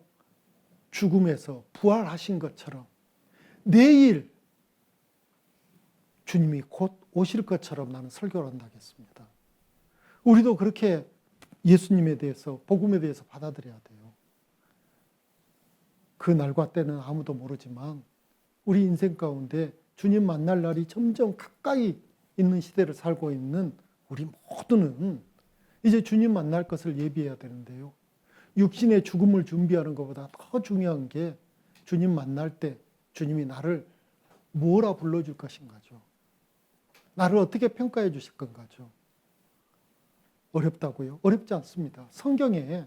A: 죽음에서 부활하신 것처럼 내일 주님이 곧 오실 것처럼 나는 설교를 한다겠습니다. 우리도 그렇게 예수님에 대해서, 복음에 대해서 받아들여야 돼요. 그 날과 때는 아무도 모르지만 우리 인생 가운데 주님 만날 날이 점점 가까이 있는 시대를 살고 있는 우리 모두는 이제 주님 만날 것을 예비해야 되는데요. 육신의 죽음을 준비하는 것보다 더 중요한 게 주님 만날 때 주님이 나를 뭐라 불러줄 것인가죠. 나를 어떻게 평가해 주실 건가죠. 어렵다고요? 어렵지 않습니다. 성경에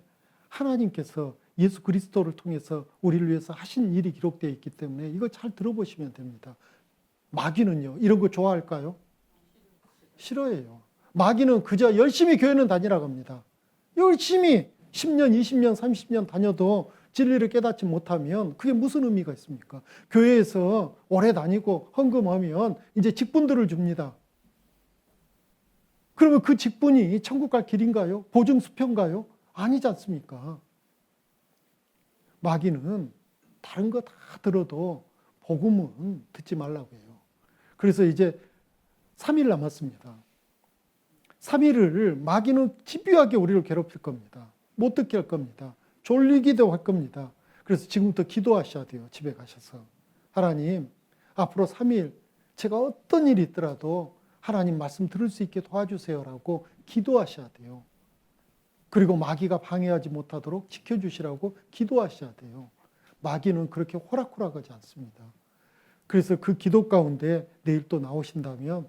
A: 하나님께서 예수 그리스도를 통해서 우리를 위해서 하신 일이 기록되어 있기 때문에 이거 잘 들어보시면 됩니다. 마귀는요, 이런 거 좋아할까요? 싫어해요. 마귀는 그저 열심히 교회는 다니라고 합니다. 열심히 10년, 20년, 30년 다녀도 진리를 깨닫지 못하면 그게 무슨 의미가 있습니까? 교회에서 오래 다니고 헌금하면 이제 직분들을 줍니다. 그러면 그 직분이 천국 갈 길인가요? 보증수표인가요? 아니지 않습니까? 마귀는 다른 거 다 들어도 복음은 듣지 말라고 해요. 그래서 이제 3일 남았습니다. 3일을 마귀는 집요하게 우리를 괴롭힐 겁니다. 못 듣게 할 겁니다. 졸리기도 할 겁니다. 그래서 지금부터 기도하셔야 돼요. 집에 가셔서. 하나님, 앞으로 3일 제가 어떤 일이 있더라도 하나님 말씀 들을 수 있게 도와주세요라고 기도하셔야 돼요. 그리고 마귀가 방해하지 못하도록 지켜주시라고 기도하셔야 돼요. 마귀는 그렇게 호락호락하지 않습니다. 그래서 그 기도 가운데 내일 또 나오신다면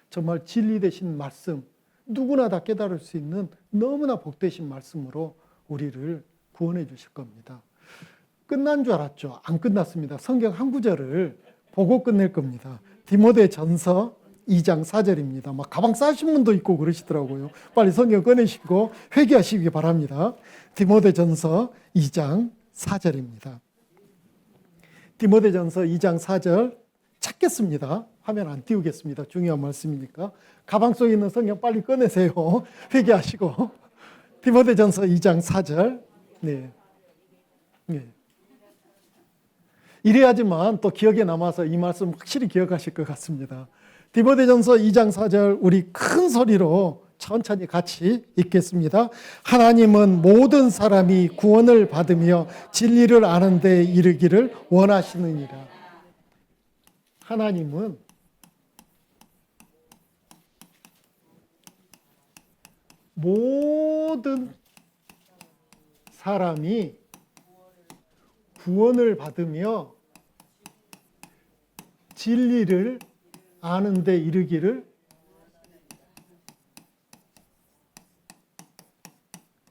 A: 정말 진리 되신 말씀, 누구나 다 깨달을 수 있는 너무나 복되신 말씀으로 우리를 구원해 주실 겁니다. 끝난 줄 알았죠? 안 끝났습니다. 성경 한 구절을 보고 끝낼 겁니다. 디모데전서 2장 4절입니다. 막 가방 싸신 분도 있고 그러시더라고요. 빨리 성경 꺼내시고 회개하시기 바랍니다. 디모데전서 2장 4절입니다. 디모데전서 2장 4절 찾겠습니다. 화면 안 띄우겠습니다. 중요한 말씀이니까. 가방 속에 있는 성경 빨리 꺼내세요. 회개하시고. 디모데전서 2장 4절. 네. 네. 이래야지만 또 기억에 남아서 이 말씀 확실히 기억하실 것 같습니다. 디모데전서 2장 4절 우리 큰 소리로 천천히 같이 읽겠습니다. 하나님은 모든 사람이 구원을 받으며 진리를 아는 데 이르기를 원하시느니라. 하나님은 모든 사람이 구원을 받으며 진리를 아는 데 이르기를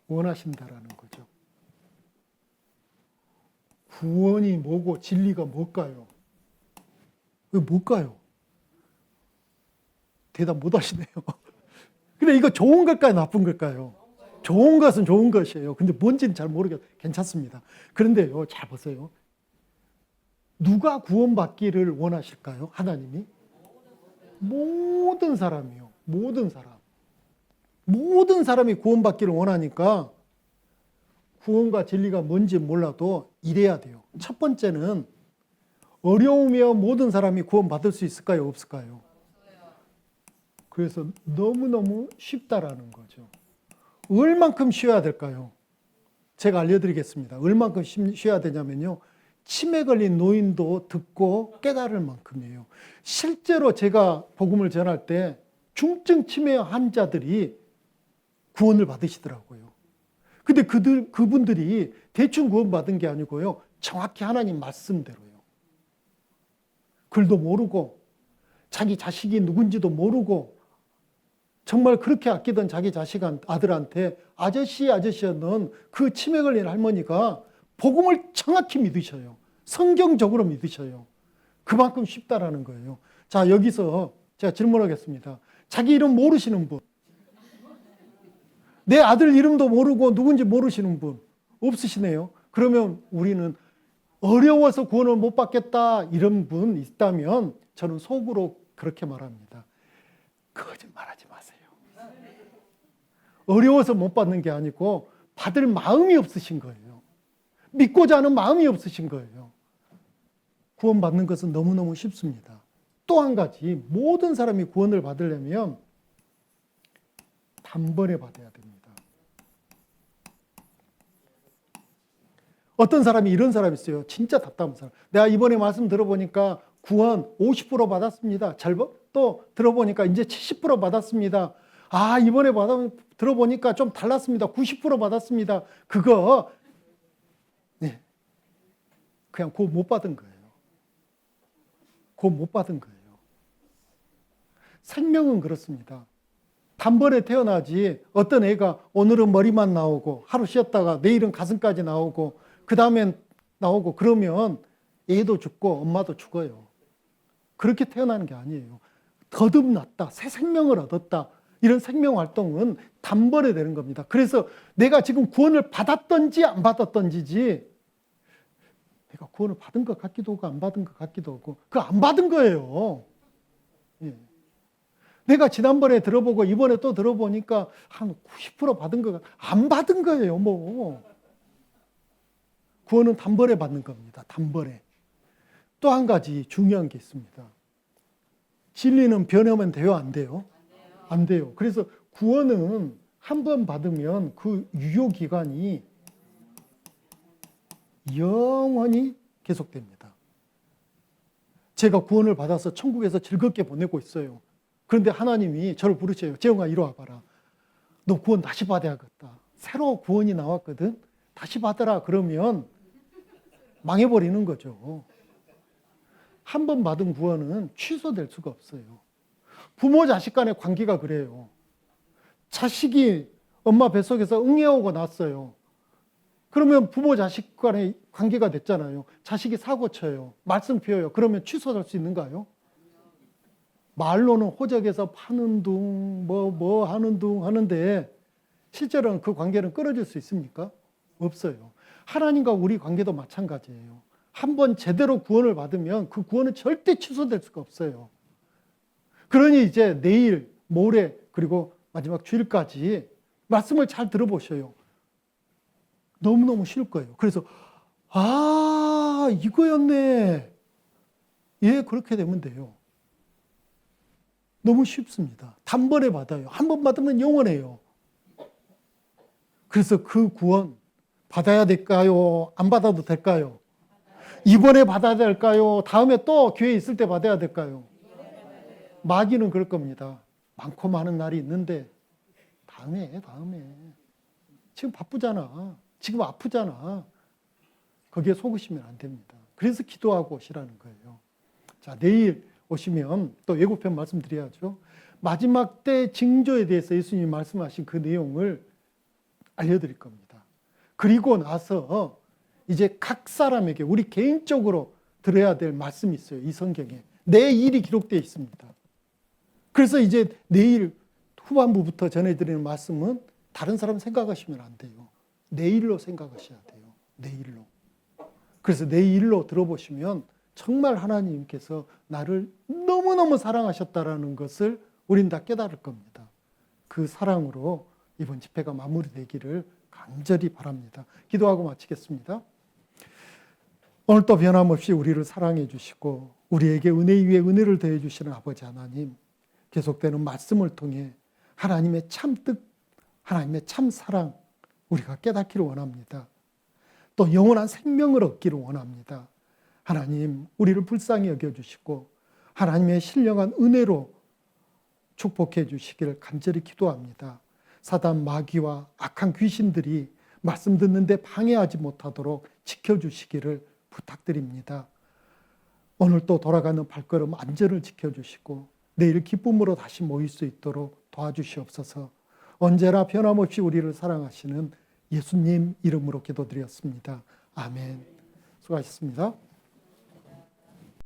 A: 원하신다라는 거죠. 구원이 뭐고 진리가 뭘까요? 왜 뭘까요? 대답 못 하시네요. 근데 이거 좋은 걸까요? 나쁜 걸까요? 좋은 것은 좋은 것이에요. 근데 뭔지는 잘 모르겠어요. 괜찮습니다. 그런데요, 잘 보세요. 누가 구원받기를 원하실까요? 하나님이? 모든 사람이요. 모든 사람. 모든 사람이 구원받기를 원하니까 구원과 진리가 뭔지 몰라도 이래야 돼요. 첫 번째는 어려우면 모든 사람이 구원받을 수 있을까요? 없을까요? 그래서 너무너무 쉽다라는 거죠. 얼만큼 쉬어야 될까요? 제가 알려드리겠습니다. 얼만큼 쉬어야 되냐면요. 치매 걸린 노인도 듣고 깨달을 만큼이에요. 실제로 제가 복음을 전할 때 중증 치매 환자들이 구원을 받으시더라고요. 근데 그분들이 대충 구원받은 게 아니고요. 정확히 하나님 말씀대로요. 글도 모르고 자기 자식이 누군지도 모르고 정말 그렇게 아끼던 자기 자식 아들한테 아저씨였던 그 치매 걸린 할머니가 복음을 정확히 믿으셔요. 성경적으로 믿으셔요. 그만큼 쉽다라는 거예요. 자, 여기서 제가 질문하겠습니다. 자기 이름 모르시는 분, 내 아들 이름도 모르고 누군지 모르시는 분 없으시네요. 그러면 우리는 어려워서 구원을 못 받겠다 이런 분 있다면 저는 속으로 그렇게 말합니다. 거짓말하지 마세요. 어려워서 못 받는 게 아니고 받을 마음이 없으신 거예요. 믿고자 하는 마음이 없으신 거예요. 구원받는 것은 너무너무 쉽습니다. 또 한 가지, 모든 사람이 구원을 받으려면 단번에 받아야 됩니다. 어떤 사람이 이런 사람이 있어요. 진짜 답답한 사람. 내가 이번에 말씀 들어보니까 구원 50% 받았습니다. 또 들어보니까 이제 70% 받았습니다. 아, 이번에 들어보니까 좀 달랐습니다. 90% 받았습니다. 그거 네, 그냥 구원 못 받은 거예요. 구원 못 받은 거예요. 생명은 그렇습니다. 단번에 태어나지 어떤 애가 오늘은 머리만 나오고 하루 쉬었다가 내일은 가슴까지 나오고 그 다음엔 나오고 그러면 애도 죽고 엄마도 죽어요. 그렇게 태어나는 게 아니에요. 거듭났다, 새 생명을 얻었다, 이런 생명 활동은 단번에 되는 겁니다. 그래서 내가 지금 구원을 받았던지 안 받았던지지, 내가 구원을 받은 것 같기도 하고 안 받은 것 같기도 하고, 그거 안 받은 거예요. 예. 내가 지난번에 들어보고 이번에 또 들어보니까 한 90% 받은 거, 안 받은 거예요, 뭐. 구원은 단번에 받는 겁니다. 단번에. 또 한 가지 중요한 게 있습니다. 진리는 변하면 돼요, 안 돼요? 안 돼요. 그래서 구원은 한 번 받으면 그 유효 기간이 영원히 계속됩니다. 제가 구원을 받아서 천국에서 즐겁게 보내고 있어요. 그런데 하나님이 저를 부르셔요. 재영아, 이리 와봐라. 너 구원 다시 받아야겠다. 새로 구원이 나왔거든. 다시 받아라. 그러면 망해버리는 거죠. 한 번 받은 구원은 취소될 수가 없어요. 부모 자식 간의 관계가 그래요. 자식이 엄마 뱃속에서 응애하고 났어요. 그러면 부모 자식 간의 관계가 됐잖아요. 자식이 사고 쳐요. 말썽 피워요. 그러면 취소할 수 있는가요? 말로는 호적에서 파는 둥, 뭐 하는 둥 하는데 실제로는 그 관계는 끊어질 수 있습니까? 없어요. 하나님과 우리 관계도 마찬가지예요. 한번 제대로 구원을 받으면 그 구원은 절대 취소될 수가 없어요. 그러니 이제 내일, 모레, 그리고 마지막 주일까지 말씀을 잘 들어보셔요. 너무너무 쉬울 거예요. 그래서 아, 이거였네. 예, 그렇게 되면 돼요. 너무 쉽습니다. 단번에 받아요. 한 번 받으면 영원해요. 그래서 그 구원 받아야 될까요? 안 받아도 될까요? 이번에 받아야 될까요? 다음에 또 기회 있을 때 받아야 될까요? 마귀는 그럴 겁니다. 많고 많은 날이 있는데 다음에 지금 바쁘잖아. 지금 아프잖아. 거기에 속으시면 안 됩니다. 그래서 기도하고 오시라는 거예요. 자, 내일 오시면 또 예고편 말씀드려야죠. 마지막 때 징조에 대해서 예수님이 말씀하신 그 내용을 알려드릴 겁니다. 그리고 나서 이제 각 사람에게 우리 개인적으로 들어야 될 말씀이 있어요. 이 성경에. 내 일이 기록되어 있습니다. 그래서 이제 내일 후반부부터 전해드리는 말씀은 다른 사람 생각하시면 안 돼요. 내 일로 생각하셔야 돼요. 내 일로. 그래서 내 일로 들어보시면 정말 하나님께서 나를 너무너무 사랑하셨다라는 것을 우린 다 깨달을 겁니다. 그 사랑으로 이번 집회가 마무리되기를 간절히 바랍니다. 기도하고 마치겠습니다. 오늘 또 변함없이 우리를 사랑해 주시고 우리에게 은혜 위에 은혜를 더해 주시는 아버지 하나님, 계속되는 말씀을 통해 하나님의 참 뜻, 하나님의 참 사랑 우리가 깨닫기를 원합니다. 또 영원한 생명을 얻기를 원합니다. 하나님, 우리를 불쌍히 여겨주시고 하나님의 신령한 은혜로 축복해 주시기를 간절히 기도합니다. 사단 마귀와 악한 귀신들이 말씀 듣는데 방해하지 못하도록 지켜주시기를 부탁드립니다. 오늘 또 돌아가는 발걸음 안전을 지켜주시고 내일 기쁨으로 다시 모일 수 있도록 도와주시옵소서. 언제나 변함없이 우리를 사랑하시는 예수님 이름으로 기도드렸습니다. 아멘. 수고하셨습니다.